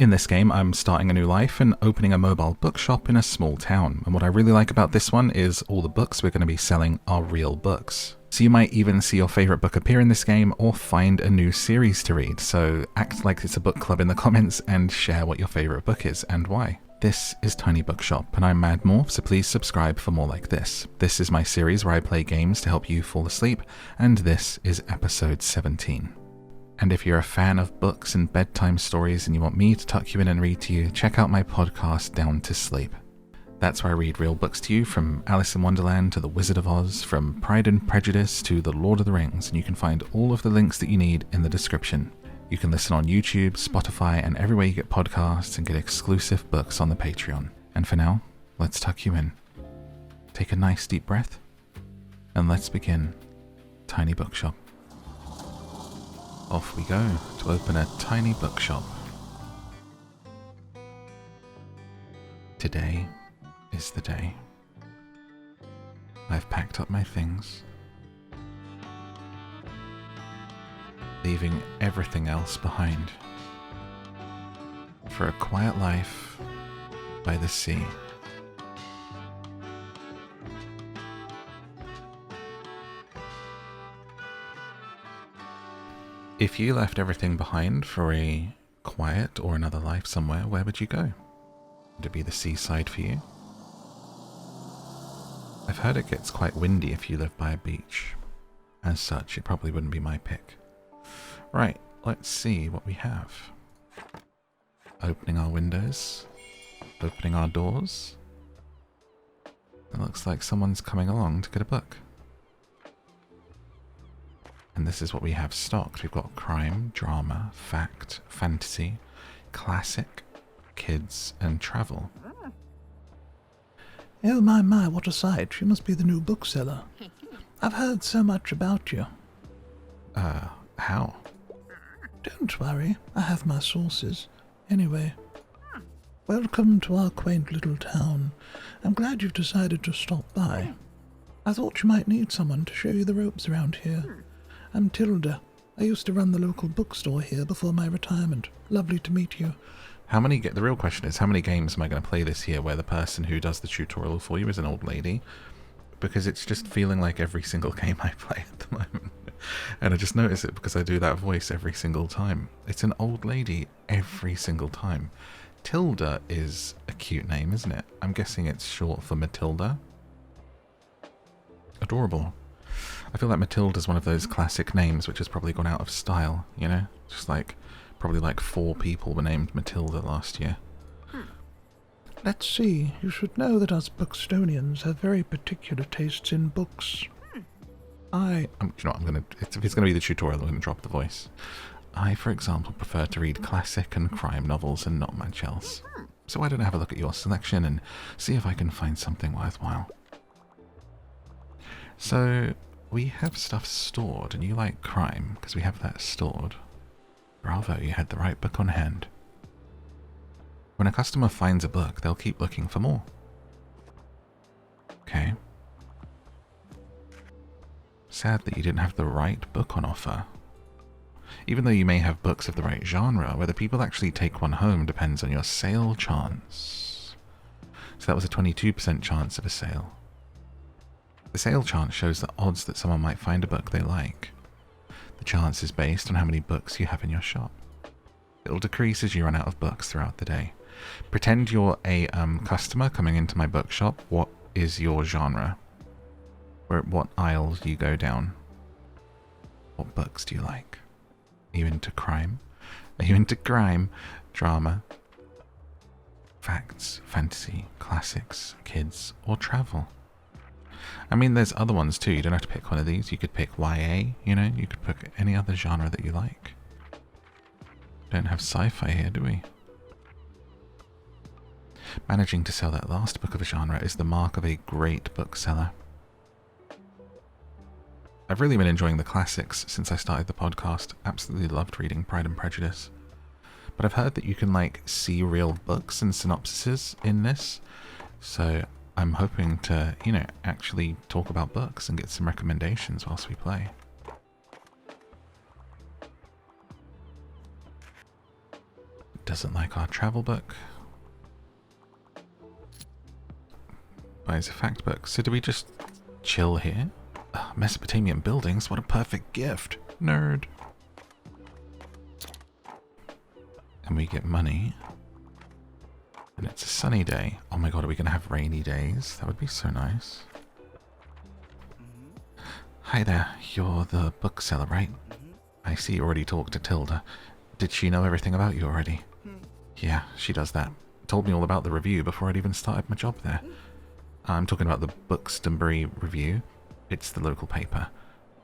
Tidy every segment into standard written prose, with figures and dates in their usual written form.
In this game, I'm starting a new life and opening a mobile bookshop in a small town, and what I really like about this one is all the books we're going to be selling are real books. So you might even see your favourite book appear in this game or find a new series to read, so act like it's a book club in the comments and share what your favourite book is and why. This is Tiny Bookshop, and I'm MadMorph, so please subscribe for more like this. This is my series where I play games to help you fall asleep, and this is episode 17. And if you're a fan of books and bedtime stories and you want me to tuck you in and read to you, check out my podcast Down to Sleep. That's where I read real books to you, from Alice in Wonderland to The Wizard of Oz, from Pride and Prejudice to The Lord of the Rings, and you can find all of the links that you need in the description. You can listen on YouTube, Spotify, and everywhere you get podcasts and get exclusive books on the Patreon. And for now, let's tuck you in. Take a nice deep breath, and let's begin Tiny Bookshop. Off we go to open a tiny bookshop. Today is the day. I've packed up my things, leaving everything else behind for a quiet life by the sea. If you left everything behind for a quiet or another life somewhere, where would you go? Would it be the seaside for you? I've heard it gets quite windy if you live by a beach. As such, it probably wouldn't be my pick. Right, let's see what we have. Opening our windows, opening our doors. It looks like someone's coming along to get a book. And this is what we have stocked. We've got crime, drama, fact, fantasy, classic, kids, and travel. Oh my, what a sight. You must be the new bookseller. I've heard so much about you. How? Don't worry, I have my sources. Anyway, welcome to our quaint little town. I'm glad you've decided to stop by. I thought you might need someone to show you the ropes around here. I'm Tilda. I used to run the local bookstore here before my retirement. Lovely to meet you. The real question is, how many games am I going to play this year where the person who does the tutorial for you is an old lady? Because it's just feeling like every single game I play at the moment. And I just notice it because I do that voice every single time. It's an old lady every single time. Tilda is a cute name, isn't it? I'm guessing it's short for Matilda. Adorable. I feel like Matilda's one of those classic names which has probably gone out of style, you know? Just like, probably like 4 people were named Matilda last year. Let's see, you should know that us Bookstonians have very particular tastes in books. You know what, if it's going to be the tutorial, I'm going to drop the voice. I, for example, prefer to read classic and crime novels and not much else. So why don't I have a look at your selection and see if I can find something worthwhile. So, we have stuff stored, and you like crime, because we have that stored. Bravo, you had the right book on hand. When a customer finds a book, they'll keep looking for more. Okay. Sad that you didn't have the right book on offer. Even though you may have books of the right genre, whether people actually take one home depends on your sale chance. So that was a 22% chance of a sale. The sale chance shows the odds that someone might find a book they like. The chance is based on how many books you have in your shop. It'll decrease as you run out of books throughout the day. Pretend you're a customer coming into my bookshop. What is your genre? What aisles do you go down? What books do you like? Are you into crime? Are you into crime, drama, facts, fantasy, classics, kids, or travel? I mean, there's other ones too. You don't have to pick one of these. You could pick YA, you know? You could pick any other genre that you like. Don't have sci-fi here, do we? Managing to sell that last book of a genre is the mark of a great bookseller. I've really been enjoying the classics since I started the podcast. Absolutely loved reading Pride and Prejudice. But I've heard that you can, like, see real books and synopsises in this. So I'm hoping to, you know, actually talk about books and get some recommendations whilst we play. doesn't like our travel book. Buys a fact book. So do we just chill here? Mesopotamian buildings, what a perfect gift. Nerd. And we get money. And it's a sunny day. Oh my god, are we going to have rainy days? That would be so nice. Hi there, you're the bookseller, right? I see you already talked to Tilda. Did she know everything about you already? Yeah, she does that. Told me all about the review before I'd even started my job there. I'm talking about the Bookenbury review. It's the local paper.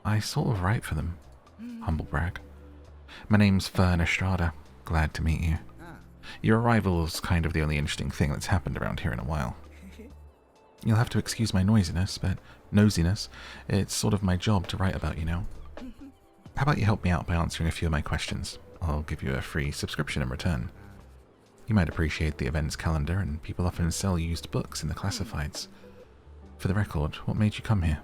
I sort of write for them. Humble brag. My name's Fern. Glad to meet you. Your arrival's kind of the only interesting thing that's happened around here in a while. You'll have to excuse my nosiness. It's sort of my job to write about, you know. How about you help me out by answering a few of my questions? I'll give you a free subscription in return. You might appreciate the events calendar, and people often sell used books in the classifieds. For the record, what made you come here?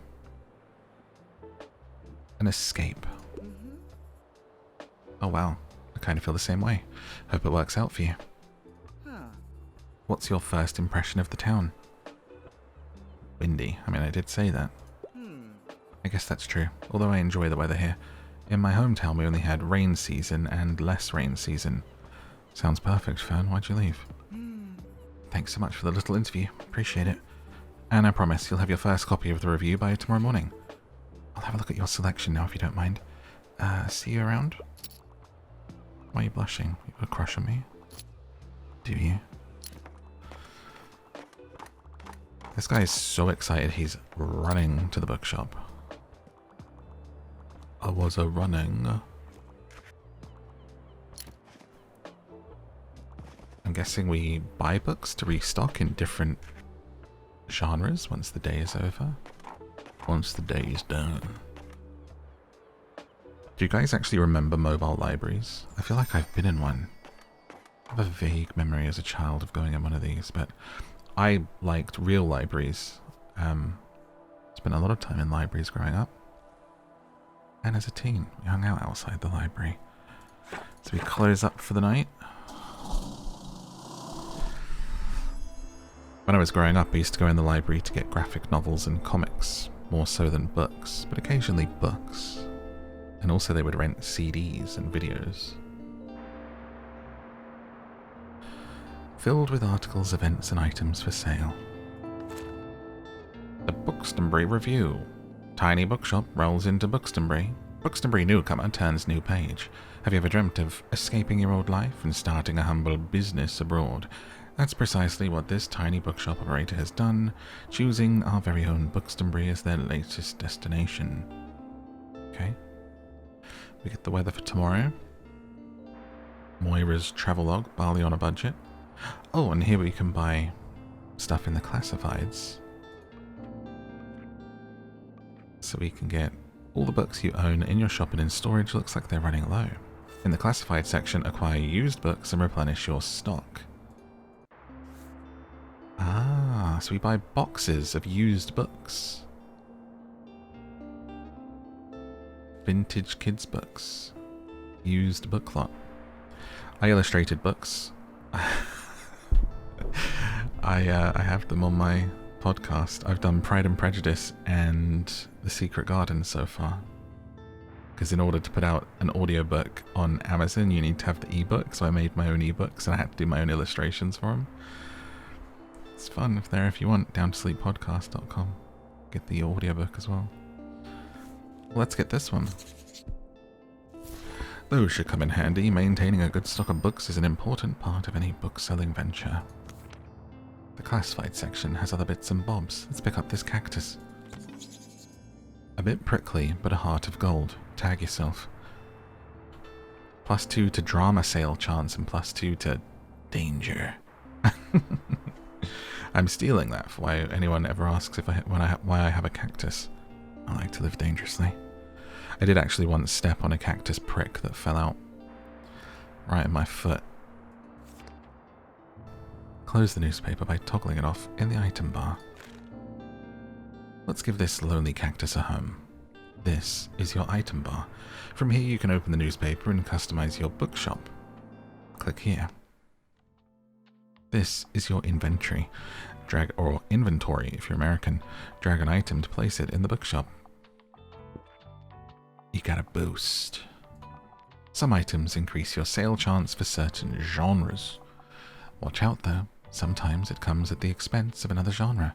An escape. Oh wow, I kind of feel the same way. Hope it works out for you. What's your first impression of the town? Windy. I mean, I did say that. I guess that's true, although I enjoy the weather here. In my hometown, we only had rain season and less rain season. Sounds perfect, Fern. Why'd you leave? Thanks so much for the little interview. Appreciate it. And I promise you'll have your first copy of the review by tomorrow morning. I'll have a look at your selection now if you don't mind. See you around? Why are you blushing? You got a crush on me? Do you? This guy is so excited he's running to the bookshop. I was running. I'm guessing we buy books to restock in different genres once the day is over. Once the day is done. Do you guys actually remember mobile libraries? I feel like I've been in one. I have a vague memory as a child of going in one of these, but I liked real libraries. Spent a lot of time in libraries growing up. And as a teen, we hung out outside the library. So we close up for the night. When I was growing up, I used to go in the library to get graphic novels and comics, more so than books, but occasionally books. And also they would rent CDs and videos. Filled with articles, events, and items for sale. The Bookstonbury Review. Tiny Bookshop rolls into Bookstonbury. Bookstonbury newcomer turns new page. Have you ever dreamt of escaping your old life and starting a humble business abroad? That's precisely what this tiny bookshop operator has done, choosing our very own Bookstonbury as their latest destination. Okay. We get the weather for tomorrow. Moira's travelogue, barley on a budget. Oh, and here we can buy stuff in the classifieds. So we can get all the books you own in your shop and in storage. Looks like they're running low. In the classified section, acquire used books and replenish your stock. Ah, so we buy boxes of used books. Vintage kids books. Used book lot. I illustrated books. I have them on my podcast. I've done Pride and Prejudice and The Secret Garden so far. Because in order to put out an audiobook on Amazon, you need to have the ebook. So I made my own ebooks and I had to do my own illustrations for them. It's fun if you want. downtosleeppodcast.com. Get the audiobook as well. Let's get this one. Those should come in handy. Maintaining a good stock of books is an important part of any book-selling venture. The classified section has other bits and bobs. Let's pick up this cactus. A bit prickly, but a heart of gold. Tag yourself. +2 to drama sale chance and +2 to danger. I'm stealing that for why anyone ever asks why I have a cactus. I like to live dangerously. I did actually once step on a cactus prick that fell out right in my foot. Close the newspaper by toggling it off in the item bar. Let's give this lonely cactus a home. This is your item bar. From here you can open the newspaper and customize your bookshop. Click here. This is your inventory. Drag, or inventory if you're American. Drag an item to place it in the bookshop. You got a boost. Some items increase your sale chance for certain genres. Watch out though, sometimes it comes at the expense of another genre.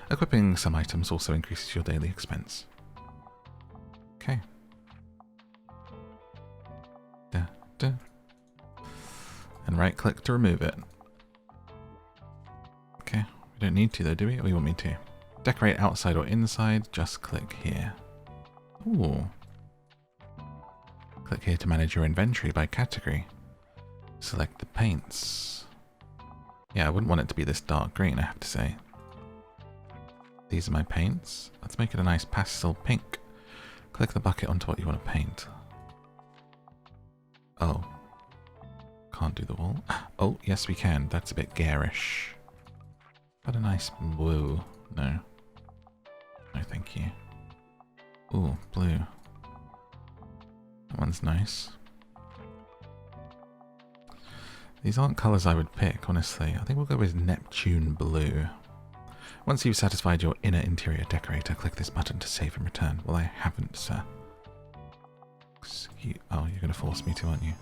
Equipping some items also increases your daily expense. Okay. Da, da. And right click to remove it. Okay, we don't need to though, do we? Or you want me to? Decorate outside or inside, just click here. Ooh. Click here to manage your inventory by category. Select the paints. Yeah, I wouldn't want it to be this dark green, I have to say. These are my paints. Let's make it a nice pastel pink. Click the bucket onto what you want to paint. Oh. Can't do the wall. Oh, yes we can. That's a bit garish. But a nice blue. No. No, thank you. Ooh, blue. That one's nice. These aren't colours I would pick, honestly. I think we'll go with Neptune Blue. Once you've satisfied your inner interior decorator, click this button to save and return. Well, I haven't, sir. Oh, you're going to force me to, aren't you?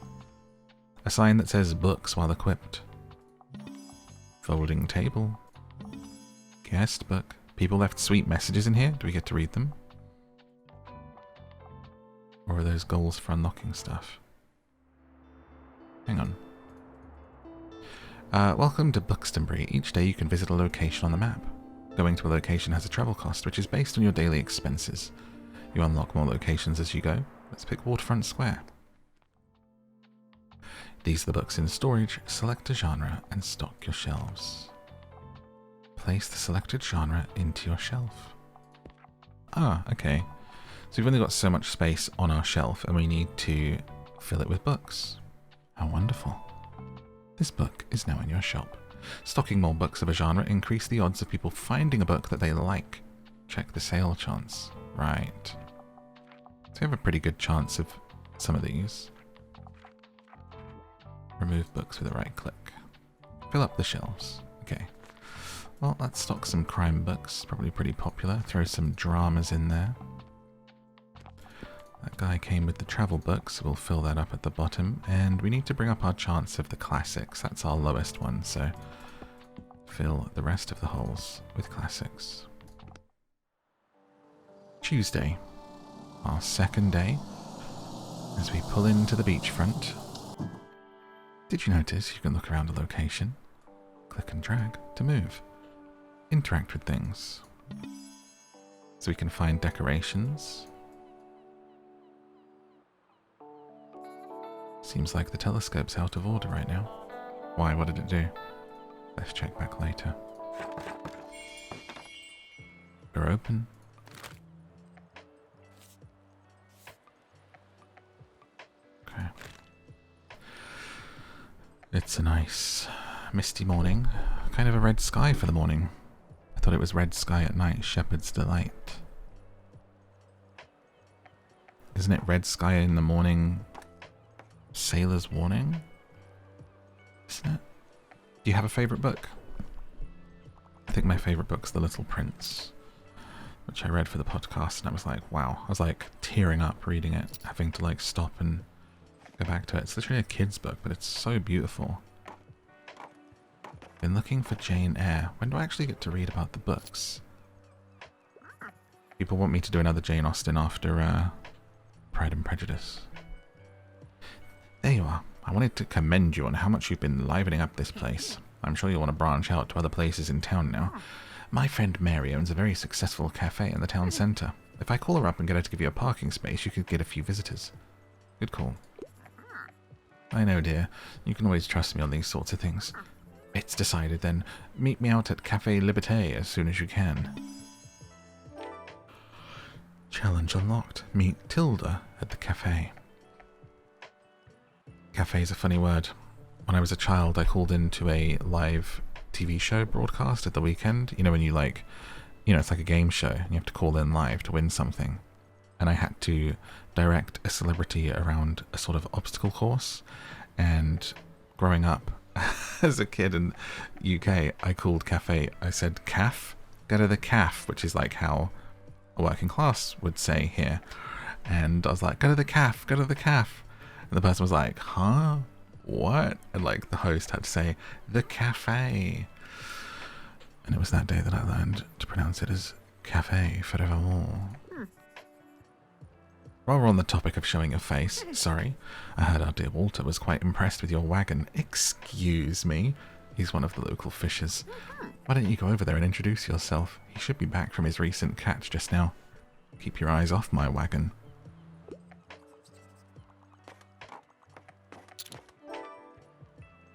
A sign that says books while equipped. Folding table. Guest book. People left sweet messages in here. Do we get to read them? Or are those goals for unlocking stuff? Hang on. Welcome to Bookselling. Each day you can visit a location on the map. Going to a location has a travel cost, which is based on your daily expenses. You unlock more locations as you go. Let's pick Waterfront Square. These are the books in storage. Select a genre and stock your shelves. Place the selected genre into your shelf. Ah, okay. So we've only got so much space on our shelf and we need to fill it with books. How wonderful. This book is now in your shop. Stocking more books of a genre increase the odds of people finding a book that they like. Check the sale chance. Right. So we have a pretty good chance of some of these. Remove books with a right click. Fill up the shelves. Okay. Well, let's stock some crime books. Probably pretty popular. Throw some dramas in there. That guy came with the travel books. We'll fill that up at the bottom. And we need to bring up our chance of the classics. That's our lowest one, so fill the rest of the holes with classics. Tuesday. Our second day. As we pull into the beachfront. Did you notice you can look around a location? Click and drag to move. Interact with things. So we can find decorations. Seems like the telescope's out of order right now. Why? What did it do? Let's check back later. We're open. Okay. It's a nice misty morning. Kind of a red sky for the morning. I thought it was red sky at night, shepherd's delight. Isn't it red sky in the morning, sailor's warning? Isn't it? Do you have a favourite book? I think my favourite book's The Little Prince, which I read for the podcast, and I was like, wow. I was like tearing up reading it, having to like stop and go back to it. It's literally a kid's book, but it's so beautiful. Been looking for Jane Eyre. When do I actually get to read about the books? People want me to do another Jane Austen after Pride and Prejudice. There you are. I wanted to commend you on how much you've been livening up this place. I'm sure you'll want to branch out to other places in town now. My friend Mary owns a very successful cafe in the town centre. If I call her up and get her to give you a parking space, you could get a few visitors. Good call. I know, dear. You can always trust me on these sorts of things. It's decided, then. Meet me out at Café Liberté as soon as you can. Challenge unlocked. Meet Tilda at the cafe. Cafe is a funny word. When I was a child, I called into a live TV show broadcast at the weekend. You know, when you like, it's like a game show and you have to call in live to win something. And I had to direct a celebrity around a sort of obstacle course. And growing up, As a kid in UK, I called cafe, I said caf, go to the caf, which is like how a working class would say here. And I was like, go to the caf, go to the caf. And the person was like, huh? What? And like the host had to say, the cafe. And it was that day that I learned to pronounce it as cafe forevermore. While we're on the topic of showing your face, sorry, I heard our dear Walter was quite impressed with your wagon. Excuse me. He's one of the local fishers. Why don't you go over there and introduce yourself? He should be back from his recent catch just now. Keep your eyes off my wagon.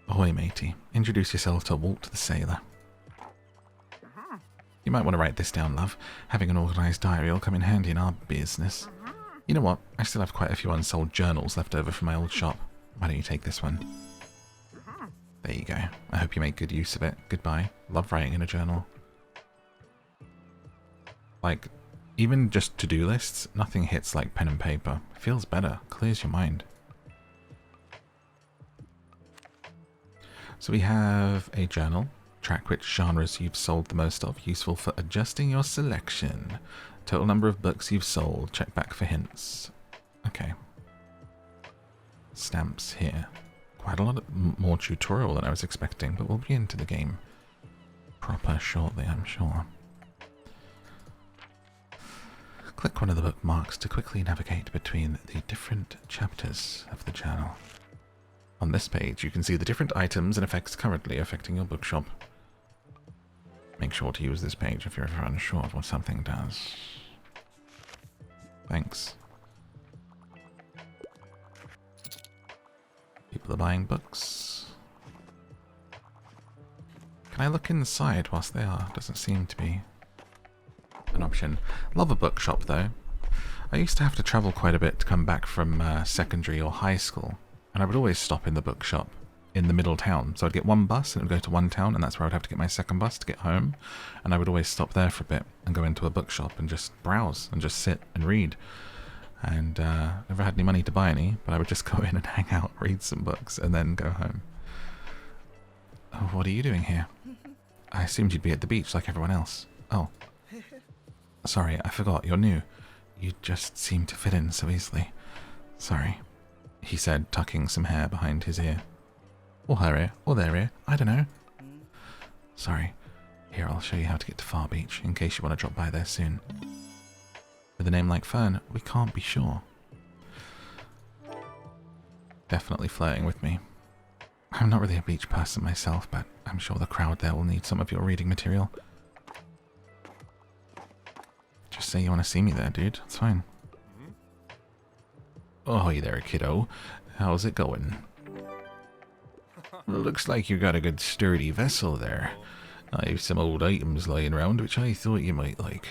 Ahoy, matey. Introduce yourself to Walt the sailor. You might want to write this down, love. Having an organised diary will come in handy in our business. You know what? I still have quite a few unsold journals left over from my old shop. Why don't you take this one? There you go. I hope you make good use of it. Goodbye. Love writing in a journal. Like, even just to-do lists, nothing hits like pen and paper. Feels better. Clears your mind. So we have a journal. Track which genres you've sold the most of. Useful for adjusting your selection. Total number of books you've sold. Check back for hints. Okay. Stamps here. Quite a lot more tutorial than I was expecting, but we'll be into the game proper shortly, I'm sure. Click one of the bookmarks to quickly navigate between the different chapters of the journal. On this page, you can see the different items and effects currently affecting your bookshop. Make sure to use this page if you're ever unsure of what something does. Thanks. People are buying books. Can I look inside whilst they are? Doesn't seem to be an option. Love a bookshop though. I used to have to travel quite a bit to come back from secondary or high school, and I would always stop in the bookshop in the middle town. So I'd get one bus and it would go to one town, and that's where I'd have to get my second bus to get home. And I would always stop there for a bit and go into a bookshop and just browse and just sit and read. And never had any money to buy any, but I would just go in and hang out, read some books, and then go home. Oh, what are you doing here? I assumed you'd be at the beach like everyone else. Oh. Sorry, I forgot. You're new. You just seem to fit in so easily. Sorry, he said, tucking some hair behind his ear. Or her ear, or their ear, I don't know. Sorry. Here, I'll show you how to get to Far Beach, in case you want to drop by there soon. With a name like Fern, we can't be sure. Definitely flirting with me. I'm not really a beach person myself, but I'm sure the crowd there will need some of your reading material. Just say you want to see me there, dude. It's fine. Oh, hey there, kiddo. How's it going? Looks like you got a good sturdy vessel there. I have some old items lying around which I thought you might like.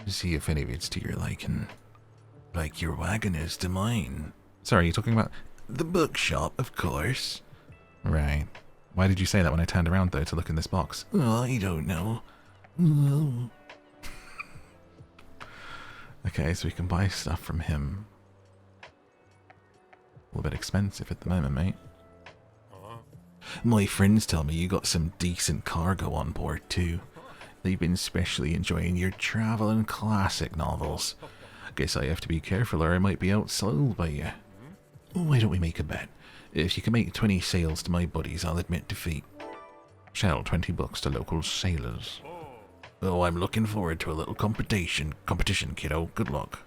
See if any of it's to your liking. Like your wagon is to mine. Sorry, you're talking about the bookshop, of course. Right. Why did you say that when I turned around, though, to look in this box? Oh, I don't know. Oh. Okay, so we can buy stuff from him. A little bit expensive at the moment, mate. My friends tell me you got some decent cargo on board, too. They've been especially enjoying your travel and classic novels. Guess I have to be careful or I might be outsold by you. Why don't we make a bet? If you can make 20 sales to my buddies, I'll admit defeat. Sell 20 books to local sailors. Oh, I'm looking forward to a little competition, kiddo. Good luck.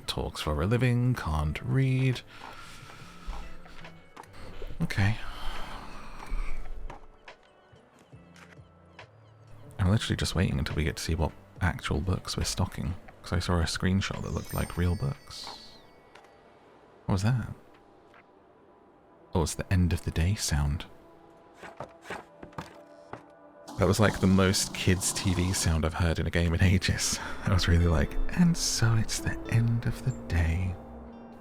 Talks for a living, can't read. Okay. I'm literally just waiting until we get to see what actual books we're stocking, because I saw a screenshot that looked like real books. What was that? Oh, it's the end of the day sound. That was like the most kids' TV sound I've heard in a game in ages. I was really like, and so it's the end of the day.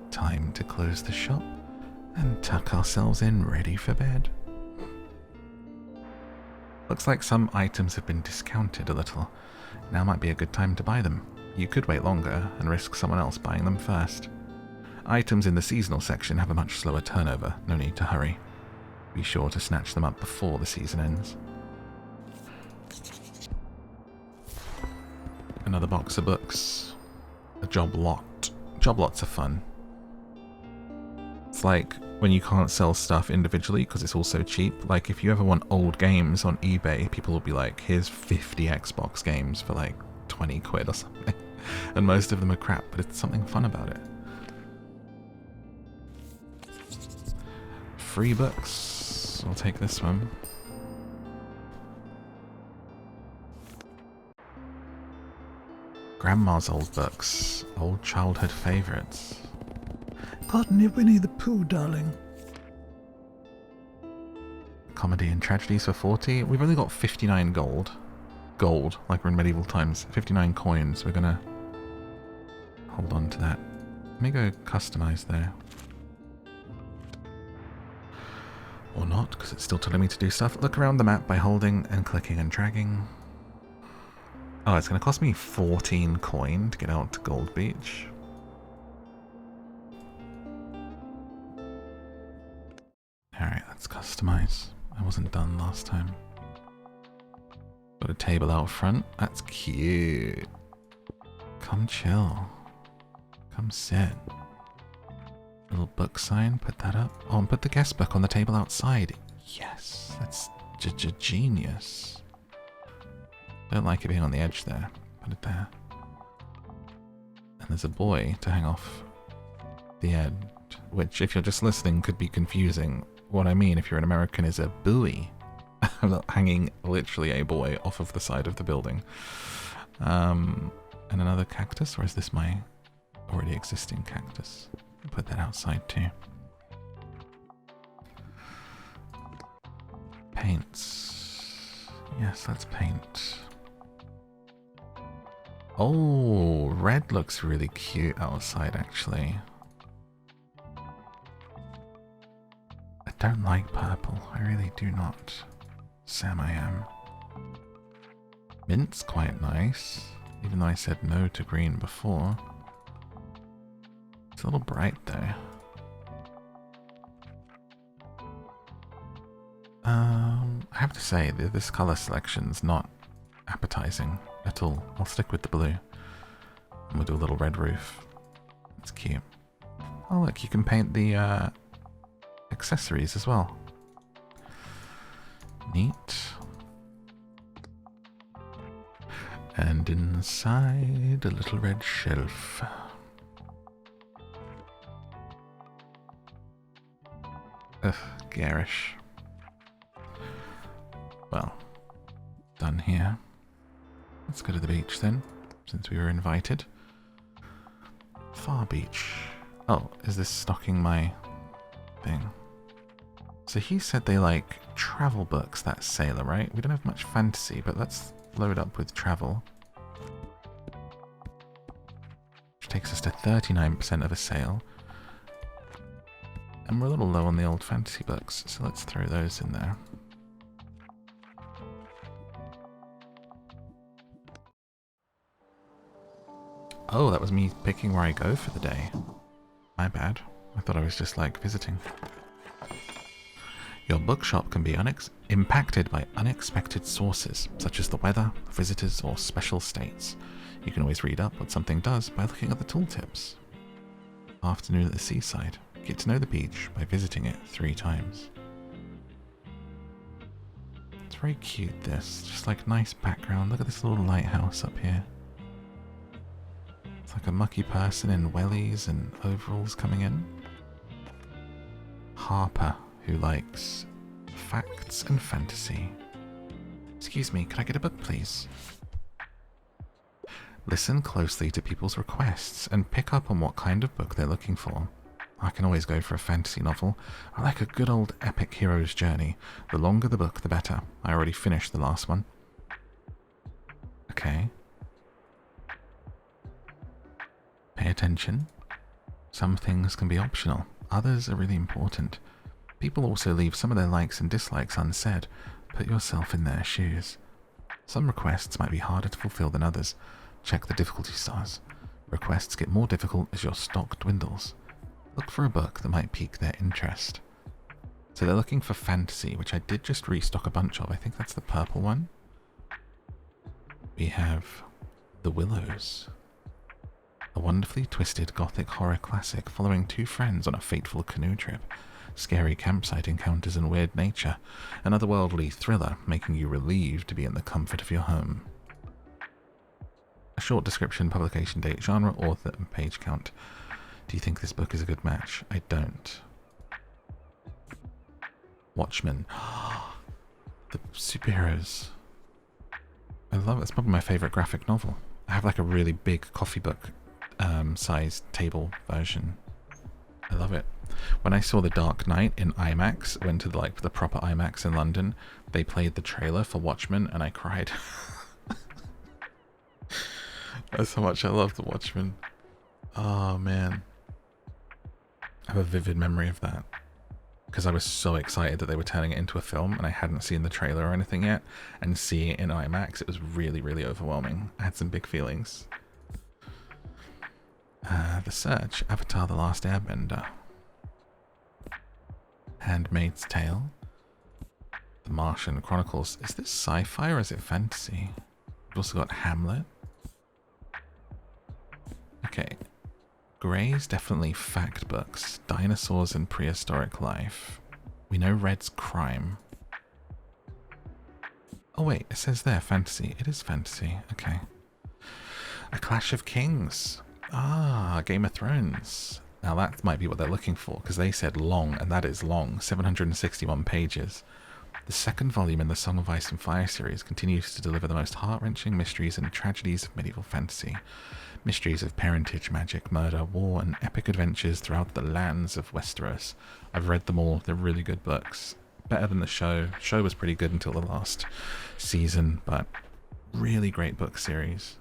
Time to close the shop and tuck ourselves in ready for bed. Looks like some items have been discounted a little. Now might be a good time to buy them. You could wait longer and risk someone else buying them first. Items in the seasonal section have a much slower turnover, no need to hurry. Be sure to snatch them up before the season ends. Another box of books. A job lot. Job lots are fun. It's like when you can't sell stuff individually because it's all so cheap. Like if you ever want old games on eBay, people will be like, here's 50 Xbox games for like 20 quid or something. And most of them are crap, but it's something fun about it. Free books. I'll take this one. Grandma's old books. Old childhood favourites. Got any Winnie the Pooh, darling? Comedy and tragedies for 40. We've only got 59 gold. Gold, like we're in medieval times. 59 coins. We're gonna hold on to that. Let me go customize there. Or not, because it's still telling me to do stuff. Look around the map by holding and clicking and dragging. Oh, it's going to cost me 14 coin to get out to Gold Beach. Alright, let's customize. I wasn't done last time. Got a table out front. That's cute. Come chill. Come sit. Little book sign, put that up. Oh, and put the guest book on the table outside. Yes, that's genius. Don't like it being on the edge there. Put it there. And there's a boy to hang off the edge, which if you're just listening could be confusing. What I mean, if you're an American, is a buoy. Hanging literally a boy off of the side of the building. And another cactus, or is this my already existing cactus? Put that outside too. Paints. Yes, let's paint. Oh, red looks really cute outside, actually. I don't like purple. I really do not. Sam, I am. Mint's quite nice, even though I said no to green before. It's a little bright though. I have to say that this colour selection's not appetizing at all. I'll stick with the blue. And we'll do a little red roof. It's cute. Oh look, you can paint the accessories as well. Neat. And inside a little red shelf. Ugh, garish. Well, done here. Let's go to the beach then, since we were invited. Far Beach. Oh, is this stocking my thing? So he said they like travel books, that sailor, right? We don't have much fantasy, but let's load up with travel. Which takes us to 39% of a sale. And we're a little low on the old fantasy books, so let's throw those in there. Oh, that was me picking where I go for the day. My bad. I thought I was just like visiting. Your bookshop can be impacted by unexpected sources, such as the weather, visitors, or special states. You can always read up what something does by looking at the tooltips. Afternoon at the seaside. Get to know the beach by visiting it 3 times. It's very cute, this. Just like nice background. Look at this little lighthouse up here. It's like a mucky person in wellies and overalls coming in. Harper, who likes facts and fantasy. Excuse me, could I get a book, please? Listen closely to people's requests and pick up on what kind of book they're looking for. I can always go for a fantasy novel. I like a good old epic hero's journey. The longer the book, the better. I already finished the last one. Okay. Pay attention. Some things can be optional. Others are really important. People also leave some of their likes and dislikes unsaid. Put yourself in their shoes. Some requests might be harder to fulfill than others. Check the difficulty stars. Requests get more difficult as your stock dwindles. Look for a book that might pique their interest. So they're looking for fantasy, which I did just restock a bunch of. I think that's the purple one. We have The Willows, a wonderfully twisted gothic horror classic following two friends on a fateful canoe trip, scary campsite encounters and weird nature, an otherworldly thriller making you relieved to be in the comfort of your home. A short description, publication date, genre, author, and page count. Do you think this book is a good match? I don't. Watchmen. The superheroes. I love it. It's probably my favorite graphic novel. I have like a really big coffee book sized table version. I love it. When I saw The Dark Knight in IMAX, went to the proper IMAX in London, they played the trailer for Watchmen and I cried. That's how much I love The Watchmen. Oh man. I have a vivid memory of that. Because I was so excited that they were turning it into a film and I hadn't seen the trailer or anything yet. And seeing it in IMAX, it was really, really overwhelming. I had some big feelings. The Search, Avatar: The Last Airbender. Handmaid's Tale. The Martian Chronicles. Is this sci-fi or is it fantasy? We've also got Hamlet. Okay. Grey's definitely fact books. Dinosaurs and Prehistoric Life. We know Red's crime. Oh wait, it says there fantasy. It is fantasy. Okay. A Clash of Kings. Ah, Game of Thrones. Now that might be what they're looking for, because they said long, and that is long. 761 pages. The second volume in the Song of Ice and Fire series continues to deliver the most heart-wrenching mysteries and tragedies of medieval fantasy. Mysteries of parentage, magic, murder, war, and epic adventures throughout the lands of Westeros. I've read them all. They're really good books. Better than the show. Show was pretty good until the last season, but really great book series.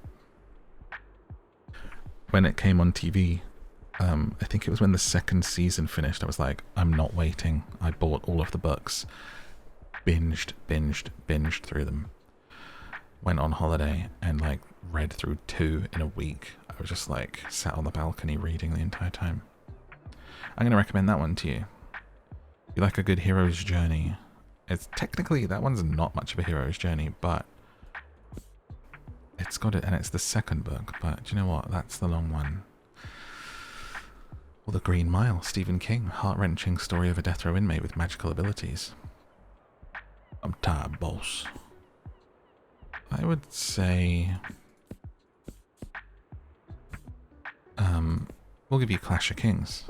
When it came on TV, I think it was when the second season finished, I was like, I'm not waiting. I bought all of the books. Binged through them. Went on holiday and like read through 2 in a week. I was just like sat on the balcony reading the entire time. I'm going to recommend that one to you. If you like a good hero's journey. It's technically, that one's not much of a hero's journey, but it's got it, and it's the second book, but do you know what? That's the long one. Or The Green Mile, Stephen King, heart-wrenching story of a death row inmate with magical abilities. I'm tired, boss. I would say we'll give you Clash of Kings.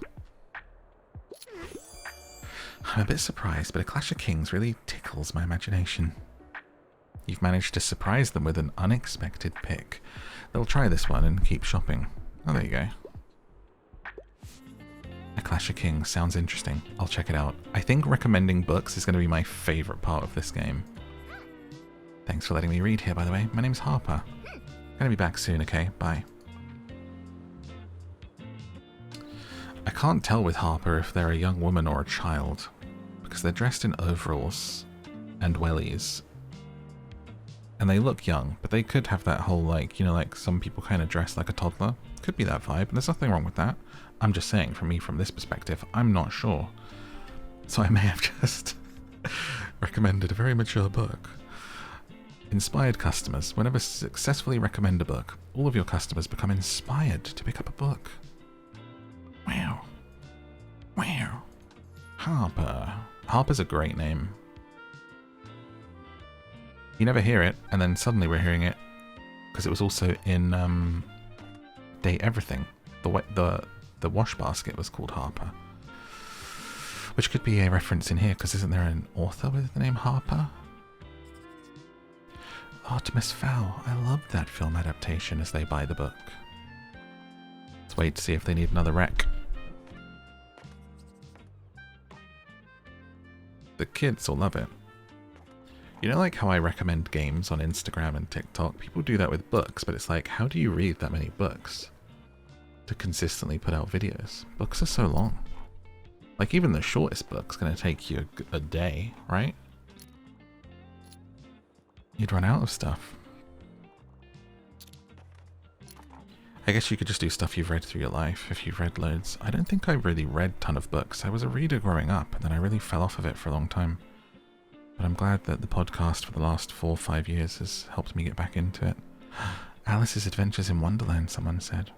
I'm a bit surprised, but A Clash of Kings really tickles my imagination. You've managed to surprise them with an unexpected pick. They'll try this one and keep shopping. Oh, there you go. A Clash of Kings sounds interesting. I'll check it out. I think recommending books is going to be my favourite part of this game. Thanks for letting me read here, by the way. My name's Harper. Gonna be back soon, okay? Bye. I can't tell with Harper if they're a young woman or a child, because they're dressed in overalls and wellies. And they look young, but they could have that whole, like, you know, like some people kind of dress like a toddler. Could be that vibe, and there's nothing wrong with that. I'm just saying, from this perspective, I'm not sure. So I may have just recommended a very mature book. Inspired customers. Whenever successfully recommend a book, all of your customers become inspired to pick up a book. Wow. Wow. Harper. Harper's a great name. You never hear it, and then suddenly we're hearing it, because it was also in Date Everything. The wash basket was called Harper. Which could be a reference in here, because isn't there an author with the name Harper? Artemis Fowl. I loved that film adaptation as they buy the book. Let's wait to see if they need another rec. The kids will love it. You know, like how I recommend games on Instagram and TikTok? People do that with books, but it's like, how do you read that many books to consistently put out videos? Books are so long. Like, even the shortest book's going to take you a day, right? You'd run out of stuff. I guess you could just do stuff you've read through your life if you've read loads. I don't think I really read a ton of books. I was a reader growing up, and then I really fell off of it for a long time. But I'm glad that the podcast for the last 4 or 5 years has helped me get back into it. Alice's Adventures in Wonderland, someone said.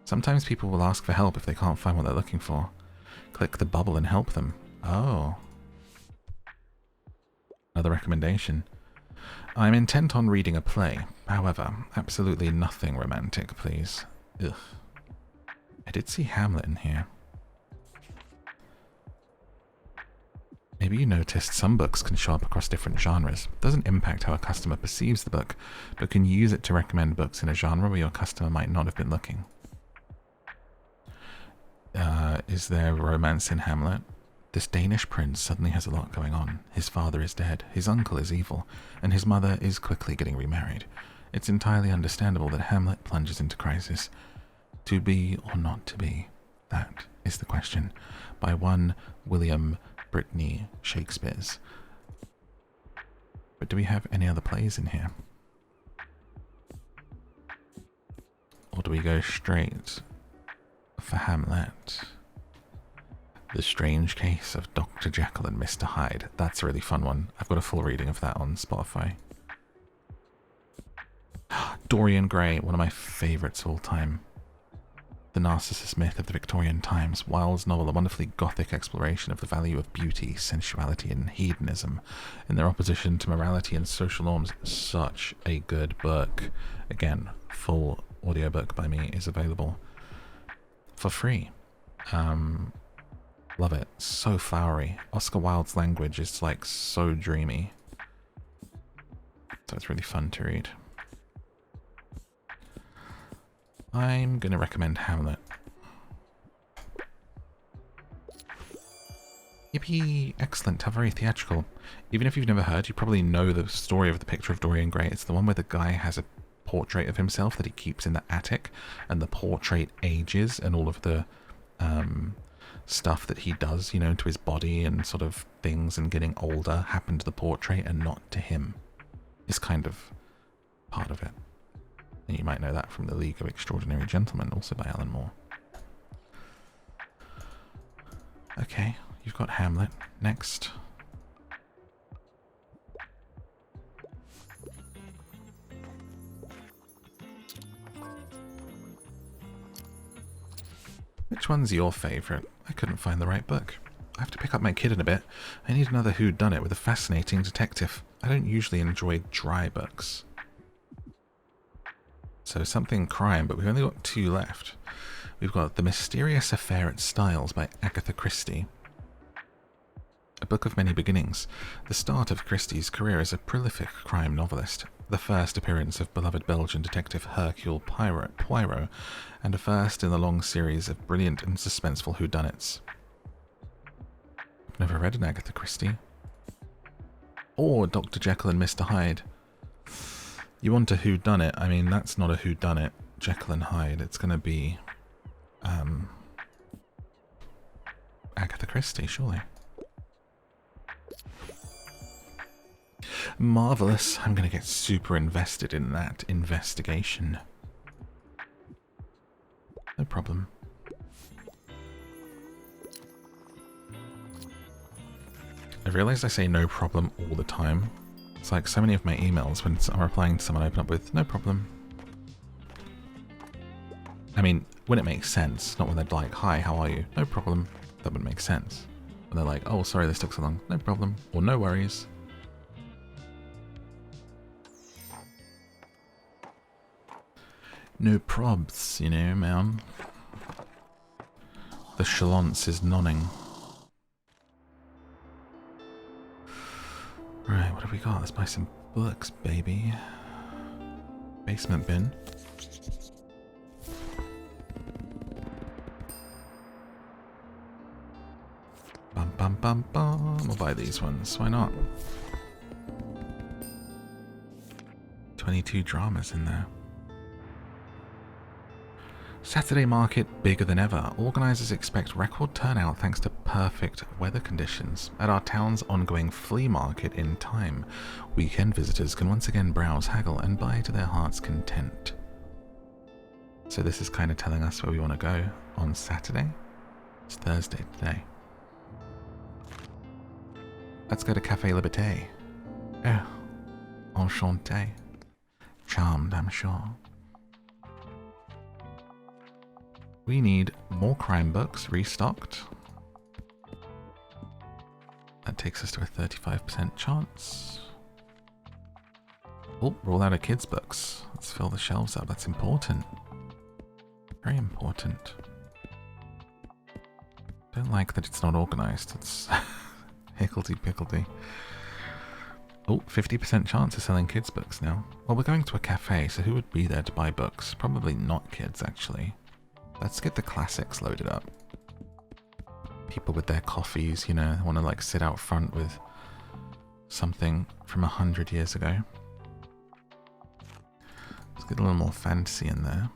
Sometimes people will ask for help if they can't find what they're looking for. Click the bubble and help them. Oh. Another recommendation. I'm intent on reading a play. However, absolutely nothing romantic, please. Ugh. I did see Hamlet in here. Maybe you noticed some books can show up across different genres. It doesn't impact how a customer perceives the book, but can use it to recommend books in a genre where your customer might not have been looking. Is there romance in Hamlet? This Danish prince suddenly has a lot going on. His father is dead, his uncle is evil, and his mother is quickly getting remarried. It's entirely understandable that Hamlet plunges into crisis. To be or not to be? That is the question. By one William Brittany Shakespeare's. But do we have any other plays in here? Or do we go straight for Hamlet? The Strange Case of Dr. Jekyll and Mr. Hyde. That's a really fun one. I've got a full reading of that on Spotify. Dorian Gray, one of my favourites of all time. The Narcissus Myth of the Victorian Times. Wilde's novel, a wonderfully gothic exploration of the value of beauty, sensuality and hedonism in their opposition to morality and social norms. Such a good book. Again, full audiobook by me is available for free. Love it. So flowery. Oscar Wilde's language is like so dreamy. So it's really fun to read. I'm going to recommend Hamlet. Yippee! Excellent. How very theatrical. Even if you've never heard, you probably know the story of the picture of Dorian Gray. It's the one where the guy has a portrait of himself that he keeps in the attic, and the portrait ages, and all of the stuff that he does, you know, to his body and sort of things and getting older happen to the portrait and not to him. Is kind of part of it. And you might know that from The League of Extraordinary Gentlemen, also by Alan Moore. Okay, you've got Hamlet. Next. Which one's your favourite? I couldn't find the right book. I have to pick up my kid in a bit. I need another whodunit with a fascinating detective. I don't usually enjoy dry books. So something crime, but we've only got 2 left. We've got The Mysterious Affair at Styles by Agatha Christie. A book of many beginnings. The start of Christie's career as a prolific crime novelist. The first appearance of beloved Belgian detective Hercule Poirot, and a first in the long series of brilliant and suspenseful whodunits. I've never read an Agatha Christie. Or Dr. Jekyll and Mr. Hyde. You want a whodunit? I mean, that's not a whodunit. Jekyll and Hyde. It's going to be Agatha Christie, surely. Marvellous. I'm going to get super invested in that investigation. No problem. I realised I say no problem all the time. It's like so many of my emails when I'm replying to someone I open up with, no problem. I mean, when it makes sense, not when they're like, hi, how are you? No problem. That would make sense. When they're like, oh, sorry this took so long. No problem. Or no worries. No probs, you know, man. The chalance is nonning. Right, what have we got? Let's buy some books, baby. Basement bin. Bum bum bum bum. We'll buy these ones. Why not? 22 dramas in there. Saturday market bigger than ever. Organisers expect record turnout thanks to perfect weather conditions. At our town's ongoing flea market in time, weekend visitors can once again browse, haggle and buy to their heart's content. So this is kind of telling us where we want to go on Saturday. It's Thursday today. Let's go to Café Liberté. Oh, enchanté. Charmed, I'm sure. We need more crime books restocked. That takes us to a 35% chance. Oh, roll out of kids' books. Let's fill the shelves up. That's important. Very important. Don't like that it's not organized. It's higgledy-piggledy. Oh, 50% chance of selling kids' books now. Well, we're going to a cafe, so who would be there to buy books? Probably not kids, actually. Let's get the classics loaded up. People with their coffees, you know, want to like sit out front with something from 100 years ago. Let's get a little more fantasy in there.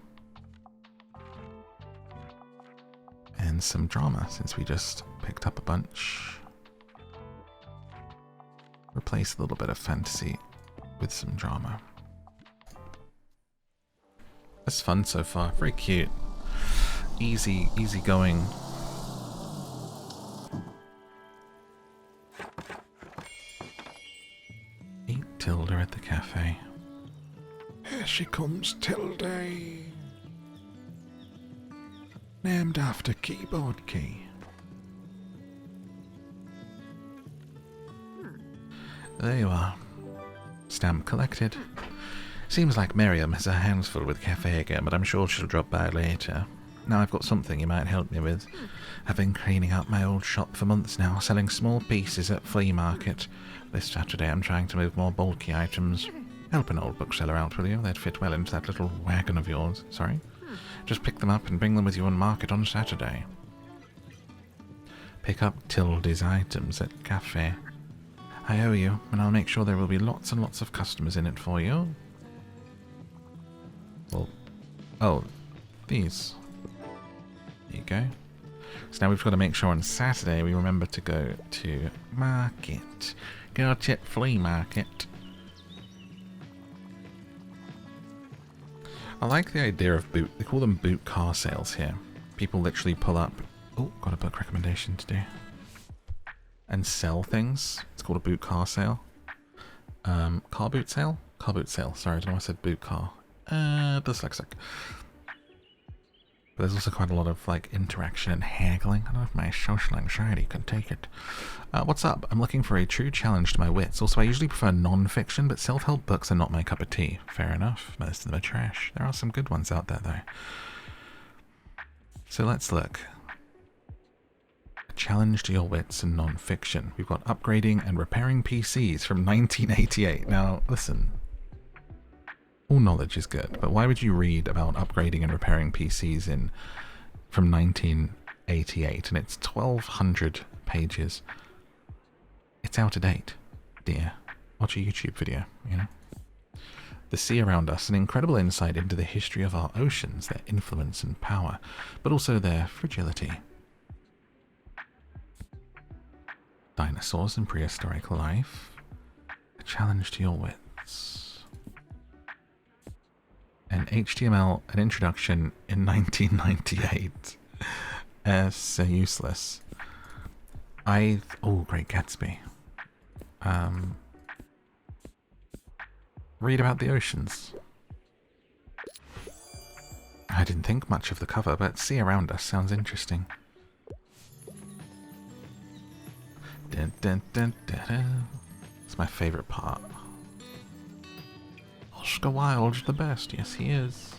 And some drama, since we just picked up a bunch. Replace a little bit of fantasy with some drama. That's fun so far. Very cute. Easy going. Meet Tilda at the cafe. Here she comes, Tilda. Named after keyboard key. There you are. Stamp collected. Seems like Miriam has her hands full with cafe again, but I'm sure she'll drop by later. Now I've got something you might help me with. I've been cleaning out my old shop for months now, selling small pieces at Flea Market. This Saturday I'm trying to move more bulky items. Help an old bookseller out, will you? They'd fit well into that little wagon of yours. Sorry? Just pick them up and bring them with you on market on Saturday. Pick up Tilda's items at cafe. I owe you, and I'll make sure there will be lots and lots of customers in it for you. Well, oh, these. There you go. So now we've got to make sure on Saturday we remember to go to market. Go to Flea Market. I like the idea of boot. They call them boot car sales here. People literally pull up. Oh, got a book recommendation to do. And sell things. It's called a boot car sale. Car boot sale? Car boot sale. Sorry, I don't know why I said boot car. Dyslexic. But there's also quite a lot of like interaction and haggling. I don't know if my social anxiety can take it. What's up? I'm looking for a true challenge to my wits. Also, I usually prefer non-fiction, but self-help books are not my cup of tea. Fair enough. Most of them are trash. There are some good ones out there, though. So let's look. A challenge to your wits and non-fiction. We've got upgrading and repairing PCs from 1988. Now, listen. All knowledge is good, but why would you read about upgrading and repairing PCs from 1988 and it's 1,200 pages? It's out of date, dear. Watch a YouTube video, you know? The sea around us, an incredible insight into the history of our oceans, their influence and power, but also their fragility. Dinosaurs in prehistoric life. A challenge to your wits. And HTML, an introduction in 1998. So useless. Oh, Great Gatsby. Read about the oceans. I didn't think much of the cover, but sea around us sounds interesting. Dun, dun, dun, dun, dun. It's my favorite part. Oscar Wilde's the best. Yes, he is.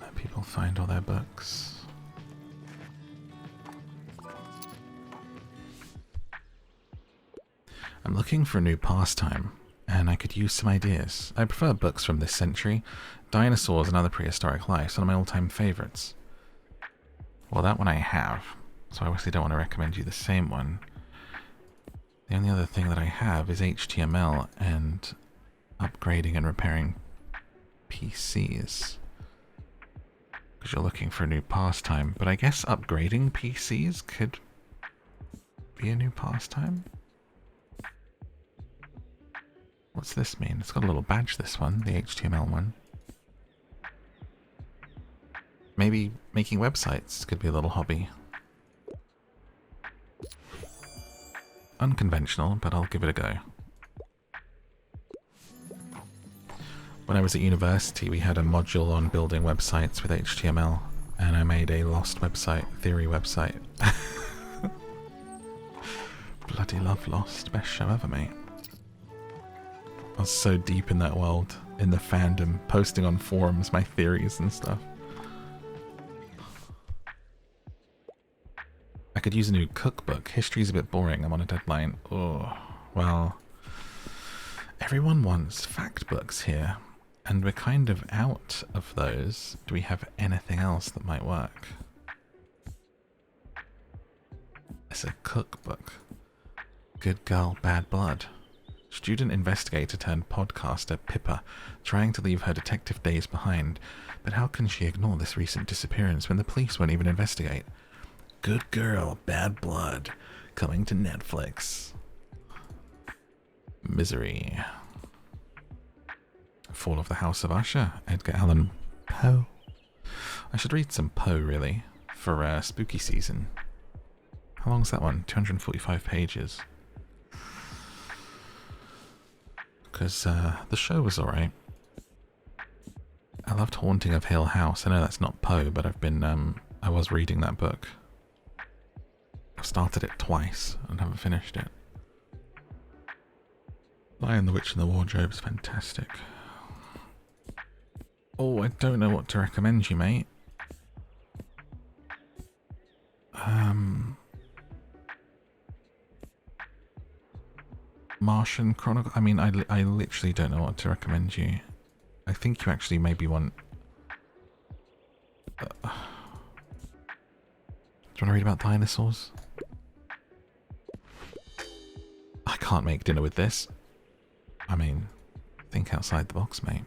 Let people find all their books. I'm looking for a new pastime, and I could use some ideas. I prefer books from this century. Dinosaurs and Other Prehistoric Life, one of my all-time favorites. Well, that one I have. So I obviously don't want to recommend you the same one. The only other thing that I have is HTML and upgrading and repairing PCs. Because you're looking for a new pastime. But I guess upgrading PCs could be a new pastime? What's this mean? It's got a little badge, this one, the HTML one. Maybe making websites could be a little hobby. Unconventional, but I'll give it a go. When I was at university, we had a module on building websites with HTML, and I made a Lost website, theory website. Bloody love Lost, best show ever, mate. I was so deep in that world, in the fandom, posting on forums my theories and stuff. I could use a new cookbook. History's a bit boring. I'm on a deadline. Oh, well, everyone wants fact books here, and we're kind of out of those. Do we have anything else that might work? It's a cookbook. Good girl, bad blood. Student investigator turned podcaster Pippa, trying to leave her detective days behind. But how can she ignore this recent disappearance when the police won't even investigate? Good girl, bad blood. Coming to Netflix. Misery. Fall of the House of Usher, Edgar Allan Poe. I should read some Poe, really, for spooky season. How long's that one? 245 pages. Because the show was alright. I loved Haunting of Hill House. I know that's not Poe, but I was reading that book. I've started it twice and haven't finished it. Lion, the Witch and the Wardrobe is fantastic. Oh, I don't know what to recommend you, mate. Martian Chronicle. I mean, I literally don't know what to recommend you. I think you actually maybe want... do you want to read about dinosaurs? I can't make dinner with this. I mean, think outside the box, mate.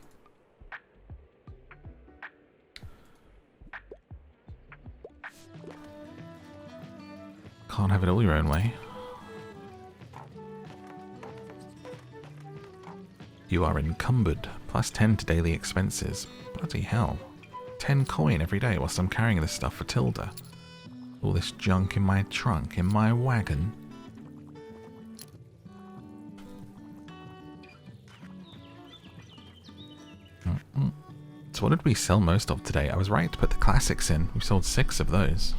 Can't have it all your own way. You are encumbered. Plus 10 to daily expenses. Bloody hell. 10 coin every day whilst I'm carrying this stuff for Tilda. All this junk in my trunk, in my wagon. So what did we sell most of today? I was right to put the classics in. We sold 6 of those.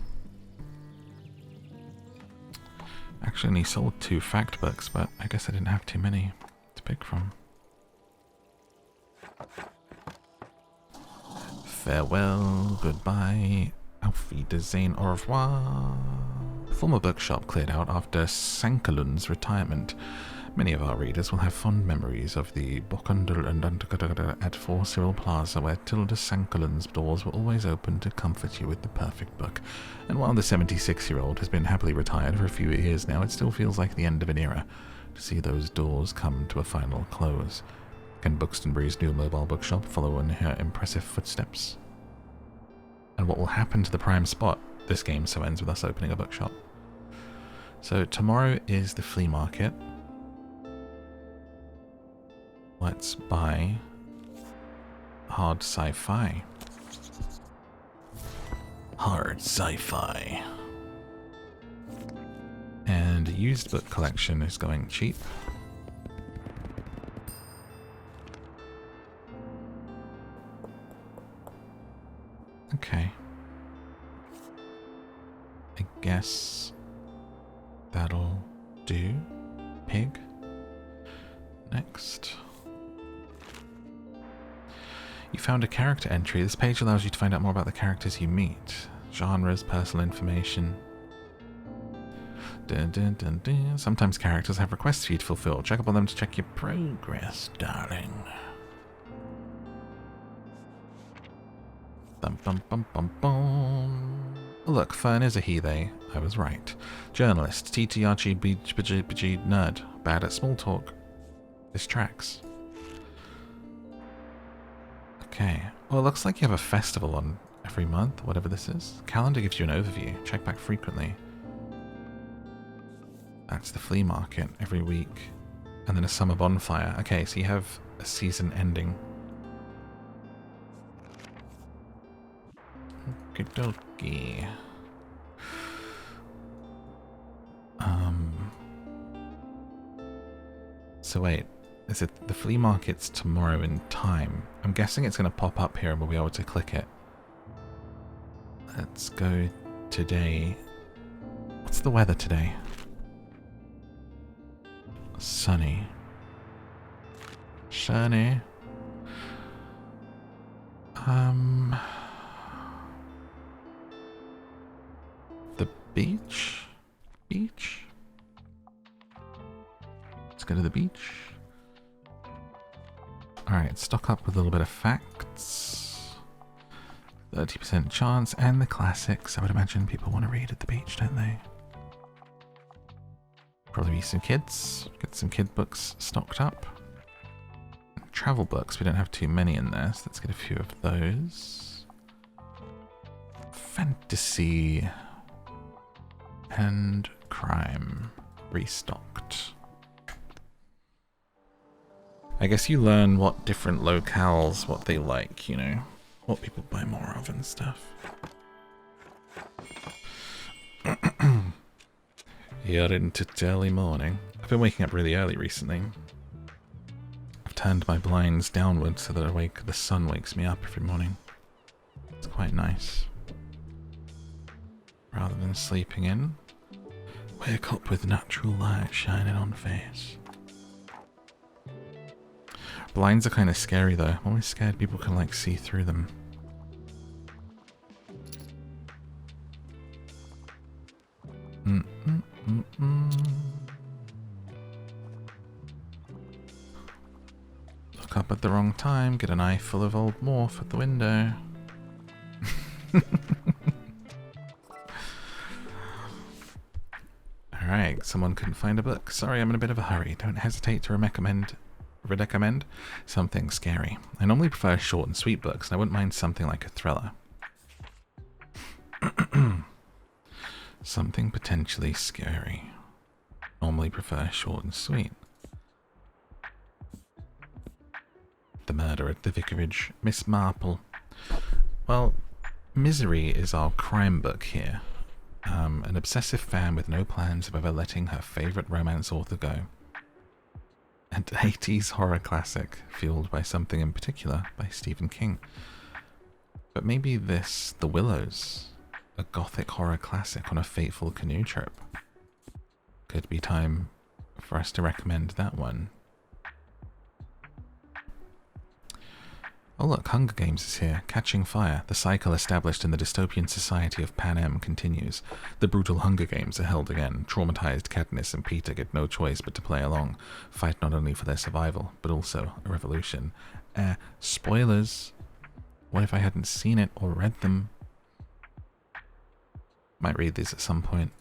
Actually only sold 2 fact books, but I guess I didn't have too many to pick from. Farewell, goodbye, auf Wiedersehen, au revoir. The former bookshop cleared out after Sankalun's retirement. Many of our readers will have fond memories of the Bookenbury at 4 Cyril Plaza, where Tilda Sankalun's doors were always open to comfort you with the perfect book. And while the 76-year-old has been happily retired for a few years now, it still feels like the end of an era to see those doors come to a final close. Can Bookenbury's new mobile bookshop follow in her impressive footsteps? And what will happen to the prime spot? This game so ends with us opening a bookshop. So tomorrow is the flea market. Let's buy hard sci-fi. Hard sci-fi. And a used book collection is going cheap. Okay. I guess that'll do. Pig. Next. You found a character entry. This page allows you to find out more about the characters you meet. Genres, personal information. Dun, dun, dun, dun. Sometimes characters have requests for you to fulfill. Check up on them to check your progress, darling. Bum, bum, bum, bum, bum. Oh, look, Fern is a he, they. I was right. Journalist, TTRG, nerd, bad at small talk. This tracks. Okay. Well, it looks like you have a festival on every month, whatever this is. Calendar gives you an overview. Check back frequently. That's the flea market every week. And then a summer bonfire. Okay, so you have a season ending. Okie dokie. So wait, is it the flea market's tomorrow in time? I'm guessing it's going to pop up here and we'll be able to click it. Let's go today. What's the weather today? Sunny. Sunny. The beach? Beach? Let's go to the beach. Alright, stock up with a little bit of facts. 30% chance, and the classics. I would imagine people want to read at the beach, don't they? Probably be some kids. Get some kid books stocked up. Travel books, we don't have too many in there, so let's get a few of those. Fantasy and crime restocked. I guess you learn what different locales, what they like, you know, what people buy more of and stuff. You're into early morning. I've been waking up really early recently. I've turned my blinds downwards so that the sun wakes me up every morning. It's quite nice. Rather than sleeping in, wake up with natural light shining on face. Blinds are kind of scary though. I'm always scared people can like see through them. Look up at the wrong time, get an eye full of old morph at the window. Alright, someone couldn't find a book. Sorry, I'm in a bit of a hurry. Don't hesitate to recommend something scary. I normally prefer short and sweet books, and I wouldn't mind something like a thriller. Something potentially scary. Normally prefer short and sweet. The Murder at the Vicarage, Miss Marple. Well, Misery is our crime book here. An obsessive fan with no plans of ever letting her favourite romance author go. An 80s horror classic, fueled by something in particular by Stephen King. But maybe this, The Willows, a gothic horror classic on a fateful canoe trip. Could be time for us to recommend that one. Oh look, Hunger Games is here. Catching Fire. The cycle established in the dystopian society of Panem continues. The brutal Hunger Games are held again. Traumatized Katniss and Peter get no choice but to play along. Fight not only for their survival, but also a revolution. Spoilers. What if I hadn't seen it or read them? Might read these at some point.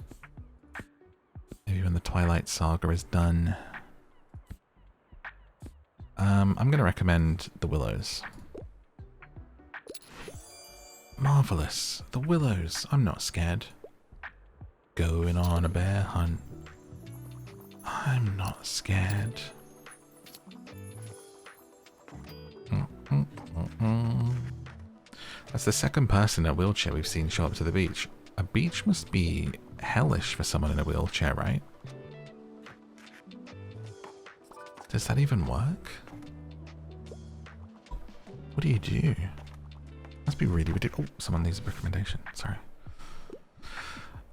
Maybe when the Twilight Saga is done. I'm going to recommend The Willows. Marvelous. The Willows. I'm not scared. Going on a bear hunt. I'm not scared. That's the second person in a wheelchair we've seen show up to the beach. A beach must be hellish for someone in a wheelchair, right? Does that even work? What do you do? Must be really ridiculous. Oh, someone needs a recommendation. Sorry.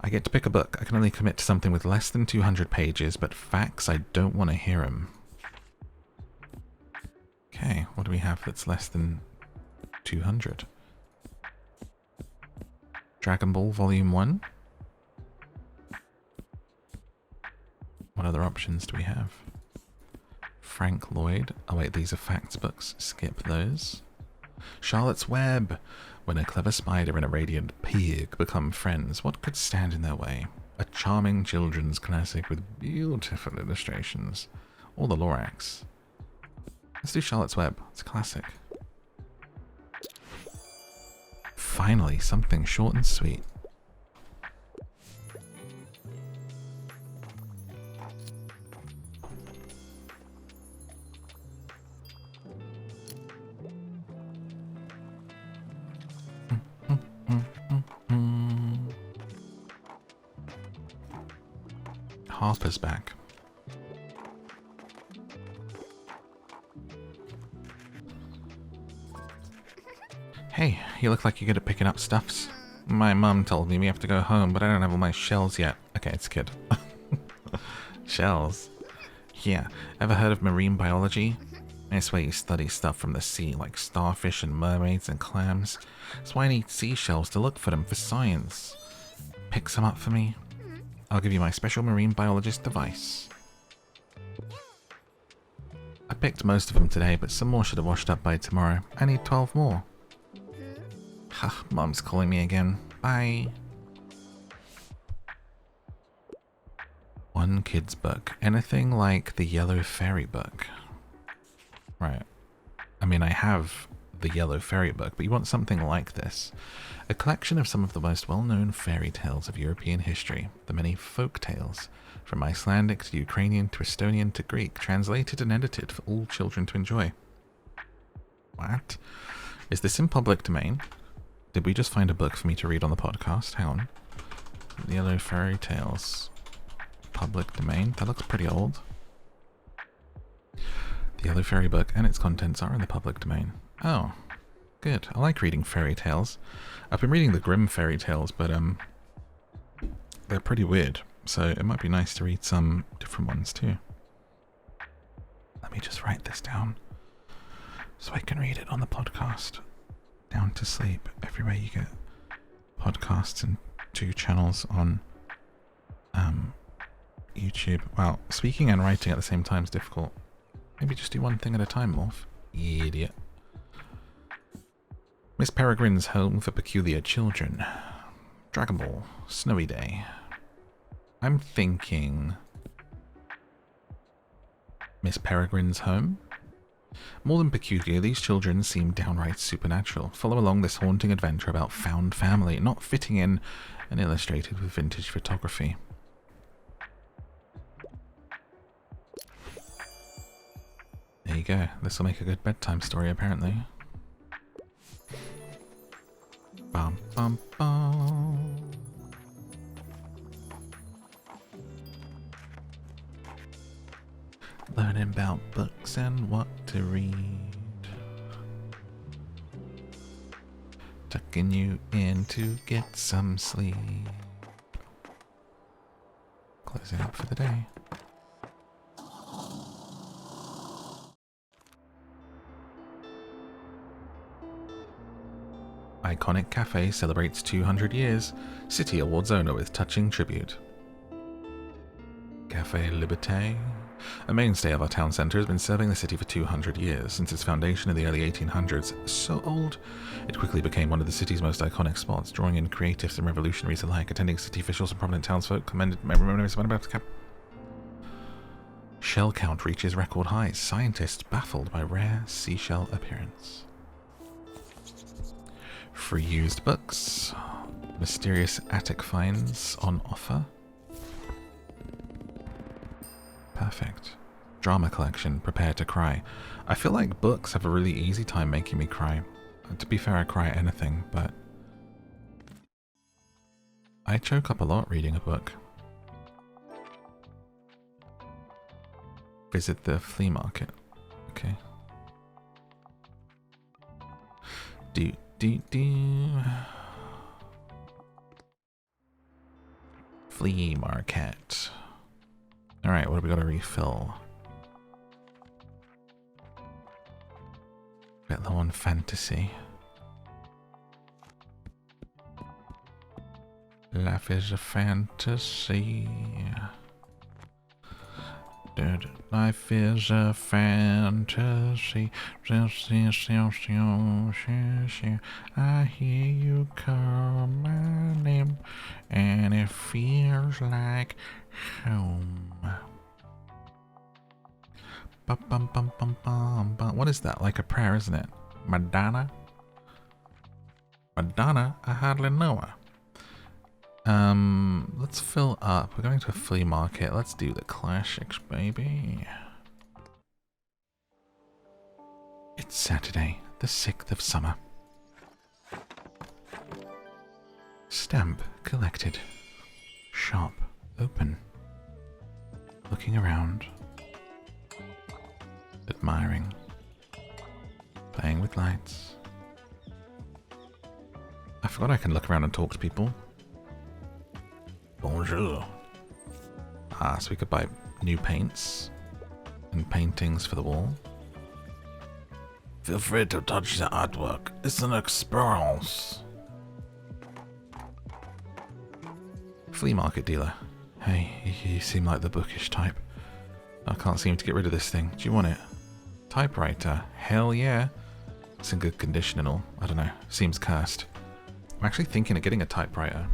I get to pick a book. I can only commit to something with less than 200 pages, but facts, I don't want to hear them. Okay, what do we have that's less than 200? Dragon Ball Volume 1? What other options do we have? Frank Lloyd. Oh wait, these are facts books. Skip those. Charlotte's Web. When a clever spider and a radiant pig become friends, what could stand in their way? A charming children's classic with beautiful illustrations. Or the Lorax. Let's do Charlotte's Web. It's a classic. Finally, something short and sweet. Harper's back. Hey, you look like you're good at picking up stuffs. My mum told me we have to go home, but I don't have all my shells yet. Okay, it's a kid. Shells? Yeah, ever heard of marine biology? It's where you study stuff from the sea, like starfish and mermaids and clams. That's why I need seashells to look for them for science. Pick some up for me. I'll give you my special marine biologist device. I picked most of them today, but some more should have washed up by tomorrow. I need 12 more. Ha, Mom's calling me again. Bye. One kid's book. Anything like the Yellow Fairy book. Right. I mean, I have the Yellow Fairy book, but you want something like this. A collection of some of the most well-known fairy tales of European history. The many folk tales, from Icelandic to Ukrainian to Estonian to Greek, translated and edited for all children to enjoy. What? Is this in public domain? Did we just find a book for me to read on the podcast? Hang on. The Yellow Fairy Tales. Public domain? That looks pretty old. The Yellow Fairy book and its contents are in the public domain. Oh, good. I like reading fairy tales. I've been reading the Grimm fairy tales, but they're pretty weird, so it might be nice to read some different ones too. Let me just write this down so I can read it on the podcast. Down to Sleep, everywhere you get podcasts, and 2 channels on YouTube. Wow, speaking and writing at the same time is difficult. Maybe just do one thing at a time, Morph. Idiot. Miss Peregrine's Home for Peculiar Children. Dragon Ball. Snowy Day. I'm thinking Miss Peregrine's Home? More than peculiar, these children seem downright supernatural. Follow along this haunting adventure about found family, not fitting in, and illustrated with vintage photography. There you go. This will make a good bedtime story, apparently. Bum, bum, bum. Learning about books and what to read. Tucking you in to get some sleep. Closing up for the day. Iconic cafe celebrates 200 years. City awards owner with touching tribute. Café Liberté. A mainstay of our town centre, has been serving the city for 200 years. Since its foundation in the early 1800s, so old, it quickly became one of the city's most iconic spots, drawing in creatives and revolutionaries alike. Attending city officials and prominent townsfolk commended. Shell count reaches record highs. Scientists baffled by rare seashell appearance. Free used books. Mysterious attic finds on offer. Perfect. Drama collection. Prepare to cry. I feel like books have a really easy time making me cry. To be fair, I cry at anything, but I choke up a lot reading a book. Visit the flea market. Okay. Do. Flea market. Alright, what have we got to refill? Bit low on fantasy. Life is a fantasy. Dude, life is a fantasy. I hear you call my name, and it feels like home. What is that? Like a prayer, isn't it? Madonna? Madonna? I hardly know her. Let's fill up. We're going to a flea market. Let's do the classics, baby. It's Saturday, the 6th of summer. Stamp collected. Shop open. looking around, admiring, playing with lights. I forgot I can look around and talk to people. Bonjour. Ah, so we could buy new paints and paintings for the wall. Feel free to touch the artwork. It's an experience. Flea market dealer. Hey, you seem like the bookish type. I can't seem to get rid of this thing. Do you want it? Typewriter. Hell yeah. It's in good condition and all. I don't know. Seems cursed. I'm actually thinking of getting a typewriter.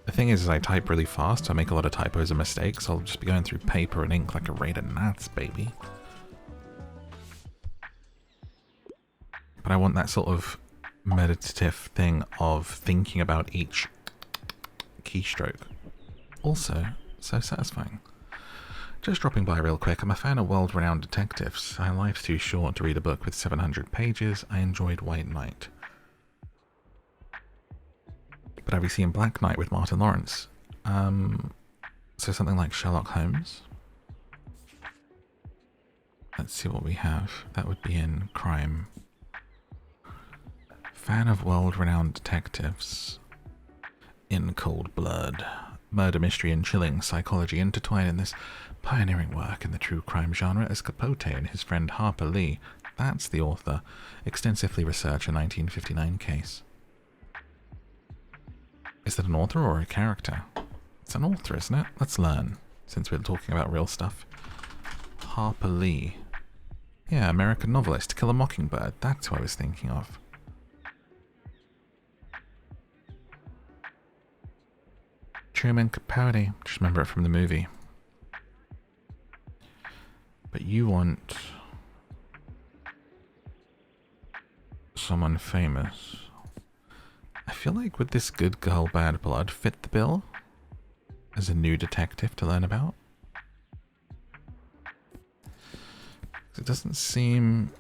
The thing is I type really fast, so I make a lot of typos and mistakes. I'll just be going through paper and ink like a raider nuts, baby. But I want that sort of meditative thing of thinking about each keystroke. Also, so satisfying. Just dropping by real quick, I'm a fan of world-renowned detectives. Life's too short to read a book with 700 pages. I enjoyed White Knight. But have you seen Black Knight with Martin Lawrence? So something like Sherlock Holmes. Let's see what we have. That would be in crime. Fan of world-renowned detectives. In Cold Blood. Murder mystery and chilling psychology intertwine in this pioneering work in the true crime genre as Capote and his friend Harper Lee, that's the author, extensively research a 1959 case. Is that an author or a character? It's an author, isn't it? Let's learn, since we're talking about real stuff. Harper Lee. Yeah, American novelist, To Kill a Mockingbird. That's who I was thinking of. Truman Capote. Just remember it from the movie. But you want someone famous. I feel like would this good girl, bad blood fit the bill as a new detective to learn about? It doesn't seem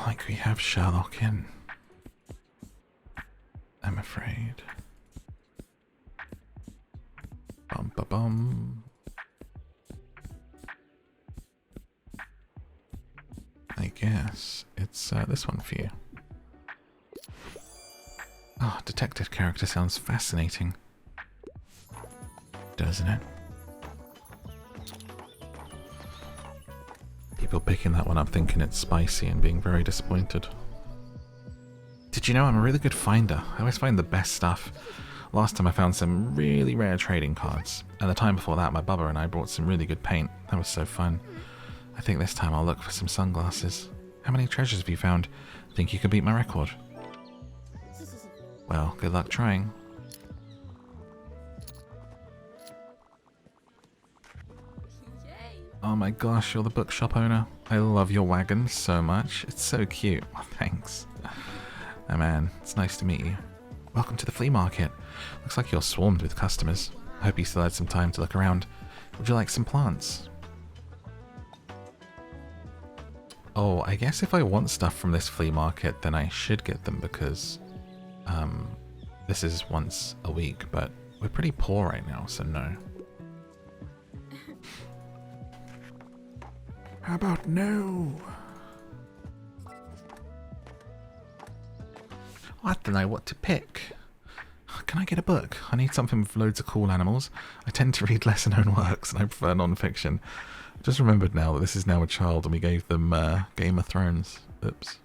like we have Sherlock in, I'm afraid. Bum ba bum. I guess it's this one for you. Oh, detective character sounds fascinating, doesn't it? People picking that one up thinking it's spicy and being very disappointed. Did you know I'm a really good finder? I always find the best stuff. Last time I found some really rare trading cards, and the time before that my bubba and I brought some really good paint. That was so fun. I think this time I'll look for some sunglasses. How many treasures have you found? Think you can beat my record? Well, good luck trying. Oh my gosh, you're the bookshop owner. I love your wagon so much. It's so cute. Oh, thanks. Oh man, it's nice to meet you. Welcome to the flea market. Looks like you're swarmed with customers. I hope you still had some time to look around. Would you like some plants? Oh, I guess if I want stuff from this flea market, then I should get them because this is once a week, but we're pretty poor right now, so no. How about no? I don't know what to pick. Can I get a book? I need something with loads of cool animals. I tend to read lesser known works and I prefer non-fiction. I just remembered now that this is now a child and we gave them Game of Thrones. Oops.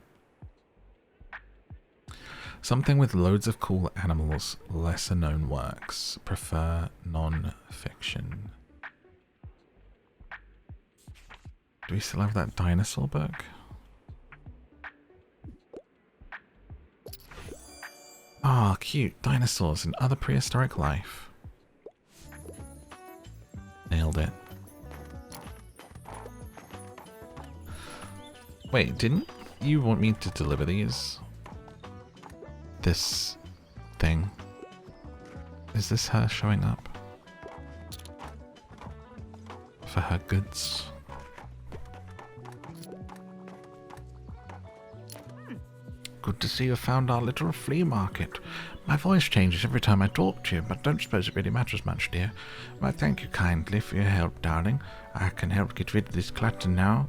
Something with loads of cool animals, lesser known works. Prefer non-fiction. Do we still have that dinosaur book? Ah, cute. Dinosaurs and other prehistoric life. Nailed it. Wait, didn't you want me to deliver these? This thing. Is this her showing up? For her goods? Good to see you found our little flea market. My voice changes every time I talk to you, but don't suppose it really matters much, dear. Well, thank you kindly for your help, darling. I can help get rid of this clutter now.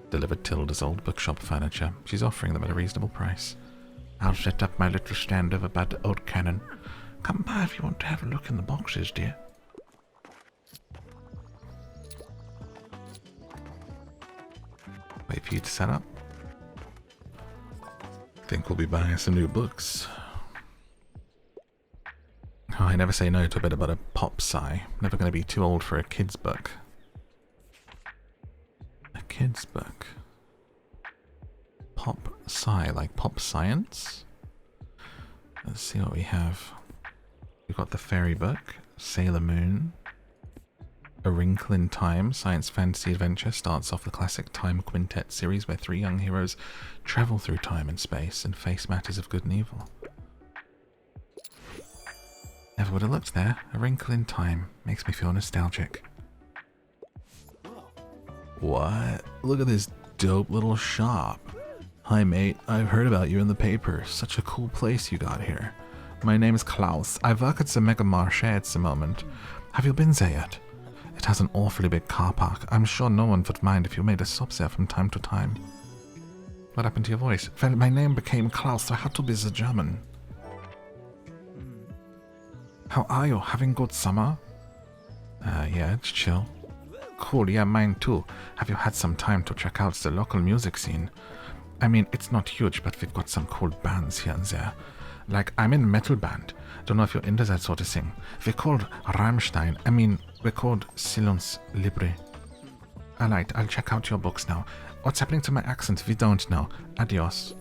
Delivered Tilda's old bookshop furniture. She's offering them at a reasonable price. I'll set up my little stand over by the old cannon. Come by if you want to have a look in the boxes, dear. Wait for you to set up. Think we'll be buying some new books. Oh, I never say no to a bit about a pop sci. Never going to be too old for a kid's book. A kid's book. Pop sci, like pop science? Let's see what we have. We've got the fairy book, Sailor Moon. A Wrinkle in Time, science fantasy adventure, starts off the classic Time Quintet series where 3 young heroes travel through time and space and face matters of good and evil. Never would have looked there. A Wrinkle in Time. Makes me feel nostalgic. What? Look at this dope little shop. Hi mate, I've heard about you in the paper. Such a cool place you got here. My name is Klaus. I work at the Mega Marché at the moment. Have you been there yet? It has an awfully big car park. I'm sure no one would mind if you made a stop there from time to time. What happened to your voice? Well, my name became Klaus, so I had to be the German. How are you? Having good summer? Yeah, it's chill. Cool, yeah, mine too. Have you had some time to check out the local music scene? I mean, it's not huge, but we've got some cool bands here and there. Like, I'm in a metal band. Don't know if you're into that sort of thing. We're called Rammstein. I mean, we're called Silence Libre. Alright, I'll check out your books now. What's happening to my accent? We don't know. Adios.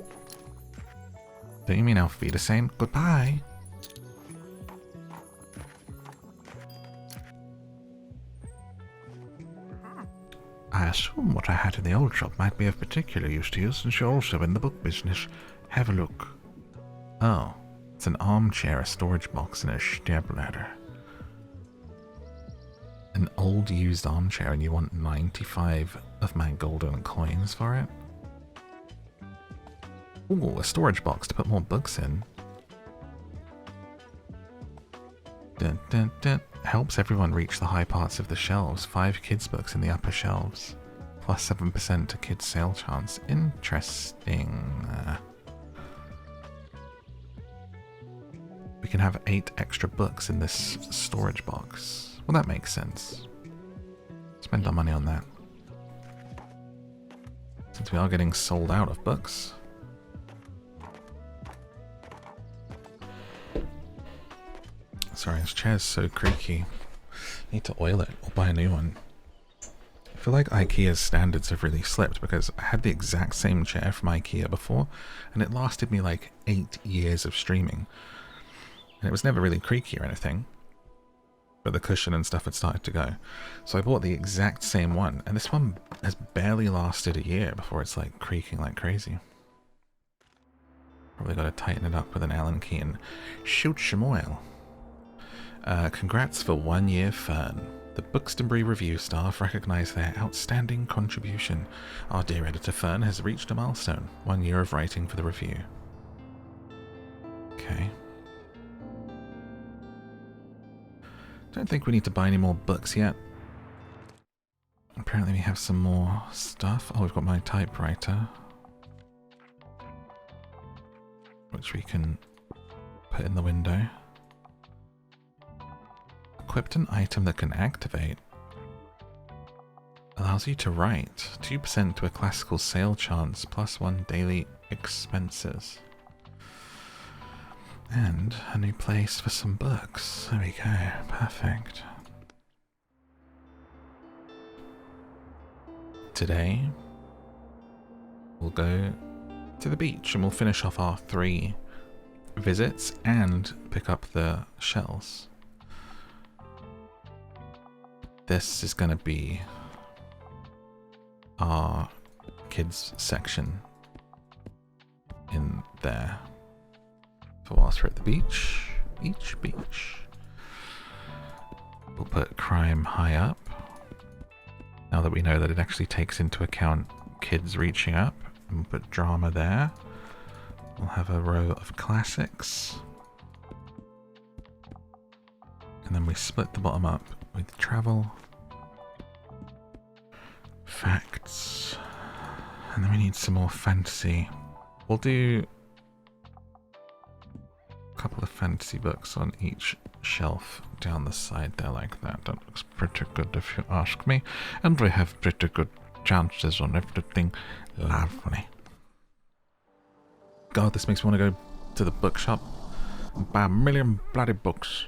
Don't you mean auf Wiedersehen? Goodbye. I assume what I had in the old shop might be of particular use to you, since you're also in the book business. Have a look. Oh, it's an armchair, a storage box, and a step ladder. An old used armchair, and you want 95 of my golden coins for it? Ooh, a storage box to put more books in. Dun, dun, dun. Helps everyone reach the high parts of the shelves. 5 kids' books in the upper shelves. Plus 7% to kids' sale chance. Interesting. We can have 8 extra books in this storage box. Well, that makes sense. Spend our money on that. Since we are getting sold out of books. Sorry, this chair's so creaky. Need to oil it or buy a new one. I feel like IKEA's standards have really slipped because I had the exact same chair from IKEA before and it lasted me like 8 years of streaming. And it was never really creaky or anything. But the cushion and stuff had started to go. So I bought the exact same one and this one has barely lasted a year before it's like creaking like crazy. Probably got to tighten it up with an Allen key and shoot some oil. Congrats for 1 year, Fern. The Bookstonbury review staff recognise their outstanding contribution. Our dear editor Fern has reached a milestone. 1 year of writing for the review. Okay. Don't think we need to buy any more books yet. Apparently we have some more stuff. Oh, we've got my typewriter. Which we can put in the window. Equipped an item that can activate. Allows you to write. 2% to a classical sale chance, plus 1 daily expenses. And a new place for some books. There we go. Perfect. Today, we'll go to the beach and we'll finish off our 3 visits and pick up the shells. This is going to be our kids section in there for whilst we're at the beach. Beach. We'll put crime high up. Now that we know that it actually takes into account kids reaching up. And we'll put drama there. We'll have a row of classics. And then we split the bottom up with travel, facts, and then we need some more fantasy. We'll do a couple of fantasy books on each shelf down the side there like that. That looks pretty good if you ask me. And we have pretty good chances on everything. Lovely. God, this makes me want to go to the bookshop and buy a million bloody books.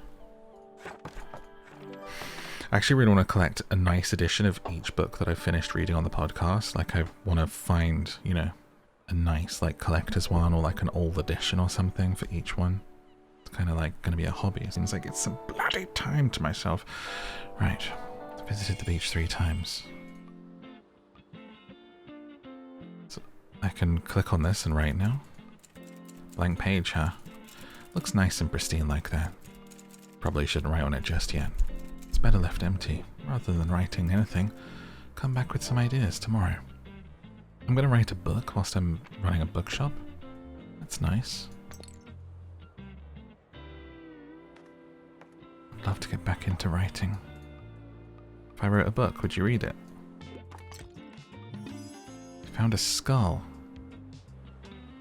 I actually really want to collect a nice edition of each book that I've finished reading on the podcast. Like, I want to find, you know, a nice, like, collector's one or, like, an old edition or something for each one. It's kind of, like, going to be a hobby. It seems like it's some bloody time to myself. Right. Visited the beach 3 times. So I can click on this and write now. Blank page, huh? Looks nice and pristine like that. Probably shouldn't write on it just yet. It's better left empty, rather than writing anything. Come back with some ideas tomorrow. I'm going to write a book whilst I'm running a bookshop. That's nice. I'd love to get back into writing. If I wrote a book, would you read it? Found a skull.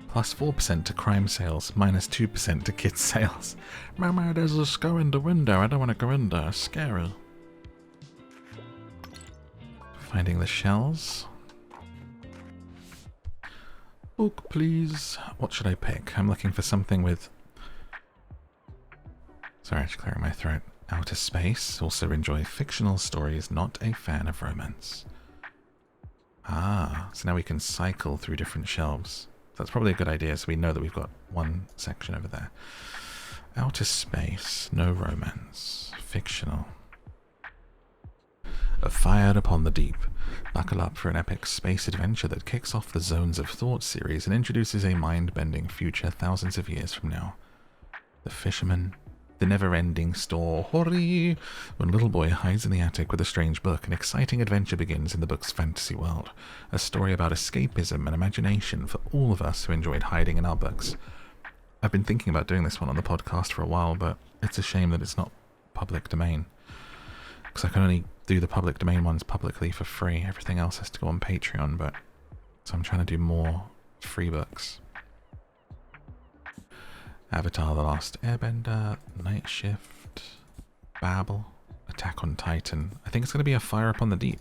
Plus 4% to crime sales, minus 2% to kids sales. Mama, there's a skull in the window. I don't want to go in there. It's scary. Finding the shells. Book, please. What should I pick? I'm looking for something with... Sorry, I'm just clearing my throat. Outer space. Also enjoy fictional stories. Not a fan of romance. Ah, so now we can cycle through different shelves. That's probably a good idea, so we know that we've got one section over there. Outer space, no romance, fictional. A fire upon the deep. Buckle up for an epic space adventure that kicks off the Zones of Thought series and introduces a mind-bending future thousands of years from now. The fisherman, the never-ending store. Hurry! When a little boy hides in the attic with a strange book, an exciting adventure begins in the book's fantasy world. A story about escapism and imagination for all of us who enjoyed hiding in our books. I've been thinking about doing this one on the podcast for a while, but it's a shame that it's not public domain. Because I can only do the public domain ones publicly for free. Everything else has to go on Patreon, but... So I'm trying to do more free books. Avatar: The Last Airbender, Night Shift, Babel, Attack on Titan. I think it's going to be a Fire Upon the Deep.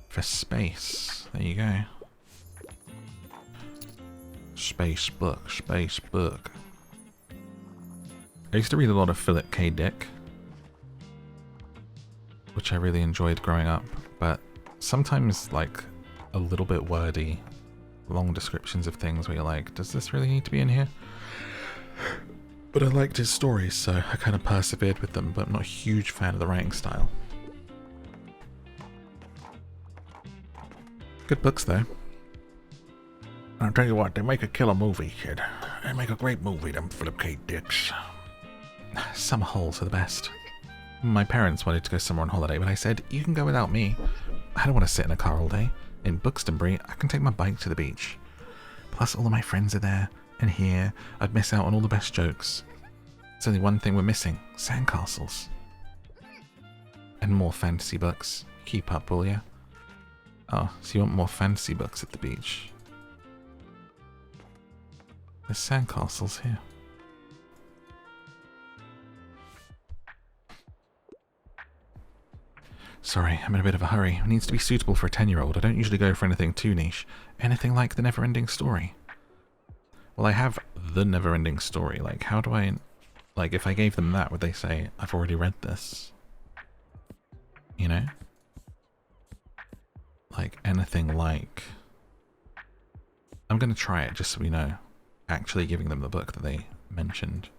For space. There you go. Space book, space book. I used to read a lot of Philip K. Dick, which I really enjoyed growing up, but sometimes, like, a little bit wordy, long descriptions of things where you're like, does this really need to be in here? But I liked his stories, so I kind of persevered with them, but I'm not a huge fan of the writing style. Good books, though. I'll tell you what, they make a killer movie, kid. They make a great movie, them Philip K. Dicks. Summer holes are the best. My parents wanted to go somewhere on holiday, but I said, you can go without me. I don't want to sit in a car all day. In Bookselling, I can take my bike to the beach. Plus, all of my friends are there, and here, I'd miss out on all the best jokes. There's only one thing we're missing: sandcastles. And more fantasy books. Keep up, will ya? Oh, so you want more fantasy books at the beach? There's sandcastles here. Sorry, I'm in a bit of a hurry. It needs to be suitable for a 10-year-old. I don't usually go for anything too niche. Anything like The Never-Ending Story. Well, I have The Never-Ending Story. Like, how do I... Like, if I gave them that, would they say, I've already read this? You know? Like, anything like... I'm going to try it, just so we know. Actually giving them the book that they mentioned.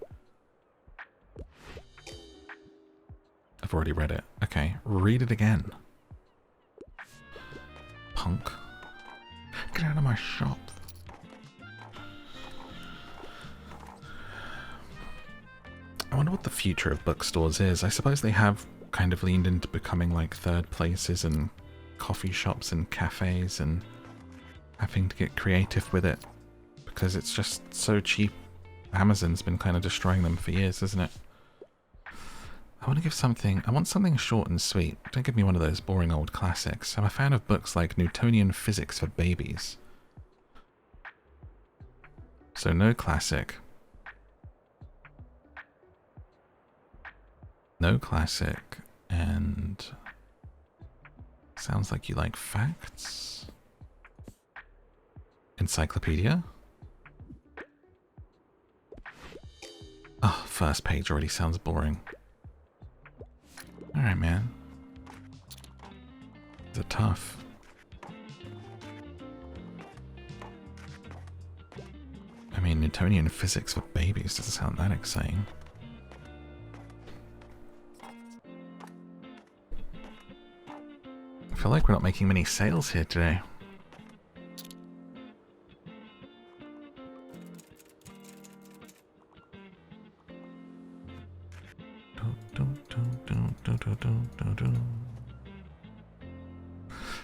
I've already read it. Okay, read it again. Punk. Get out of my shop. I wonder what the future of bookstores is. I suppose they have kind of leaned into becoming like third places and coffee shops and cafes and having to get creative with it because it's just so cheap Amazon's been kind of destroying them for years, isn't it? I want to give something... I want something short and sweet. Don't give me one of those boring old classics. I'm a fan of books like Newtonian Physics for Babies. So no classic. No classic. And... sounds like you like facts. Encyclopedia. Oh, first page already sounds boring. Alright, man. These are tough. I mean, Newtonian Physics for Babies doesn't sound that exciting. I feel like we're not making many sales here today.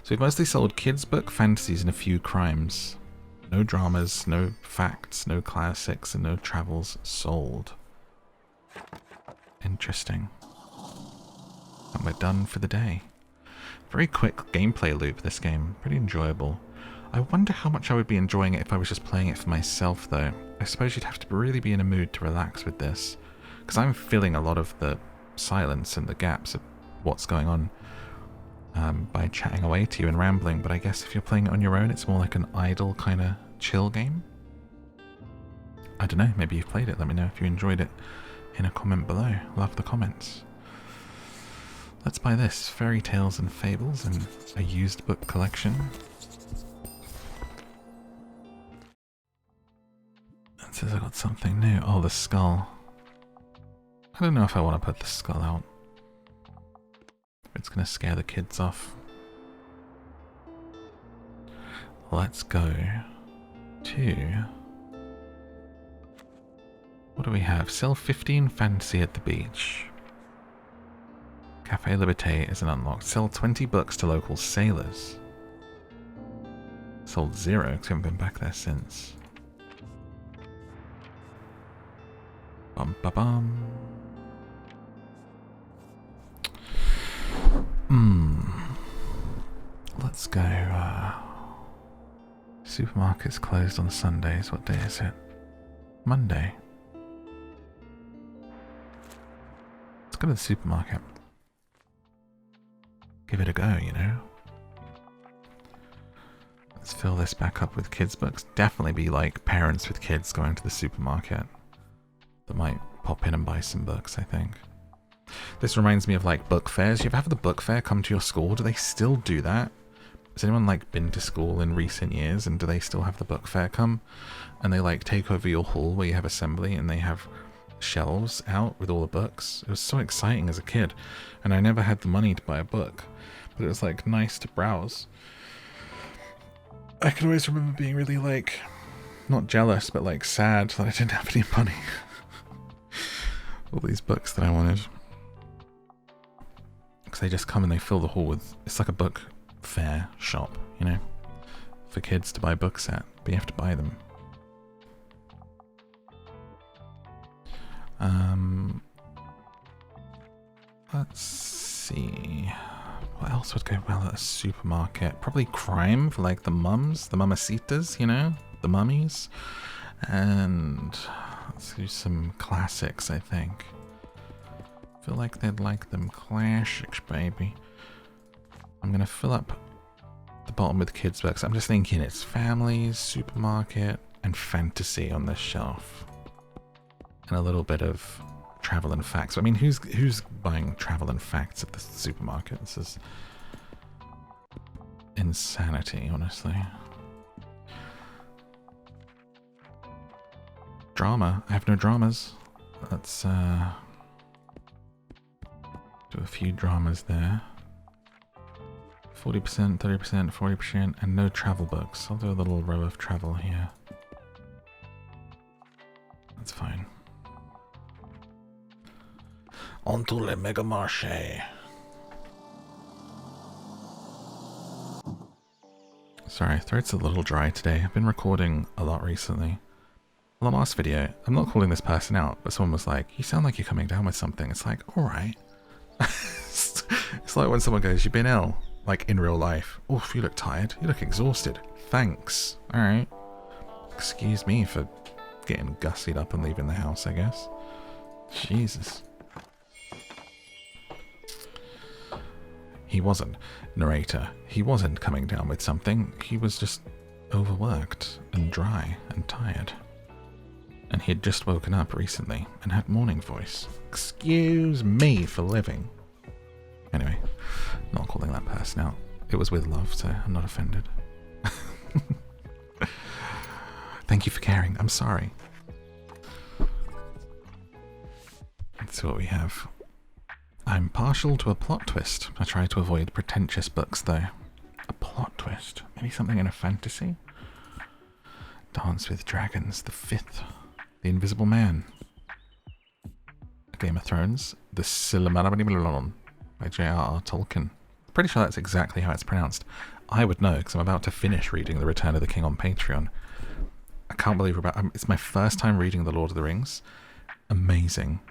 So we've mostly sold kids' book, fantasies, and a few crimes. No dramas, no facts, no classics, and no travels sold. Interesting. And we're done for the day. Very quick gameplay loop, this game. Pretty enjoyable. I wonder how much I would be enjoying it if I was just playing it for myself, though. I suppose you'd have to really be in a mood to relax with this. Because I'm feeling a lot of the silence and the gaps of what's going on by chatting away to you and rambling, but I guess if you're playing it on your own, it's more like an idle kind of chill game. I don't know, maybe you've played it. Let me know if you enjoyed it in a comment below. Love the comments. Let's buy this. Fairy Tales and Fables and a used book collection. It says I got something new. Oh, the skull. I don't know if I want to put the skull out. It's going to scare the kids off. Let's go to... what do we have? Sell 15 fantasy at the beach. Cafe Liberté isn't unlocked. Sell 20 books to local sailors. Sold 0 because we haven't been back there since. Bum ba bum. Let's go. Supermarket's closed on Sundays. What day is it? Monday. Let's go to the supermarket. Give it a go, you know. Let's fill this back up with kids' books. Definitely be like parents with kids going to the supermarket that might pop in and buy some books, I think. This reminds me of like book fairs. You ever have the book fair come to your school? Do they still do that? Has anyone like been to school in recent years, and do they still have the book fair come? And they like take over your hall where you have assembly, and they have shelves out with all the books. It was so exciting as a kid, and I never had the money to buy a book, but it was like nice to browse. I can always remember being really like, not jealous, but like sad that I didn't have any money. All these books that I wanted. Because they just come and they fill the hall with, it's like a book fair shop, you know, for kids to buy books at, but you have to buy them. Let's see, what else would go well at a supermarket? Probably crime for like the mums, the mamacitas, you know, the mummies. And let's do some classics, I think. Feel like they'd like them classics, baby. I'm gonna fill up the bottom with kids' books. I'm just thinking it's families, supermarket, and fantasy on this shelf, and a little bit of travel and facts. I mean, who's buying travel and facts at the supermarket? This is insanity, honestly. Drama. I have no dramas. Let's do a few dramas there. 40%, 30%, 40%, and no travel books. I'll do a little row of travel here. That's fine. On to le Mega Marché. Sorry, throat's a little dry today. I've been recording a lot recently. On the last video, I'm not calling this person out, but someone was like, you sound like you're coming down with something. It's like, alright. It's like when someone goes, you've been ill, like in real life. Oof, you look tired. You look exhausted. Thanks. Alright. Excuse me for getting gussied up and leaving the house, I guess. Jesus. He wasn't, narrator. He wasn't coming down with something. He was just overworked and dry and tired. And he had just woken up recently and had morning voice. Excuse me for living. Anyway, not calling that person out. It was with love, so I'm not offended. Thank you for caring. I'm sorry. Let's see what we have. I'm partial to a plot twist. I try to avoid pretentious books, though. A plot twist? Maybe something in a fantasy? Dance with Dragons, the 5th. The Invisible Man. Game of Thrones. The Silmarillion by J.R.R. Tolkien. Pretty sure that's exactly how it's pronounced. I would know, because I'm about to finish reading The Return of the King on Patreon. I can't believe it's my first time reading The Lord of the Rings. Amazing.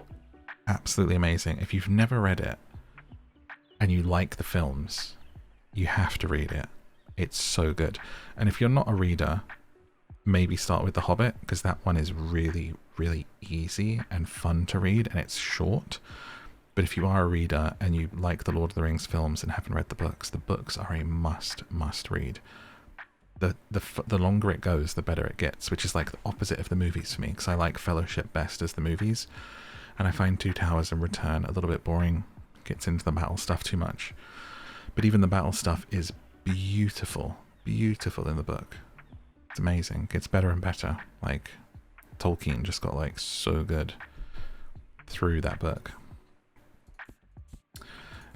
Absolutely amazing. If you've never read it, and you like the films, you have to read it. It's so good. And if you're not a reader, maybe start with The Hobbit, because that one is really, really easy and fun to read, and it's short. But if you are a reader and you like the Lord of the Rings films and haven't read the books are a must read. The longer it goes, the better it gets, which is like the opposite of the movies for me, because I like Fellowship best as the movies, and I find Two Towers and Return a little bit boring. Gets into the battle stuff too much. But even the battle stuff is beautiful in the book. It's amazing. Gets better and better. Like, Tolkien just got like so good through that book.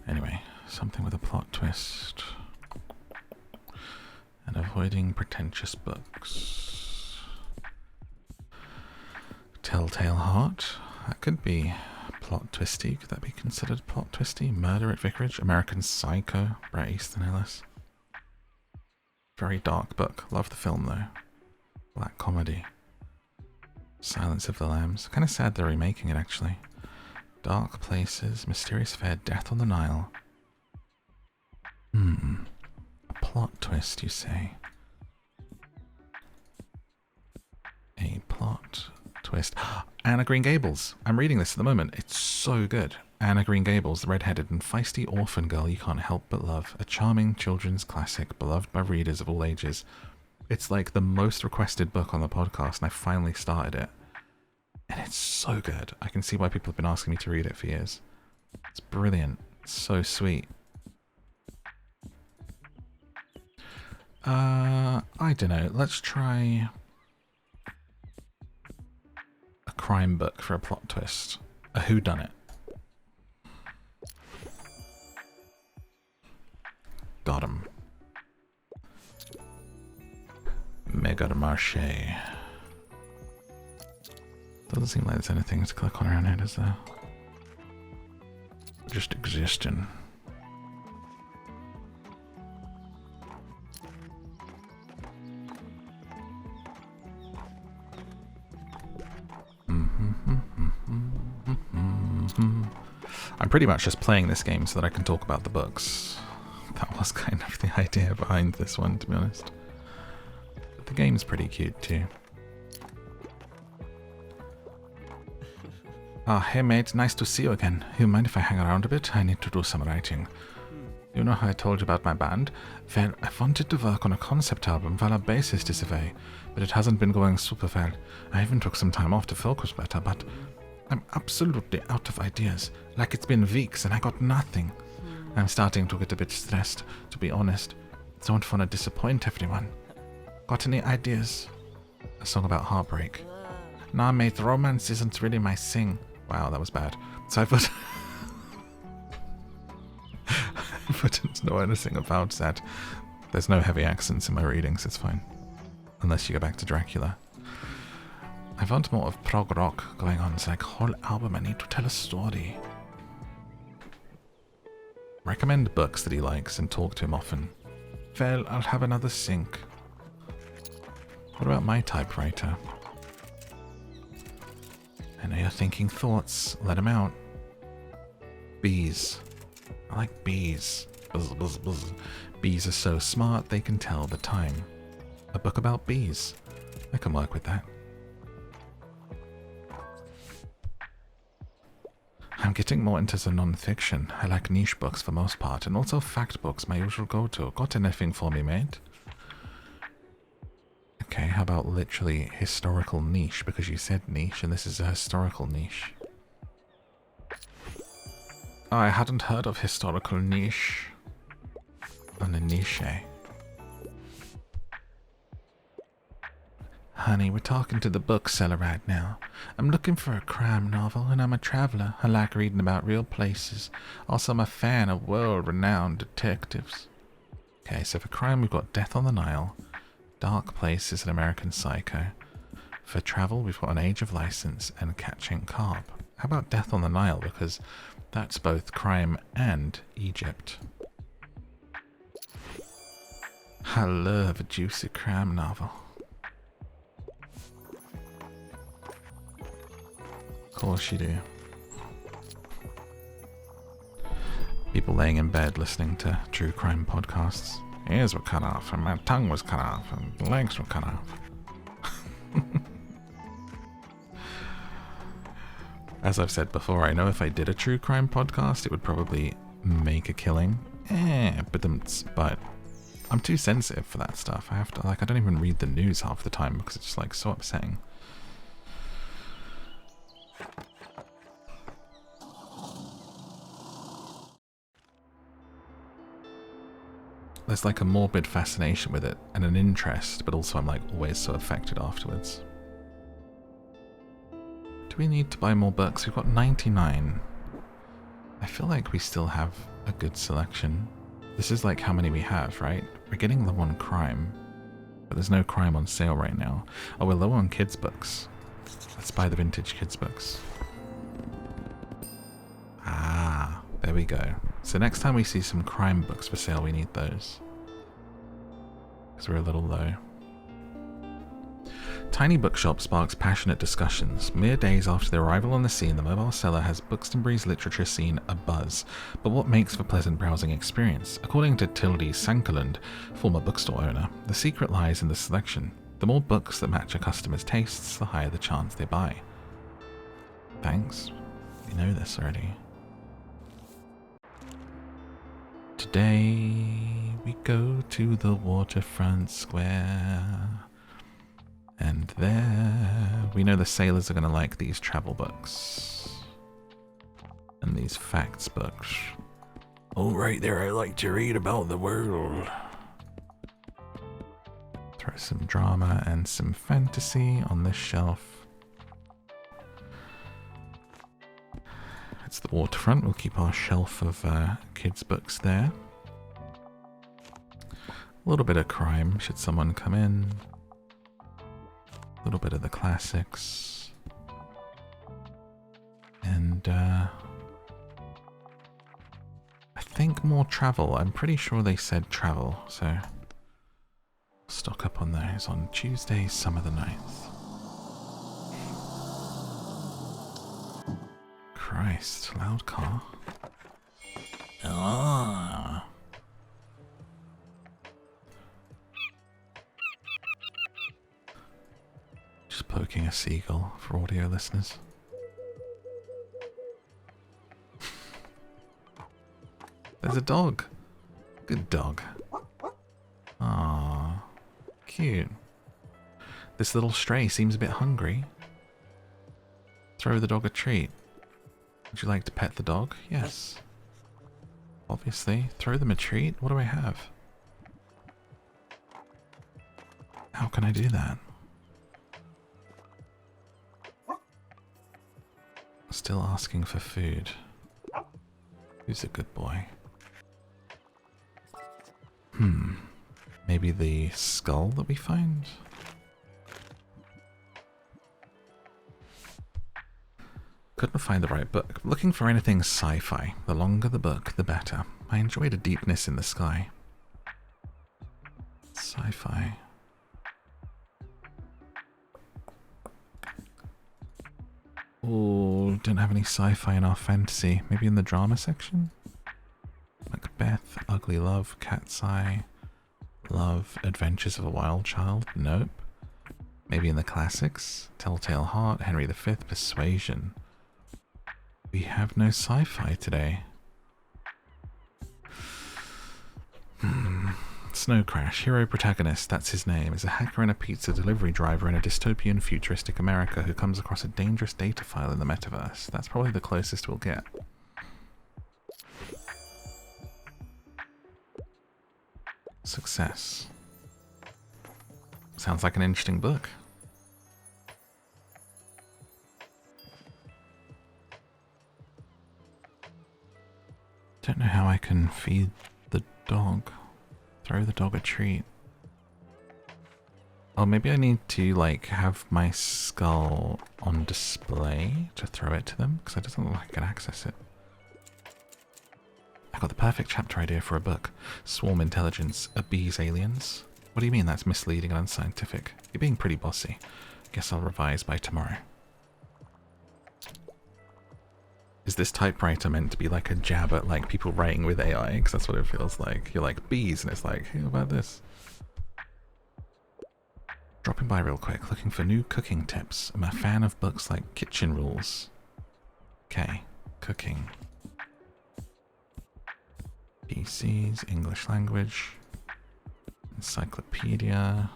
Anyway, something with a plot twist. And avoiding pretentious books. Telltale Heart. That could be plot twisty. Could that be considered plot twisty? Murder at Vicarage. American Psycho. Bret Easton Ellis. Very dark book. Love the film though. Black comedy. Silence of the Lambs. Kind of sad they're remaking it actually. Dark Places. Mysterious Fair. Death on the Nile. A plot twist, you say? A plot twist. Anna Green Gables. I'm reading this at the moment. It's so good. Anna Green Gables, the red-headed and feisty orphan girl you can't help but love. A charming children's classic, beloved by readers of all ages. It's like the most requested book on the podcast, and I finally started it. And it's so good. I can see why people have been asking me to read it for years. It's brilliant. It's so sweet. I don't know. Let's try a crime book for a plot twist. A whodunit. Got him. Mega Marche. Doesn't seem like there's anything to click on around here, does there? Just existing. I'm pretty much just playing this game so that I can talk about the books. That was kind of the idea behind this one, to be honest. But the game's pretty cute too. Ah, hey mate, nice to see you again. You mind if I hang around a bit? I need to do some writing. You know how I told you about my band? Well, I wanted to work on a concept album while our bassist is away, but it hasn't been going super well. I even took some time off to focus better, but I'm absolutely out of ideas. Like it's been weeks and I got nothing. I'm starting to get a bit stressed, to be honest. Don't want to disappoint everyone. Got any ideas? A song about heartbreak. Nah mate, romance isn't really my thing. Wow, that was bad. So I didn't know anything about that. There's no heavy accents in my readings, it's fine. Unless you go back to Dracula. I want more of prog rock going on. It's like whole album I need to tell a story. Recommend books that he likes and talk to him often. Well, I'll have another think. What about my typewriter? I know you're thinking thoughts. Let them out. Bees. I like bees. Buzz, buzz, buzz. Bees are so smart they can tell the time. A book about bees. I can work with that. I'm getting more into the non-fiction. I like niche books for most part, and also fact books, my usual go-to. Got anything for me, mate? Okay, how about literally historical niche, because you said niche, and this is a historical niche. Oh, I hadn't heard of historical niche. On a niche. Honey, we're talking to the bookseller right now. I'm looking for a crime novel, and I'm a traveler. I like reading about real places. Also, I'm a fan of world-renowned detectives. Okay, so for crime, we've got Death on the Nile, Dark Places, and American Psycho. For travel, we've got An Age of License and Catching Carp. How about Death on the Nile? Because that's both crime and Egypt. I love a juicy crime novel. Of course you do. People laying in bed listening to true crime podcasts. Ears were cut off, and my tongue was cut off, and legs were cut off. As I've said before, I know if I did a true crime podcast, it would probably make a killing. But I'm too sensitive for that stuff. I don't even read the news half the time because it's like so upsetting. There's like a morbid fascination with it and an interest, but also I'm like always so affected afterwards. Do we need to buy more books? We've got 99. I feel like we still have a good selection. This is like how many we have, right? We're getting low on crime, but there's no crime on sale right now. Oh, we're low on kids books. Let's buy the vintage kids books. Ah, there we go. So next time we see some crime books for sale, we need those. Because we're a little low. Tiny Bookshop sparks passionate discussions. Mere days after their arrival on the scene, the mobile seller has Booksembury's literature scene abuzz. But what makes for pleasant browsing experience? According to Tilda Sankerland, former bookstore owner, the secret lies in the selection. The more books that match a customer's tastes, the higher the chance they buy. Thanks. You know this already. Today we go to the Waterfront Square, and there we know the sailors are going to like these travel books and these facts books. Oh, right there, I like to read about the world. Throw some drama and some fantasy on this shelf. It's the Waterfront. We'll keep our shelf of kids' books there. A little bit of crime, should someone come in. A little bit of the classics. And I think more travel. I'm pretty sure they said travel, so stock up on those on Tuesday, summer the 9th. Christ, loud car. Ah. Just poking a seagull for audio listeners. There's a dog. Good dog. Ah, cute. This little stray seems a bit hungry. Throw the dog a treat. Would you like to pet the dog? Yes. Obviously. Throw them a treat? What do I have? How can I do that? Still asking for food. Who's a good boy? Maybe the skull that we find? Couldn't find the right book. Looking for anything sci-fi. The longer the book, the better. I enjoyed a deepness in the sky. Sci-fi. Oh, don't have any sci-fi in our fantasy. Maybe in the drama section? Macbeth, Ugly Love, Cat's Eye, Love, Adventures of a Wild Child? Nope. Maybe in the classics? Telltale Heart, Henry V, Persuasion. We have no sci-fi today. Snow Crash, hero protagonist, that's his name, is a hacker and a pizza delivery driver in a dystopian futuristic America who comes across a dangerous data file in the metaverse. That's probably the closest we'll get. Success. Sounds like an interesting book. Don't know how I can feed the dog. Throw the dog a treat. Oh, maybe I need to, like, have my skull on display to throw it to them, because it doesn't look like I can access it. I got the perfect chapter idea for a book. Swarm Intelligence, a bee's aliens. What do you mean that's misleading and unscientific? You're being pretty bossy. Guess I'll revise by tomorrow. Is this typewriter meant to be like a jab at like people writing with AI? Because that's what it feels like. You're like bees and it's like, hey, what about this? Dropping by real quick, looking for new cooking tips. I'm a fan of books like Kitchen Rules. Okay, cooking. PCs, English language. Encyclopedia.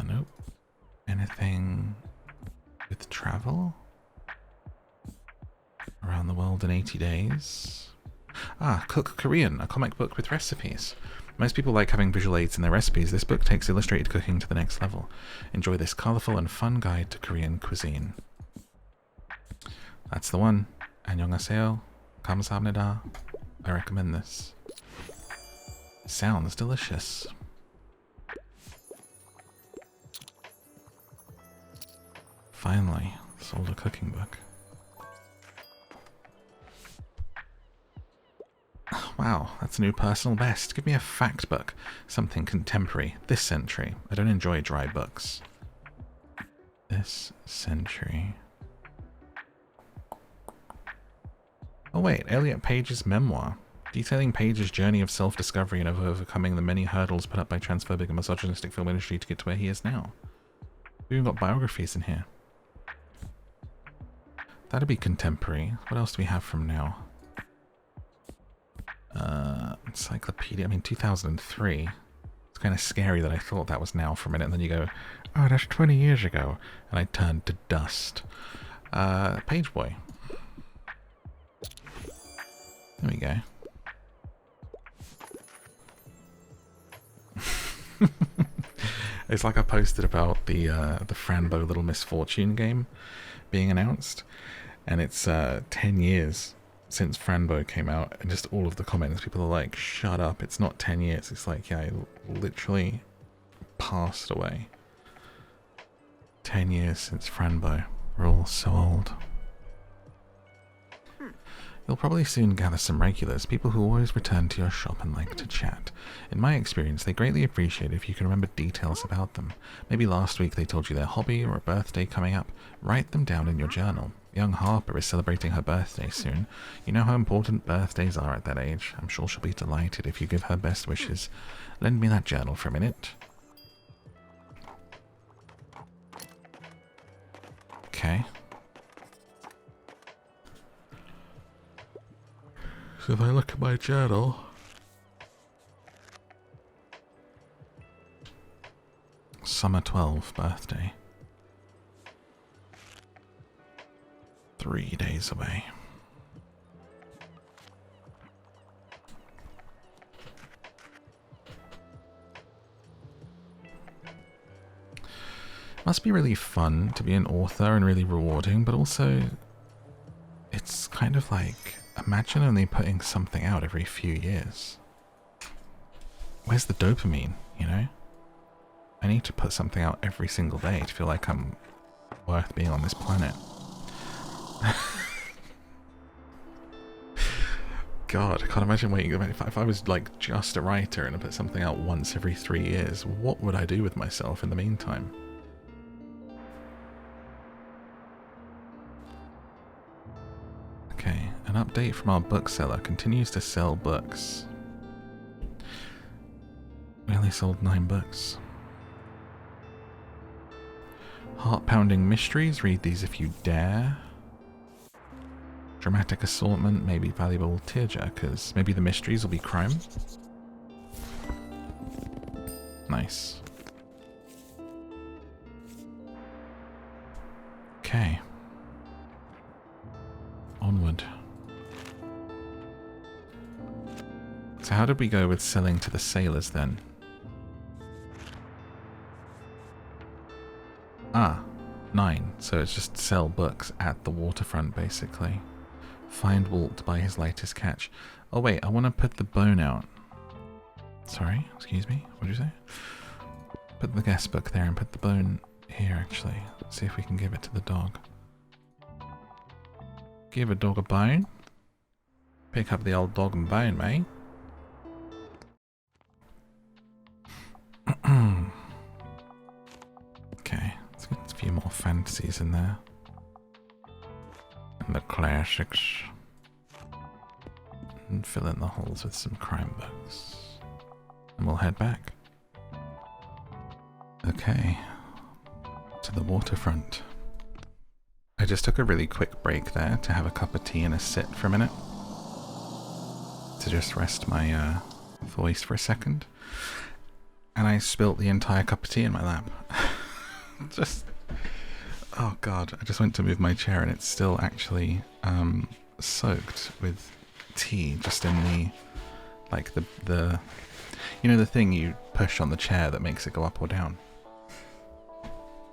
Nope. Anything with travel? Around the World in 80 Days. Ah, Cook Korean, a comic book with recipes. Most people like having visual aids in their recipes. This book takes illustrated cooking to the next level. Enjoy this colourful and fun guide to Korean cuisine. That's the one. 안녕하세요. 감사합니다. I recommend this. Sounds delicious. Finally, sold a cooking book. Wow, that's a new personal best. Give me a fact book. Something contemporary. This century. I don't enjoy dry books. This century. Oh wait, Elliot Page's memoir. Detailing Page's journey of self-discovery and of overcoming the many hurdles put up by transphobic and misogynistic film industry to get to where he is now. We've even got biographies in here. That'd be contemporary. What else do we have from now? Encyclopedia, I mean 2003. It's kind of scary that I thought that was now for a minute and then you go, oh, that's 20 years ago. And I turned to dust. Page Boy. There we go. It's like I posted about the Franbo Little Misfortune game being announced. And it's 10 years since Franbo came out, and just all of the comments, people are like, shut up, it's not 10 years. It's like, yeah, I literally passed away. 10 years since Franbo. We're all so old. You'll probably soon gather some regulars, people who always return to your shop and like to chat. In my experience, they greatly appreciate it if you can remember details about them. Maybe last week they told you their hobby or a birthday coming up. Write them down in your journal. Young Harper is celebrating her birthday soon. You know how important birthdays are at that age. I'm sure she'll be delighted if you give her best wishes. Lend me that journal for a minute. Okay. So if I look at my journal, Summer 12 birthday. 3 days away. Must be really fun to be an author and really rewarding, but also it's kind of like, imagine only putting something out every few years. Where's the dopamine, you know? I need to put something out every single day to feel like I'm worth being on this planet. God, I can't imagine waiting. If I was like just a writer and I put something out once every 3 years, what would I do with myself in the meantime? An update from our bookseller. Continues to sell books. We only sold 9 books. Heart-pounding mysteries. Read these if you dare. Dramatic assortment. Maybe valuable tearjerkers. Maybe the mysteries will be crime. Nice. Okay. Onward. So how did we go with selling to the sailors then? Ah, 9. So it's just sell books at the waterfront, basically. Find Walt by his latest catch. Oh wait, I want to put the bone out. Sorry, excuse me. What did you say? Put the guest book there and put the bone here, actually. Let's see if we can give it to the dog. Give a dog a bone. Pick up the old dog and bone, mate. Okay, let's get a few more fantasies in there. And the classics. And fill in the holes with some crime books. And we'll head back. Okay. To the waterfront. I just took a really quick break there to have a cup of tea and a sit for a minute. To just rest my voice for a second. And I spilt the entire cup of tea in my lap. Just... Oh god, I just went to move my chair and it's still actually soaked with tea just in the... Like the... You know the thing you push on the chair that makes it go up or down?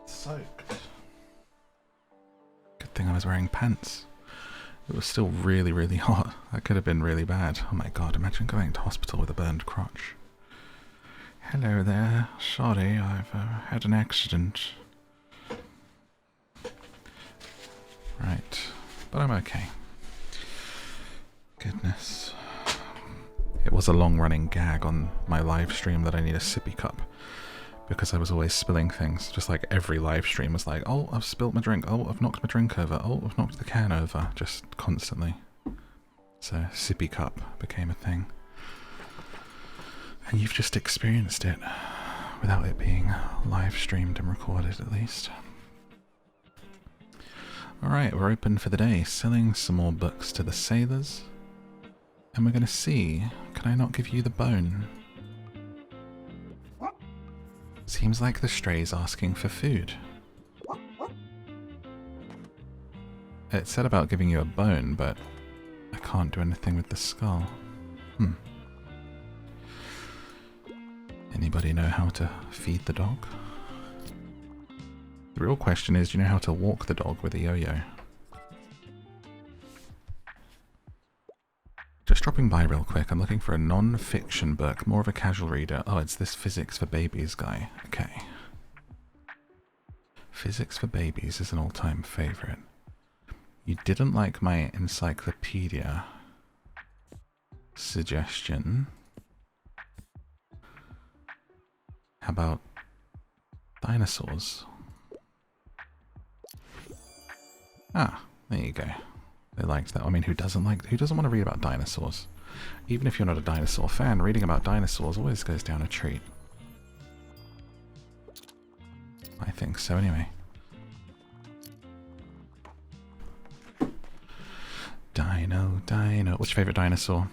Soaked. Good thing I was wearing pants. It was still really, really hot. That could have been really bad. Oh my god, imagine going to hospital with a burned crotch. Hello there. Sorry, I've had an accident. Right. But I'm okay. Goodness. It was a long-running gag on my live stream that I need a sippy cup. Because I was always spilling things. Just like every live stream was like, oh, I've spilt my drink. Oh, I've knocked my drink over. Oh, I've knocked the can over. Just constantly. So, sippy cup became a thing. And you've just experienced it. Without it being live streamed and recorded, at least. Alright, we're open for the day. Selling some more books to the sailors. And we're going to see, can I not give you the bone? Seems like the stray's asking for food. It said about giving you a bone, but I can't do anything with the skull. Anybody know how to feed the dog? The real question is, do you know how to walk the dog with a yo-yo? Just dropping by real quick, I'm looking for a non-fiction book, more of a casual reader. Oh, it's this Physics for Babies guy. Okay. Physics for Babies is an all-time favourite. You didn't like my encyclopedia suggestion. How about dinosaurs? Ah, there you go. They liked that. I mean, who doesn't want to read about dinosaurs? Even if you're not a dinosaur fan, reading about dinosaurs always goes down a treat. I think so, anyway. Dino, dino. What's your favourite dinosaur?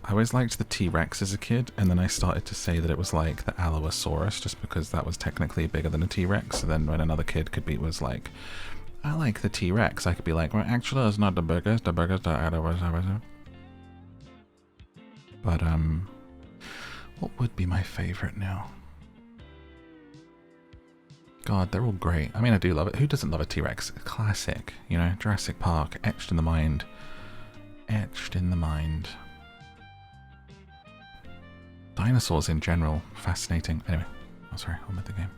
I always liked the T-Rex as a kid, and then I started to say that it was like the Allosaurus, just because that was technically bigger than a T-Rex. And then when another kid was like, I like the T-Rex, I could be like, well, actually, it's not the biggest, the Allosaurus. But, what would be my favourite now? God, they're all great. I mean, I do love it. Who doesn't love a T-Rex? Classic, you know, Jurassic Park, etched in the mind. Etched in the mind. Dinosaurs in general, fascinating. Anyway, oh sorry, on with the game.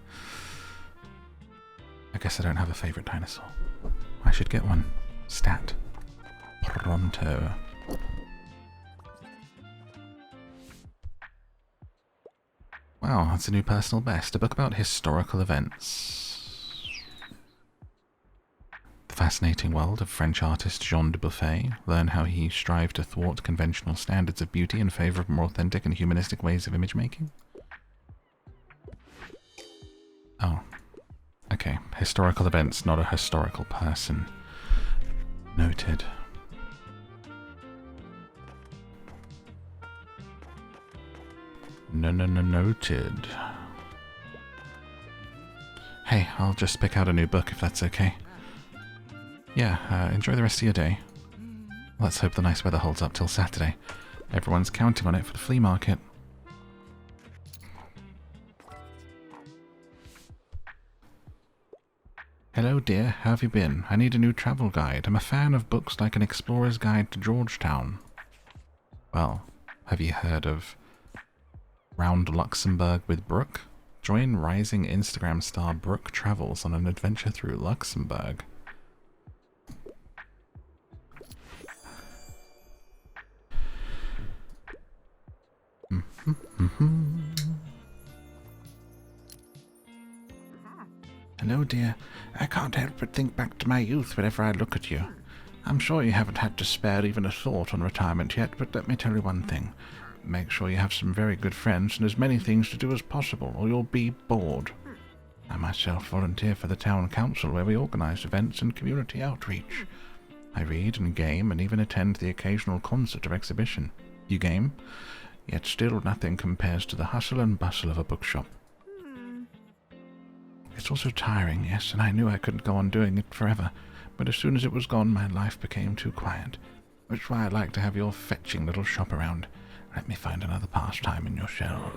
I guess I don't have a favourite dinosaur. I should get one. Stat. Pronto. Wow, that's a new personal best. A book about historical events. The fascinating world of French artist Jean de Buffet. Learn how he strived to thwart conventional standards of beauty in favor of more authentic and humanistic ways of image making. Oh. Okay. Historical events, not a historical person. Noted. Noted. Hey, I'll just pick out a new book if that's okay. Yeah, enjoy the rest of your day. Let's hope the nice weather holds up till Saturday. Everyone's counting on it for the flea market. Hello dear, how have you been? I need a new travel guide. I'm a fan of books like An Explorer's Guide to Georgetown. Well, have you heard of Round Luxembourg with Brooke? Join rising Instagram star Brooke Travels on an adventure through Luxembourg. Hello, dear. I can't help but think back to my youth whenever I look at you. I'm sure you haven't had to spare even a thought on retirement yet, but let me tell you one thing. Make sure you have some very good friends and as many things to do as possible, or you'll be bored. I myself volunteer for the town council where we organise events and community outreach. I read and game and even attend the occasional concert or exhibition. You game? Yet still nothing compares to the hustle and bustle of a bookshop. It's also tiring, yes, and I knew I couldn't go on doing it forever, but as soon as it was gone my life became too quiet, which is why I like to have your fetching little shop around. Let me find another pastime in your shelves.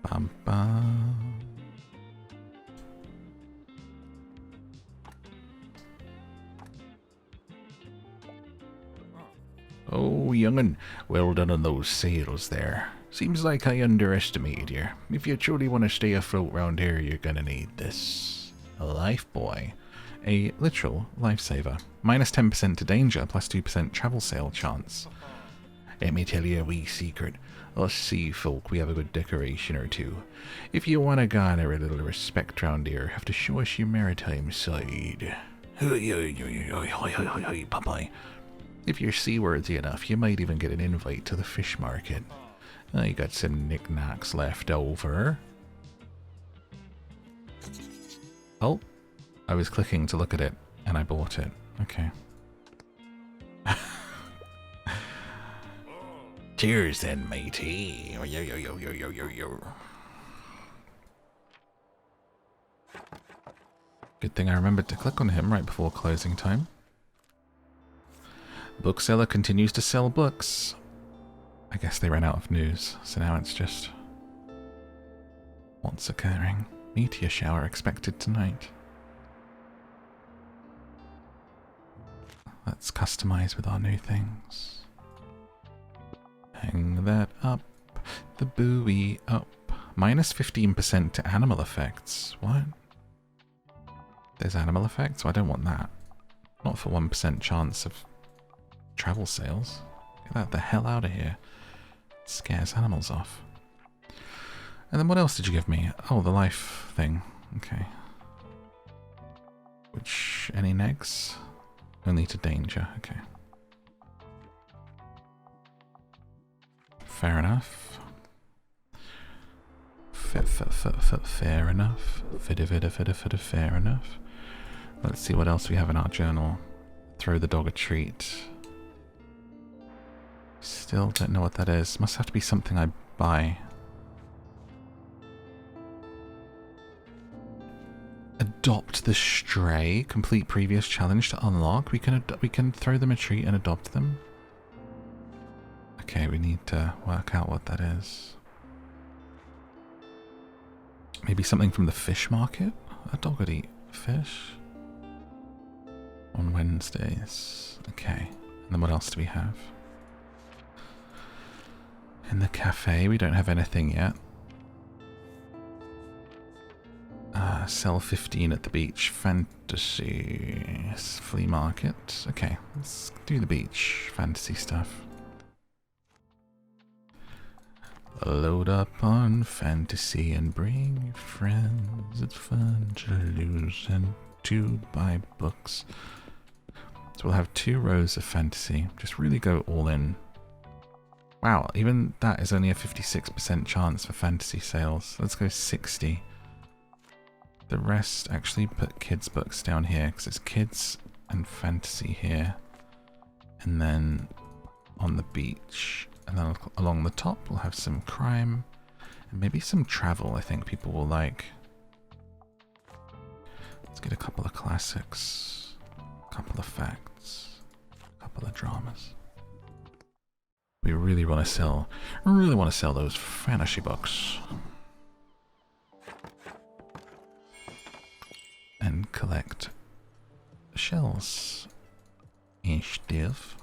Bum bum. Oh, young'un, well done on those sales there. Seems like I underestimated you. If you truly want to stay afloat round here, you're gonna need this. A life buoy. A literal lifesaver. Minus 10% to danger, plus 2% travel sale chance. Let me tell you a wee secret. Us sea folk, we have a good decoration or two. If you want to garner a little respect round here, have to show us your maritime side. Popeye. If you're seaworthy enough, you might even get an invite to the fish market. I got some knickknacks left over. Oh, I was clicking to look at it, and I bought it. Okay. Cheers then, matey. Good thing I remembered to click on him right before closing time. Bookseller continues to sell books. I guess they ran out of news, so now it's just what's occurring. Meteor shower expected tonight. Let's customize with our new things. Hang that up, the buoy up. Minus 15% to animal effects. What? There's animal effects? Well, I don't want that. Not for 1% chance of travel sales. Get that the hell out of here. It scares animals off. And then what else did you give me? Oh, the life thing. Okay. Which, any negs? Only to danger. Okay. Fair enough. Fair enough. Fair enough. Let's see what else we have in our journal. Throw the dog a treat. Still don't know what that is. Must have to be something I buy. Adopt the stray. Complete previous challenge to unlock. We can throw them a treat and adopt them. Okay, we need to work out what that is. Maybe something from the fish market? A dog would eat fish. On Wednesdays. Okay. And then what else do we have? In the cafe, we don't have anything yet. Sell 15 at the beach. Fantasy. Flea market. Okay, let's do the beach fantasy stuff. Load up on fantasy and bring your friends. It's fun to lose and to buy books. So we'll have 2 rows of fantasy. Just really go all in. Wow, even that is only a 56% chance for fantasy sales. Let's go 60. The rest, actually put kids books down here because it's kids and fantasy here. And then on the beach. And then along the top we'll have some crime and maybe some travel. I think people will like. Let's get a couple of classics, a couple of facts, a couple of dramas. We really want to sell those fantasy books. And collect shells and stuff.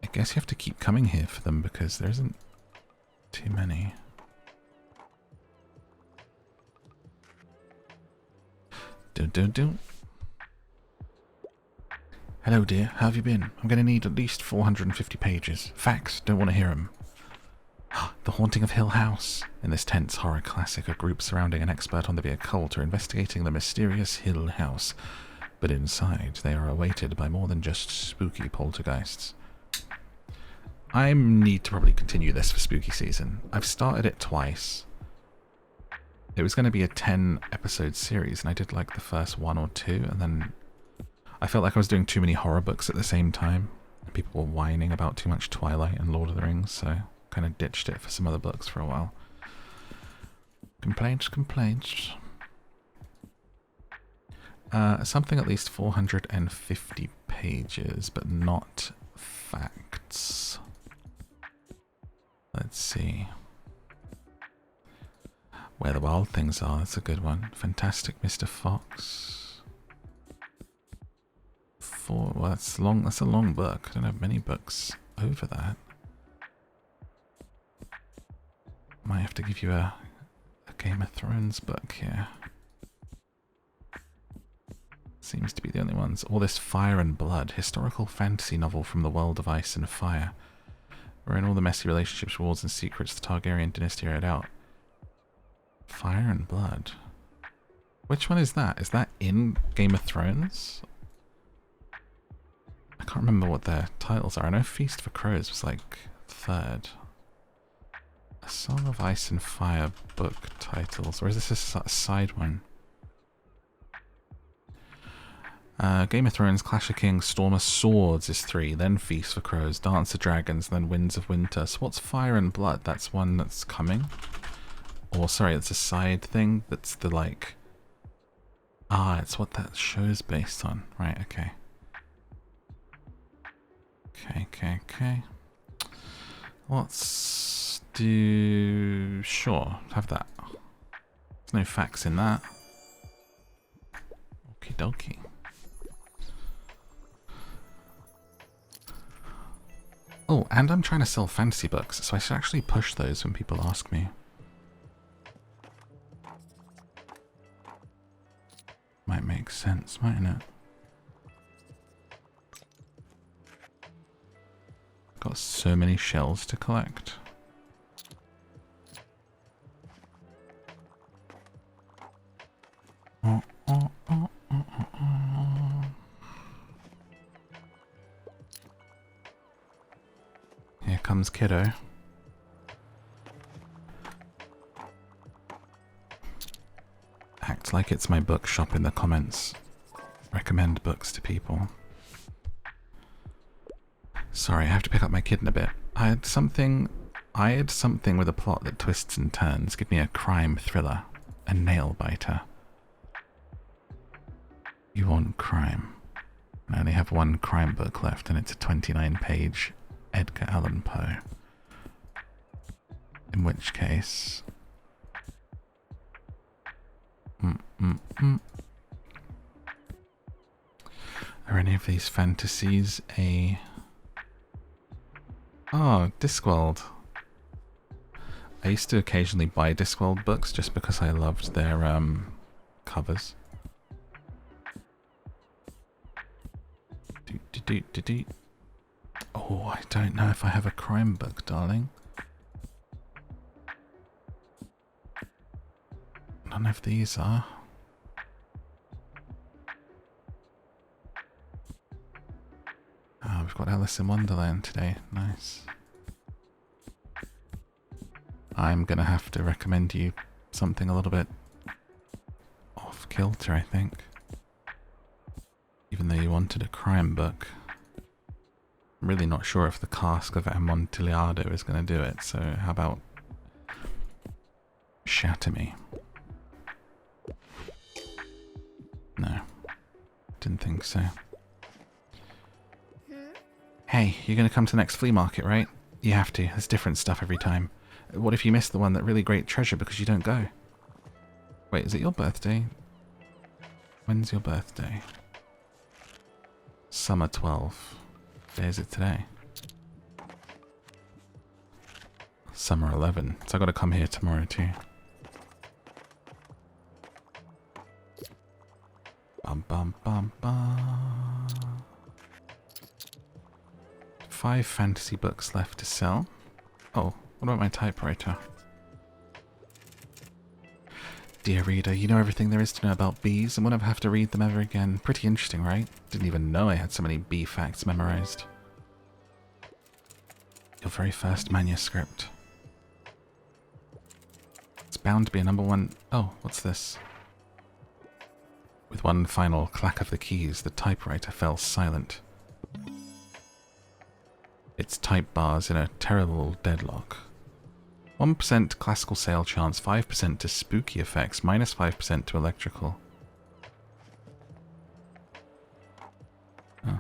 I guess you have to keep coming here for them because there isn't too many. Do. Hello dear, how have you been? I'm going to need at least 450 pages. Facts, don't want to hear them. The Haunting of Hill House. In this tense horror classic, a group surrounding an expert on the occult are investigating the mysterious Hill House. But inside, they are awaited by more than just spooky poltergeists. I need to probably continue this for spooky season. I've started it twice. It was going to be a 10 episode series and I did like the first 1 or 2 and then I felt like I was doing too many horror books at the same time. People were whining about too much Twilight and Lord of the Rings, so kind of ditched it for some other books for a while. Complaints. Something at least 450 pages, but not facts. Let's see. Where the Wild Things Are, that's a good one. Fantastic Mr. Fox. Well, that's long. That's a long book. I don't have many books over that. Might have to give you a Game of Thrones book here. Seems to be the only ones. All this Fire and Blood, historical fantasy novel from the world of ice and fire. Wherein all the messy relationships, wars and secrets the Targaryen dynasty aired out. Fire and Blood. Which one is that? Is that in Game of Thrones? I can't remember what their titles are. I know Feast for Crows was like 3rd. A Song of Ice and Fire book titles. Or is this a side one? Game of Thrones, Clash of Kings, Storm of Swords is 3, then Feast for Crows, Dance of Dragons, then Winds of Winter. So what's Fire and Blood? That's one that's coming? Or sorry, it's a side thing that's the like... Ah, it's what that show's based on. Right, okay. Okay. Let's do... Sure, have that. There's no facts in that. Okie dokie. Oh, and I'm trying to sell fantasy books, so I should actually push those when people ask me. Might make sense, mightn't it? Got so many shells to collect. Here comes Kiddo. Act like it's my bookshop in the comments. Recommend books to people. Sorry, I have to pick up my kid in a bit. I had something with a plot that twists and turns. Give me a crime thriller. A nail biter. You want crime. I only have one crime book left and it's a 29-page Edgar Allan Poe. In which case... Are any of these fantasies a... Oh, Discworld. I used to occasionally buy Discworld books just because I loved their covers. Oh, I don't know if I have a crime book, darling. None of these are. Oh, we've got Alice in Wonderland today. Nice. I'm gonna have to recommend you something a little bit off kilter, I think. Even though you wanted a crime book. I'm really not sure if the Cask of Amontillado is going to do it, so how about Shatter Me? No, didn't think so. Hey, you're going to come to the next flea market, right? You have to, there's different stuff every time. What if you miss the one that really great treasure because you don't go? Wait, is it your birthday? When's your birthday? Summer 12. What day is it today? Summer 11. So I gotta come here tomorrow too. Bum bum bum bum. 5 fantasy books left to sell. Oh, what about my typewriter? Dear reader, you know everything there is to know about bees and will never have to read them ever again. Pretty interesting, right? Didn't even know I had so many bee facts memorized. Your very first manuscript. It's bound to be a #1... Oh, what's this? With one final clack of the keys, the typewriter fell silent. Its type bars in a terrible deadlock. 1% classical sale chance, 5% to spooky effects, -5% to electrical. Oh.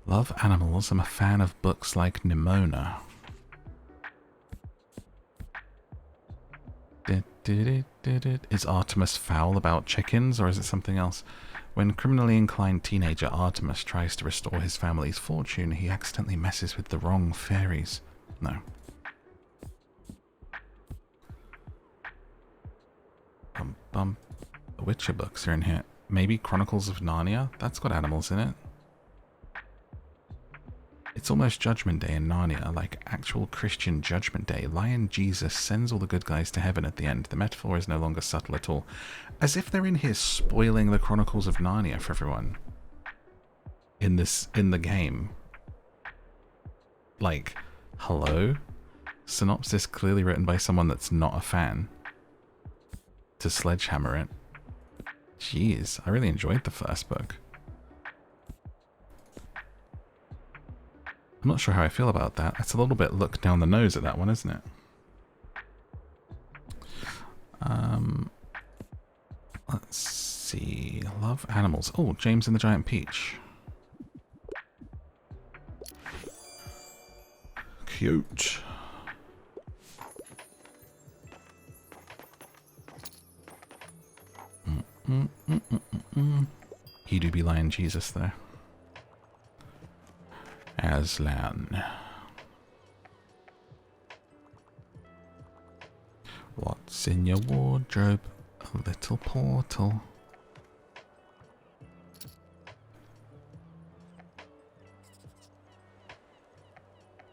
Love animals. I'm a fan of books like Nimona. Is Artemis foul about chickens, or is it something else? When criminally inclined teenager Artemis tries to restore his family's fortune, he accidentally messes with the wrong fairies. No. The Witcher books are in here. Maybe Chronicles of Narnia? That's got animals in it. It's almost Judgment Day in Narnia, like actual Christian Judgment Day. Lion Jesus sends all the good guys to heaven at the end. The metaphor is no longer subtle at all. As if they're in here spoiling the Chronicles of Narnia for everyone. In the game. Like, hello? Synopsis clearly written by someone that's not a fan. To sledgehammer it. Jeez, I really enjoyed the first book. I'm not sure how I feel about that. That's a little bit look down the nose at that one, isn't it? Let's see. Love animals. Oh, James and the Giant Peach. Cute. He do be Lion Jesus, though. Aslan. What's in your wardrobe? A little portal.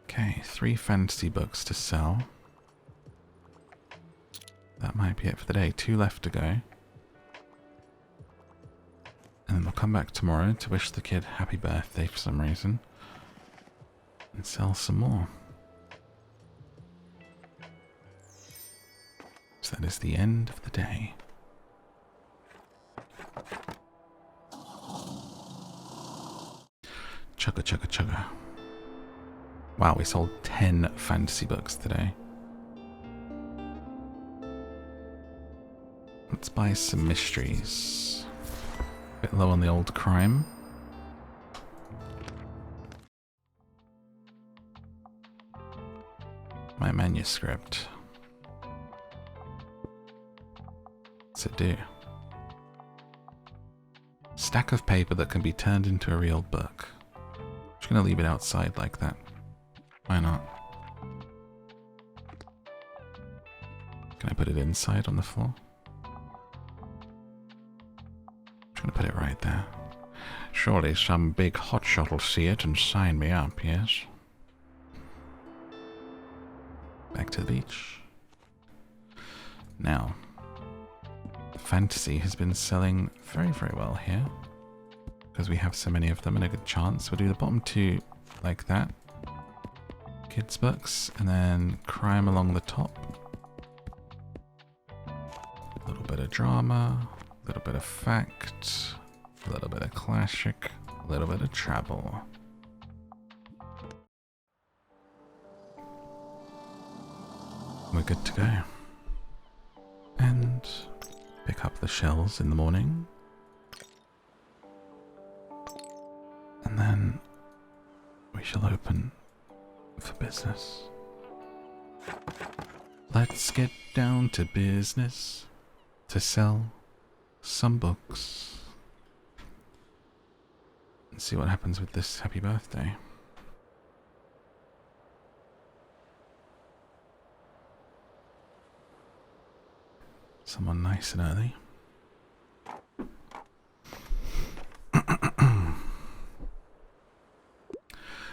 Okay, 3 fantasy books to sell. That might be it for the day. 2 left to go. And then we'll come back tomorrow to wish the kid happy birthday for some reason. And sell some more. So that is the end of the day. Chugga chugga chugga. Wow, we sold 10 fantasy books today. Let's buy some mysteries. A bit low on the old crime. My manuscript. What's it do? Stack of paper that can be turned into a real book. Just gonna leave it outside like that. Why not? Can I put it inside on the floor? Just gonna put it right there. Surely some big hotshot will see it and sign me up, yes? Back to the beach. Now, fantasy has been selling very, very well here. Because we have so many of them and a good chance. We'll do the bottom two like that. Kids books, and then crime along the top. A little bit of drama, a little bit of fact, a little bit of classic, a little bit of travel. We're good to go. And pick up the shells in the morning. And then we shall open for business. Let's get down to business to sell some books and see what happens with this happy birthday. Someone nice and early.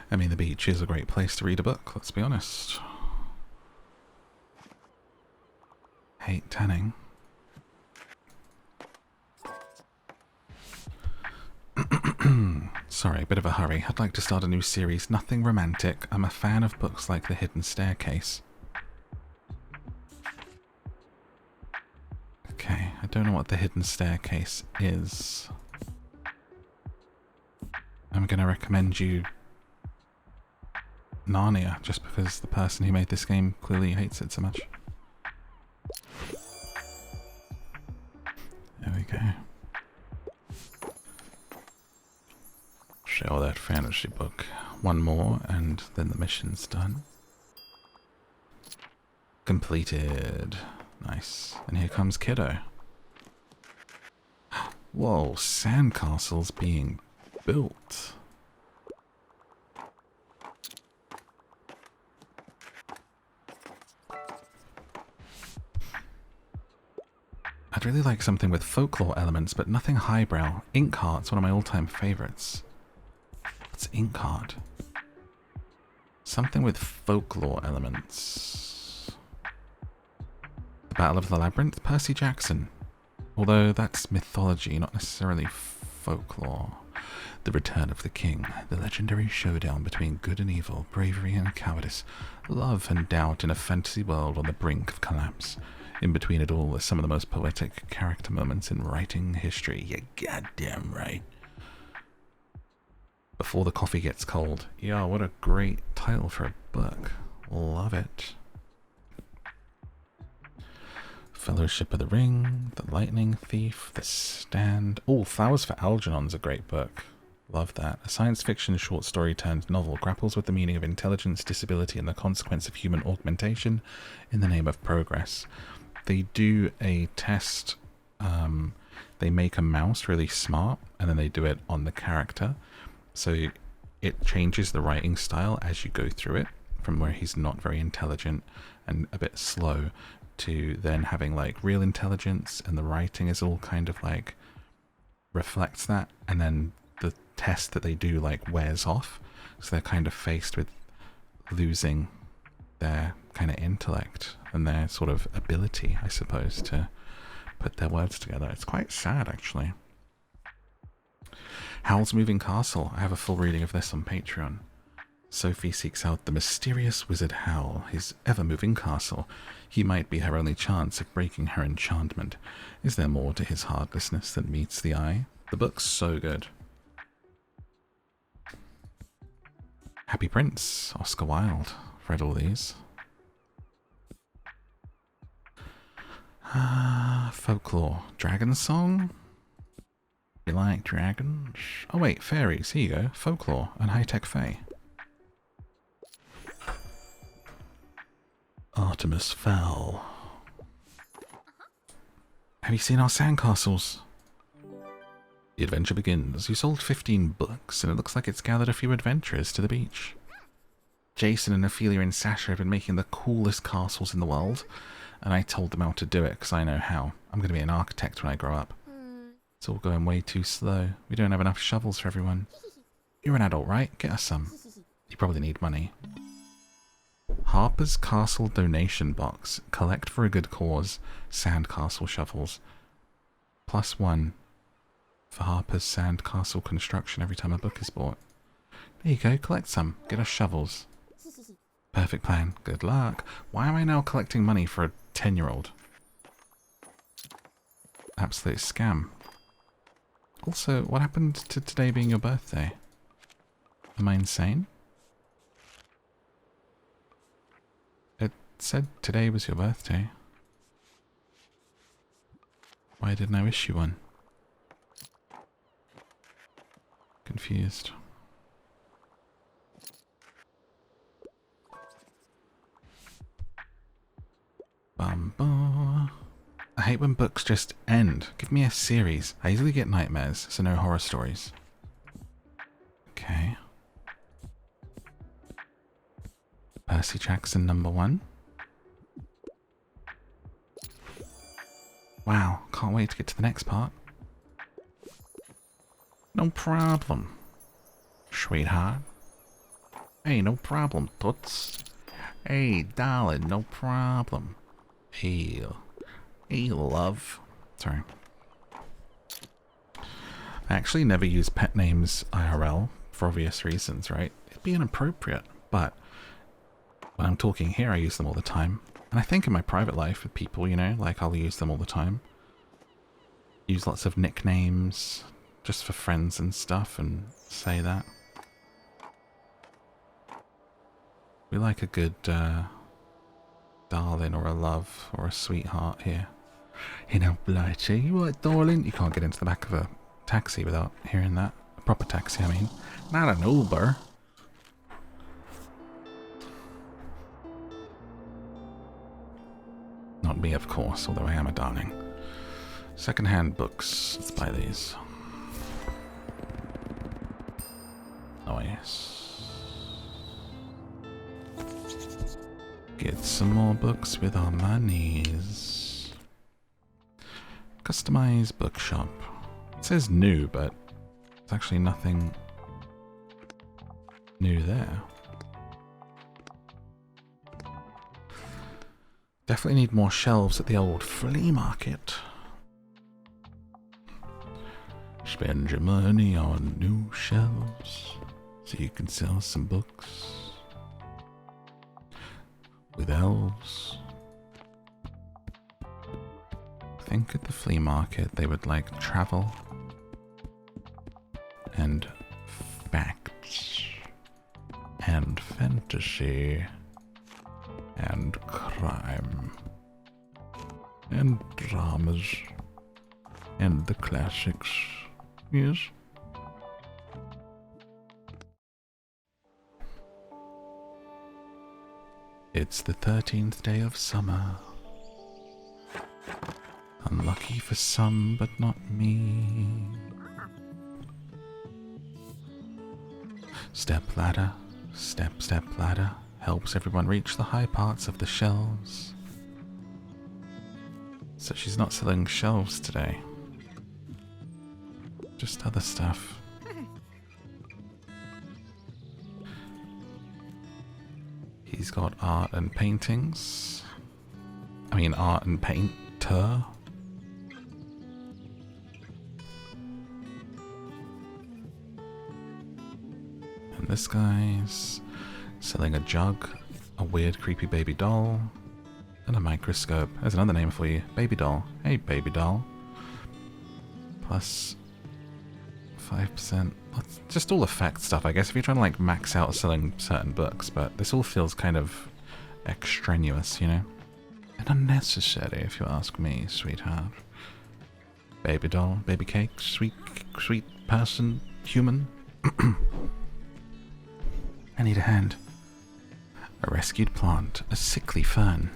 I mean, the beach is a great place to read a book, let's be honest. Hate tanning. Sorry, a bit of a hurry. I'd like to start a new series. Nothing romantic. I'm a fan of books like The Hidden Staircase. Okay, I don't know what The Hidden Staircase is. I'm going to recommend you Narnia, just because the person who made this game clearly hates it so much. There we go. Show that fantasy book. One more and then the mission's done. Completed. Nice. And here comes Kiddo. Whoa, sandcastles being built. I'd really like something with folklore elements, but nothing highbrow. Inkheart's one of my all-time favorites. What's Inkheart? Something with folklore elements. The Battle of the Labyrinth? Percy Jackson. Although that's mythology, not necessarily folklore. The Return of the King. The legendary showdown between good and evil, bravery and cowardice, love and doubt in a fantasy world on the brink of collapse. In between it all are some of the most poetic character moments in writing history. You're goddamn right. Before the Coffee Gets Cold. Yeah, what a great title for a book. Love it. Fellowship of the Ring, The Lightning Thief, The Stand. Oh, Flowers for Algernon's a great book. Love that. A science fiction short story turned novel grapples with the meaning of intelligence, disability, and the consequence of human augmentation in the name of progress. They do a test. They make a mouse really smart, and then they do it on the character. So it changes the writing style as you go through it, from where he's not very intelligent and a bit slow to then having like real intelligence, and the writing is all kind of like reflects that, and then the test that they do like wears off, so they're kind of faced with losing their kind of intellect and their sort of ability, I suppose, to put their words together. It's quite sad, actually. Howl's Moving Castle. I have a full reading of this on Patreon. Sophie seeks out the mysterious wizard Howl, his ever-moving castle. He might be her only chance of breaking her enchantment. Is there more to his heartlessness than meets the eye? The book's so good. Happy Prince, Oscar Wilde. I've read all these. Folklore. Dragon Song? You like dragons? Oh wait, fairies. Here you go. Folklore and high-tech fae. Artemis Fowl. Have you seen our sandcastles? The adventure begins. You sold 15 books, and it looks like it's gathered a few adventurers to the beach. Jason and Ophelia and Sasha have been making the coolest castles in the world, and I told them how to do it because I know how. I'm going to be an architect when I grow up. It's all going way too slow. We don't have enough shovels for everyone. You're an adult, right? Get us some. You probably need money. Harper's Castle donation box. Collect for a good cause. Sandcastle shovels. +1 for Harper's sandcastle construction every time a book is bought. There you go, collect some. Get us shovels. Perfect plan. Good luck. Why am I now collecting money for a 10-year-old? Absolute scam. Also, what happened to today being your birthday? Am I insane? It said today was your birthday. Why didn't I wish you one? Confused. Bum. I hate when books just end. Give me a series. I easily get nightmares, so no horror stories. Okay. Percy Jackson #1. Wow, can't wait to get to the next part. No problem, sweetheart. Hey, no problem, toots. Hey, darling, no problem. Hey, love. Sorry. I actually never use pet names IRL for obvious reasons, right? It'd be inappropriate, but when I'm talking here, I use them all the time. And I think in my private life with people, you know, like I'll use them all the time. Use lots of nicknames just for friends and stuff and say that. We like a good darling or a love or a sweetheart here. You know, Blighty, you right, darling? You can't get into the back of a taxi without hearing that. A proper taxi, I mean. Not an Uber. Not me, of course, although I am a darling. Second-hand books. Let's buy these. Nice. Get some more books with our monies. Customize bookshop. It says new, but there's actually nothing new there. Definitely need more shelves at the old flea market. Spend your money on new shelves so you can sell some books with elves. I think at the flea market they would like travel and facts and fantasy and crime and dramas and the classics. Yes. It's the 13th day of summer. Unlucky for some, but not me. Step ladder, step ladder, helps everyone reach the high parts of the shelves. So she's not selling shelves today. Just other stuff. He's got art and paintings. I mean art and painter. And this guy's selling a jug, a weird creepy baby doll, and a microscope. There's another name for you. Baby doll. Hey, baby doll. Plus 5%. Just all effect stuff, I guess, if you're trying to like max out selling certain books, but this all feels kind of extraneous, you know? And unnecessary, if you ask me, sweetheart. Baby doll, baby cake, sweet person, human. I need a hand. A rescued plant, a sickly fern.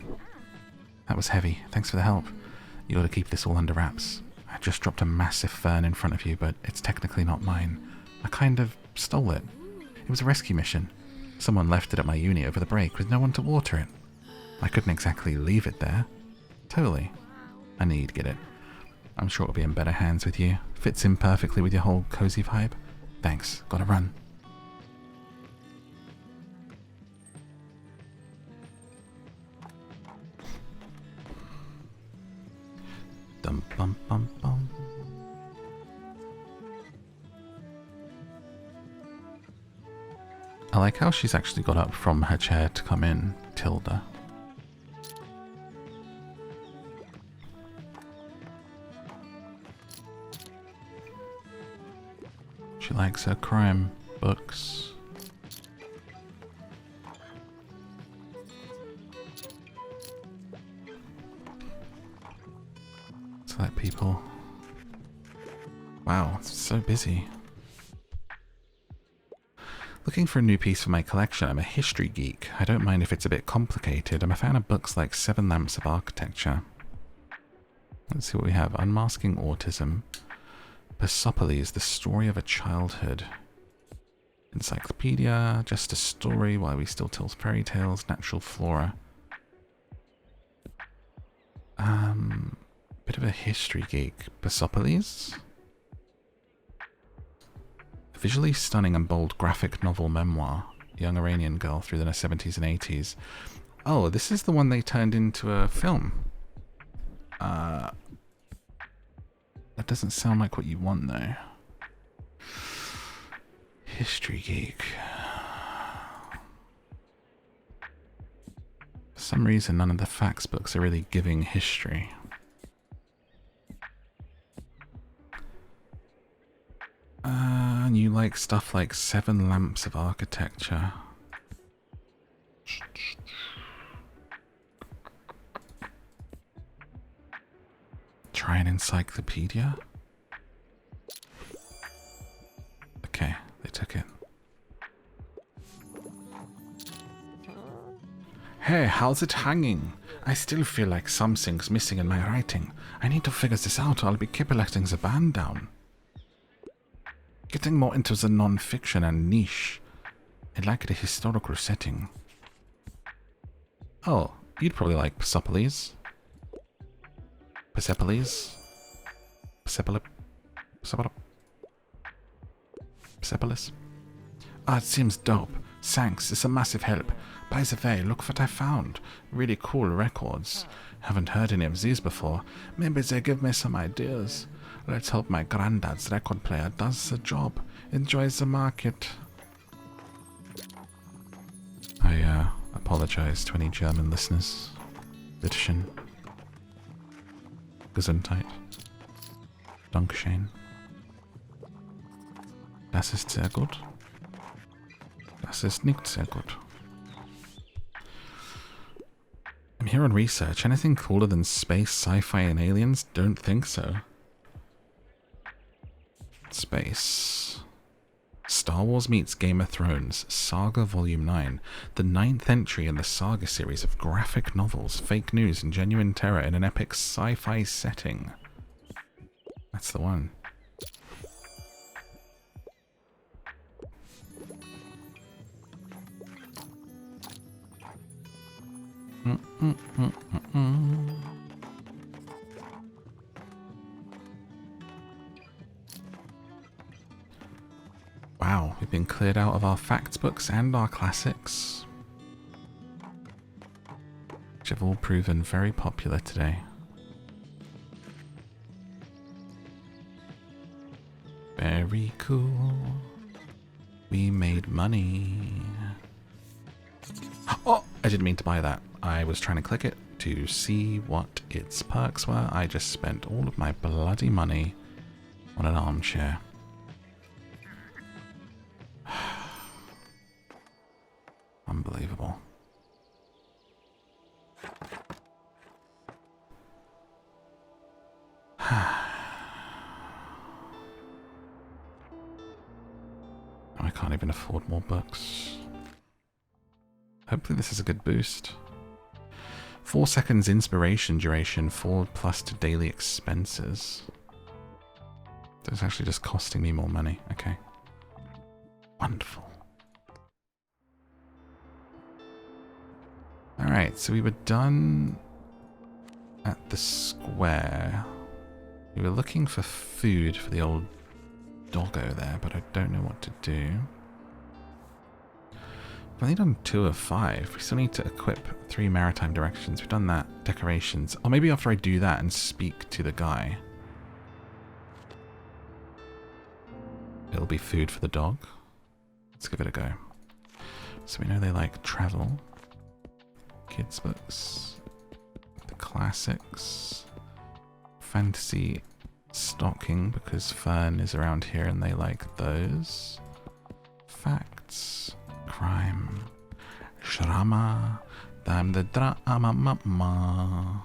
That was heavy. Thanks for the help. You ought to keep this all under wraps. I just dropped a massive fern in front of you, but it's technically not mine. I kind of stole it. It was a rescue mission. Someone left it at my uni over the break with no one to water it. I couldn't exactly leave it there. Totally. I knew you'd get it. I'm sure it'll be in better hands with you. Fits in perfectly with your whole cozy vibe. Thanks. Gotta run. Dum bum bum bum. I like how she's actually got up from her chair to come in, Tilda. She likes her crime books. To let people... Wow, it's so busy. Looking for a new piece for my collection. I'm a history geek. I don't mind if it's a bit complicated. I'm a fan of books like Seven Lamps of Architecture. Let's see what we have. Unmasking Autism. Persepolis, The Story of a Childhood. Encyclopedia, Just a Story, While We Still Tell Fairy Tales, Natural Flora. Bit of a history geek. Persepolis? A visually stunning and bold graphic novel memoir. Young Iranian girl through the 70s and 80s. Oh, this is the one they turned into a film. That doesn't sound like what you want, though. History geek. For some reason, none of the facts books are really giving history. And you like stuff like Seven Lamps of Architecture. Try an encyclopedia? Okay, they took it. Hey, how's it hanging? I still feel like something's missing in my writing. I need to figure this out or I'll be keep letting the band down. Getting more into the non-fiction and niche. I like the historical setting. Oh, you'd probably like Persepolis. Persepolis? Persepolis? Ah, it seems dope. Thanks, it's a massive help. By the way, look what I found. Really cool records. Haven't heard any of these before. Maybe they give me some ideas. Let's hope my granddad's record player does the job. Enjoys the market. I apologize to any German listeners. Bitteschön. Gesundheit. Dankeschön. Das ist sehr gut. Das ist nicht sehr gut. I'm here on research. Anything cooler than space, sci-fi, and aliens? Don't think so. Space. Star Wars meets Game of Thrones. Saga Volume 9. The 9th entry in the Saga series of graphic novels, fake news, and genuine terror in an epic sci-fi setting. That's the one. Wow, we've been cleared out of our facts books and our classics, which have all proven very popular today. Very cool. We made money. Oh, I didn't mean to buy that. I was trying to click it to see what its perks were. I just spent all of my bloody money on an armchair. Unbelievable. I can't even afford more books. Hopefully this is a good boost. 4 seconds inspiration duration, 4+ to daily expenses. So it's actually just costing me more money. Okay. Wonderful. Alright, so we were done at the square. We were looking for food for the old doggo there, but I don't know what to do. We've only done 2 of 5. We still need to equip 3 maritime directions. We've done that. Decorations. Or maybe after I do that and speak to the guy, it'll be food for the dog. Let's give it a go. So we know they like travel, kids books, the classics, fantasy stocking because Fern is around here and they like those. Facts, crime, drama, the drama mama.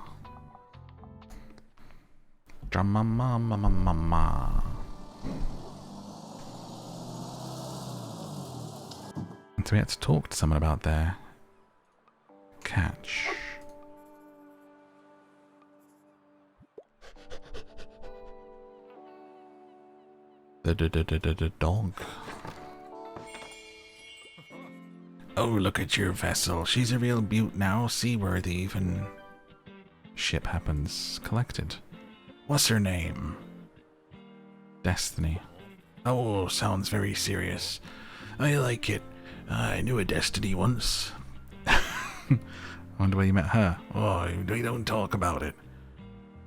Drama mama mama. So we had to talk to someone about their catch. The dog. Oh, look at your vessel. She's a real beaut now, seaworthy even. Ship happens. Collected. What's her name? Destiny. Oh, sounds very serious. I like it. I knew a Destiny once. I wonder where you met her. Oh, we don't talk about it.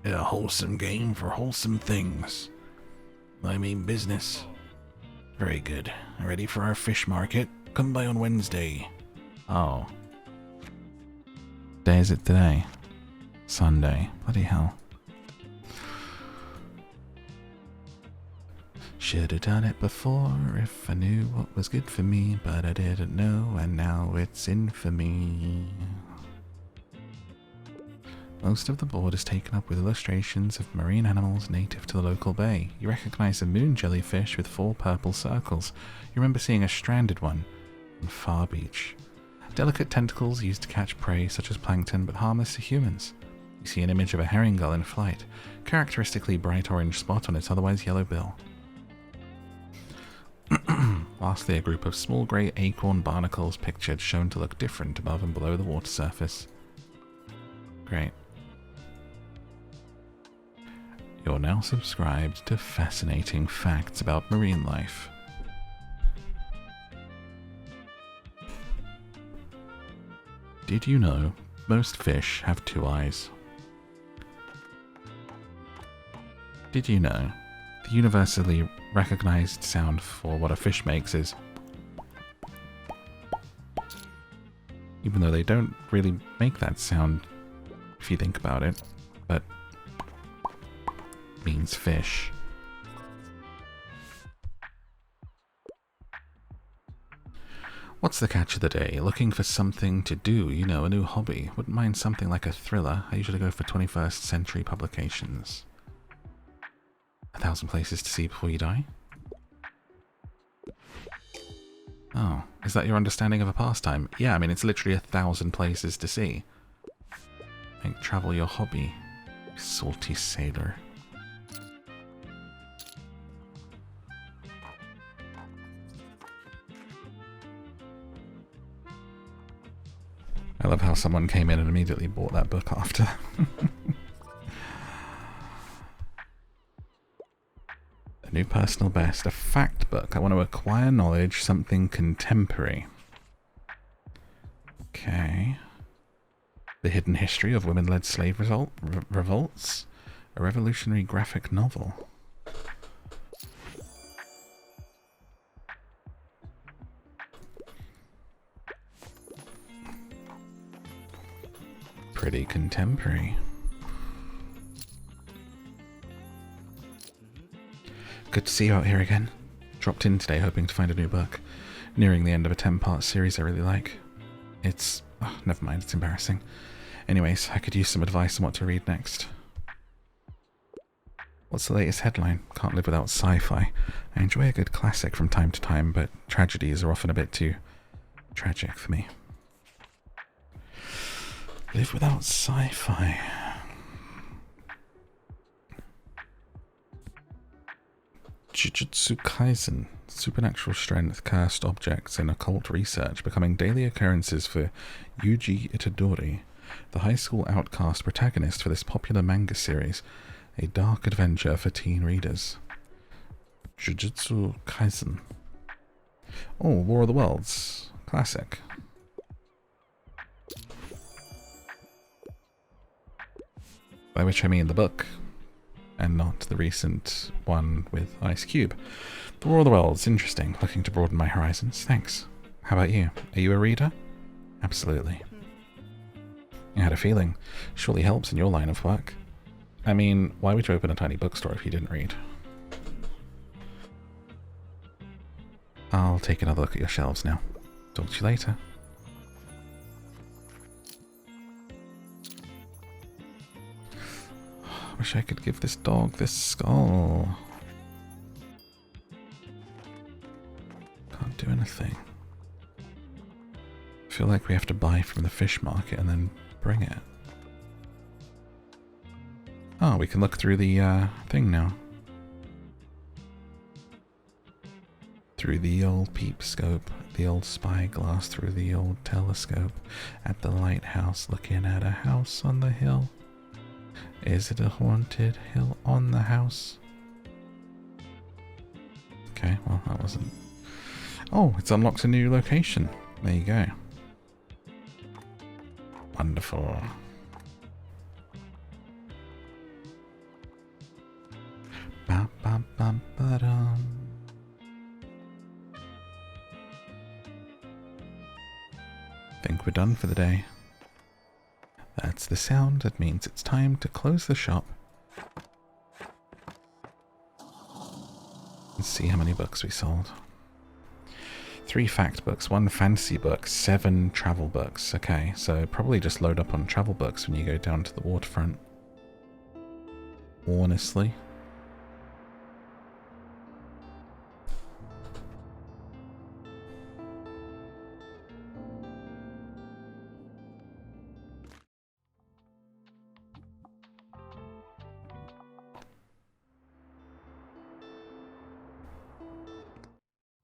A wholesome game for wholesome things. I mean business. Very good. Ready for our fish market? Come by on Wednesday. Oh. Day is it today? Sunday. Bloody hell. Should have done it before if I knew what was good for me, but I didn't know, and now it's infamy. Most of the board is taken up with illustrations of marine animals native to the local bay. You recognize a moon jellyfish with 4 purple circles. You remember seeing a stranded one on Far Beach. Delicate tentacles used to catch prey such as plankton, but harmless to humans. You see an image of a herring gull in flight, characteristically bright orange spot on its otherwise yellow bill. Lastly, a group of small grey acorn barnacles pictured, shown to look different above and below the water surface. Great. You're now subscribed to fascinating facts about marine life. Did you know most fish have 2 eyes? Did you know the universally recognized sound for what a fish makes is, even though they don't really make that sound if you think about it, but means fish. What's the catch of the day? Looking for something to do, you know, a new hobby. Wouldn't mind something like a thriller. I usually go for 21st century publications. 1,000 places to see before you die? Oh, is that your understanding of a pastime? Yeah, I mean, it's literally 1,000 places to see. Make travel your hobby, salty sailor. I love how someone came in and immediately bought that book after. A new personal best, a fact book. I want to acquire knowledge, something contemporary. Okay. The hidden history of women-led slave revolts. A revolutionary graphic novel. Pretty contemporary. Good to see you out here again. Dropped in today hoping to find a new book. Nearing the end of a 10-part series I really like. It's... oh, never mind, it's embarrassing. Anyways, I could use some advice on what to read next. What's the latest headline? Can't live without sci-fi. I enjoy a good classic from time to time, but tragedies are often a bit too tragic for me. Live without sci-fi. Jujutsu Kaisen. Supernatural strength, cursed objects, and occult research becoming daily occurrences for Yuji Itadori, the high school outcast protagonist for this popular manga series. A dark adventure for teen readers. Jujutsu Kaisen. Oh, War of the Worlds. Classic. By which I mean the book, and not the recent one with Ice Cube. The War of the Worlds, interesting. Looking to broaden my horizons. Thanks. How about you? Are you a reader? Absolutely. I had a feeling. Surely helps in your line of work. I mean, why would you open a tiny bookstore if you didn't read? I'll take another look at your shelves now. Talk to you later. Wish I could give this dog this skull. Can't do anything. I feel like we have to buy from the fish market and then bring it. Oh, we can look through the thing now. Through the old peep scope, the old spyglass, through the old telescope, at the lighthouse, looking at a house on the hill. Is it a haunted hill on the house? Okay, well, that wasn't... Oh, it's unlocked a new location. There you go. Wonderful. Bum, bum, bum, ba-dum. Think we're done for the day. That's the sound. That means it's time to close the shop. Let's see how many books we sold. 3 fact books, 1 fantasy book, 7 travel books. Okay, so probably just load up on travel books when you go down to the waterfront. Honestly.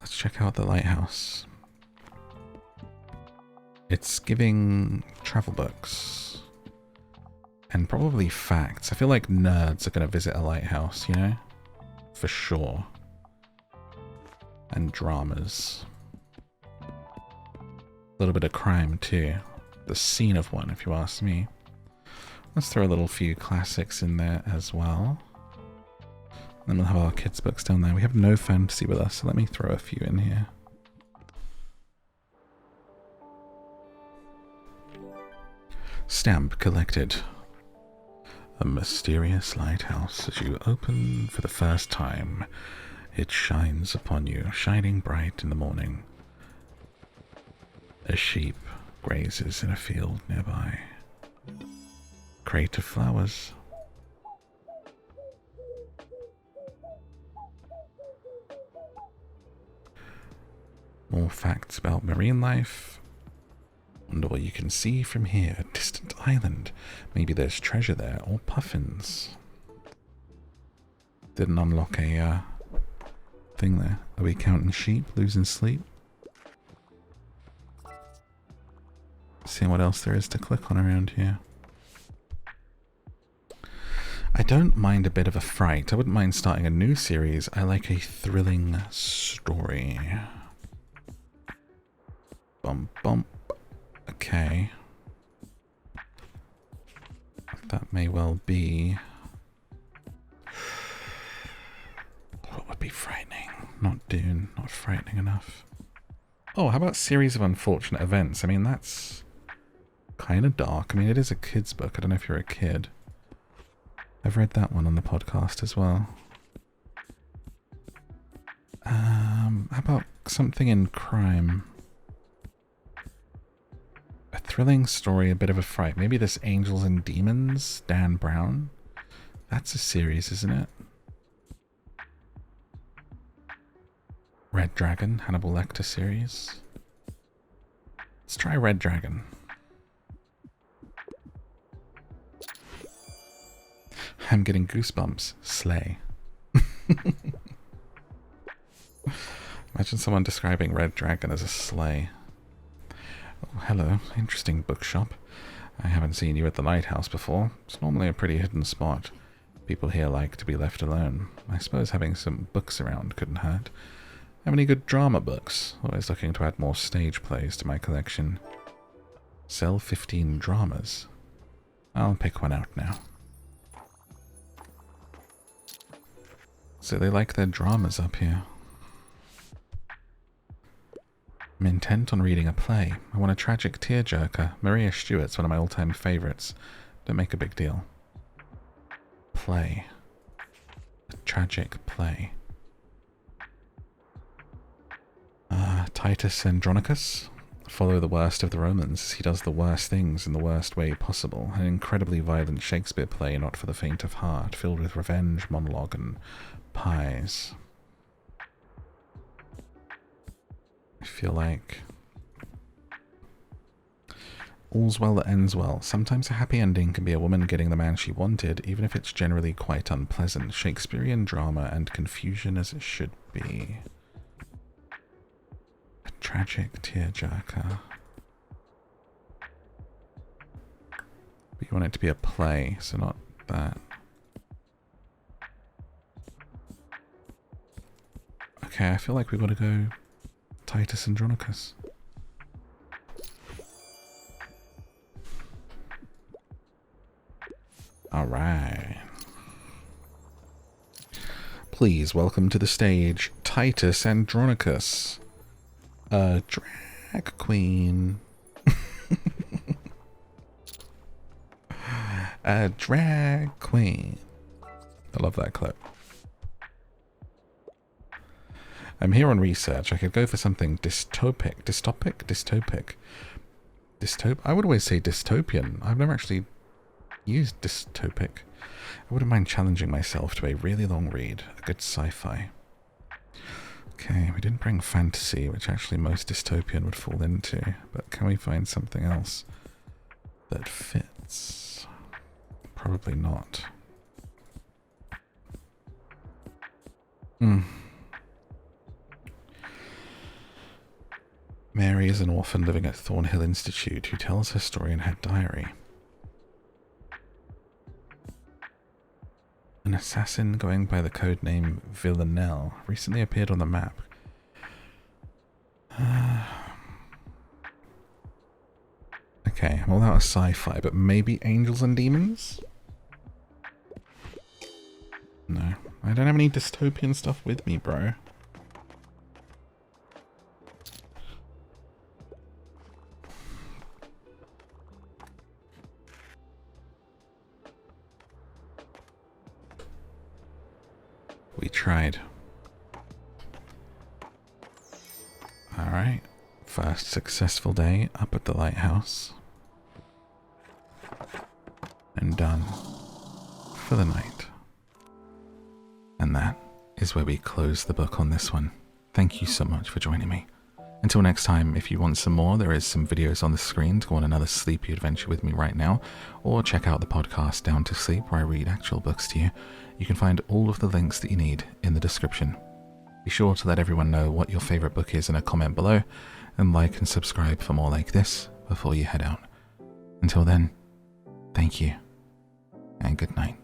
Let's check out the lighthouse. It's giving travel books and probably facts. I feel like nerds are going to visit a lighthouse, you know? For sure. And dramas. A little bit of crime too. The scene of one, if you ask me. Let's throw a little few classics in there as well. Then we'll have our kids' books down there. We have no fantasy with us, so let me throw a few in here. Stamp collected. A mysterious lighthouse. As you open for the first time, it shines upon you, shining bright in the morning. A sheep grazes in a field nearby. Crate of flowers. More facts about marine life. Wonder what you can see from here. A distant island. Maybe there's treasure there, or puffins. Didn't unlock a thing there. Are we counting sheep, losing sleep? Seeing what else there is to click on around here. I don't mind a bit of a fright. I wouldn't mind starting a new series. I like a thrilling story. Bump, bump. Okay. That may well be... What would be frightening? Not Dune. Not frightening enough. Oh, how about Series of Unfortunate Events? I mean, that's kind of dark. I mean, it is a kid's book. I don't know if you're a kid. I've read that one on the podcast as well. How about something in crime? A thrilling story, a bit of a fright. Maybe this Angels and Demons, Dan Brown. That's a series, isn't it? Red Dragon, Hannibal Lecter series. Let's try Red Dragon. I'm getting goosebumps. Slay. Imagine someone describing Red Dragon as a sleigh. Oh, hello. Interesting bookshop. I haven't seen you at the Lighthouse before. It's normally a pretty hidden spot. People here like to be left alone. I suppose having some books around couldn't hurt. Have any good drama books? Always looking to add more stage plays to my collection. Sell 15 dramas. I'll pick one out now. So they like their dramas up here. I'm intent on reading a play. I want a tragic tearjerker. Maria Stuart's one of my all-time favourites. Don't make a big deal. Play. A tragic play. Titus Andronicus. Follow the worst of the Romans. He does the worst things in the worst way possible. An incredibly violent Shakespeare play, not for the faint of heart, filled with revenge, monologue, and pies. I feel like all's well that ends well. Sometimes a happy ending can be a woman getting the man she wanted, even if it's generally quite unpleasant. Shakespearean drama and confusion as it should be. A tragic tearjerker. But you want it to be a play, so not that. Okay, I feel like we've got to go Titus Andronicus. Alright. Please welcome to the stage Titus Andronicus. A drag queen. A drag queen. I love that clip. I'm here on research. I could go for something dystopic. Dystopic? I would always say dystopian. I've never actually used dystopic. I wouldn't mind challenging myself to a really long read. A good sci-fi. Okay, we didn't bring fantasy, which actually most dystopian would fall into. But can we find something else that fits? Probably not. Mary is an orphan living at Thornhill Institute who tells her story in her diary. An assassin going by the codename Villanelle recently appeared on the map. Okay, well that was sci-fi, but maybe Angels and Demons? No, I don't have any dystopian stuff with me, bro. We tried. Alright. First successful day up at the lighthouse. And done for the night. And that is where we close the book on this one. Thank you so much for joining me. Until next time, if you want some more, there is some videos on the screen to go on another sleepy adventure with me right now, or check out the podcast Down to Sleep where I read actual books to you. You can find all of the links that you need in the description. Be sure to let everyone know what your favourite book is in a comment below, and like and subscribe for more like this before you head out. Until then, thank you, and good night.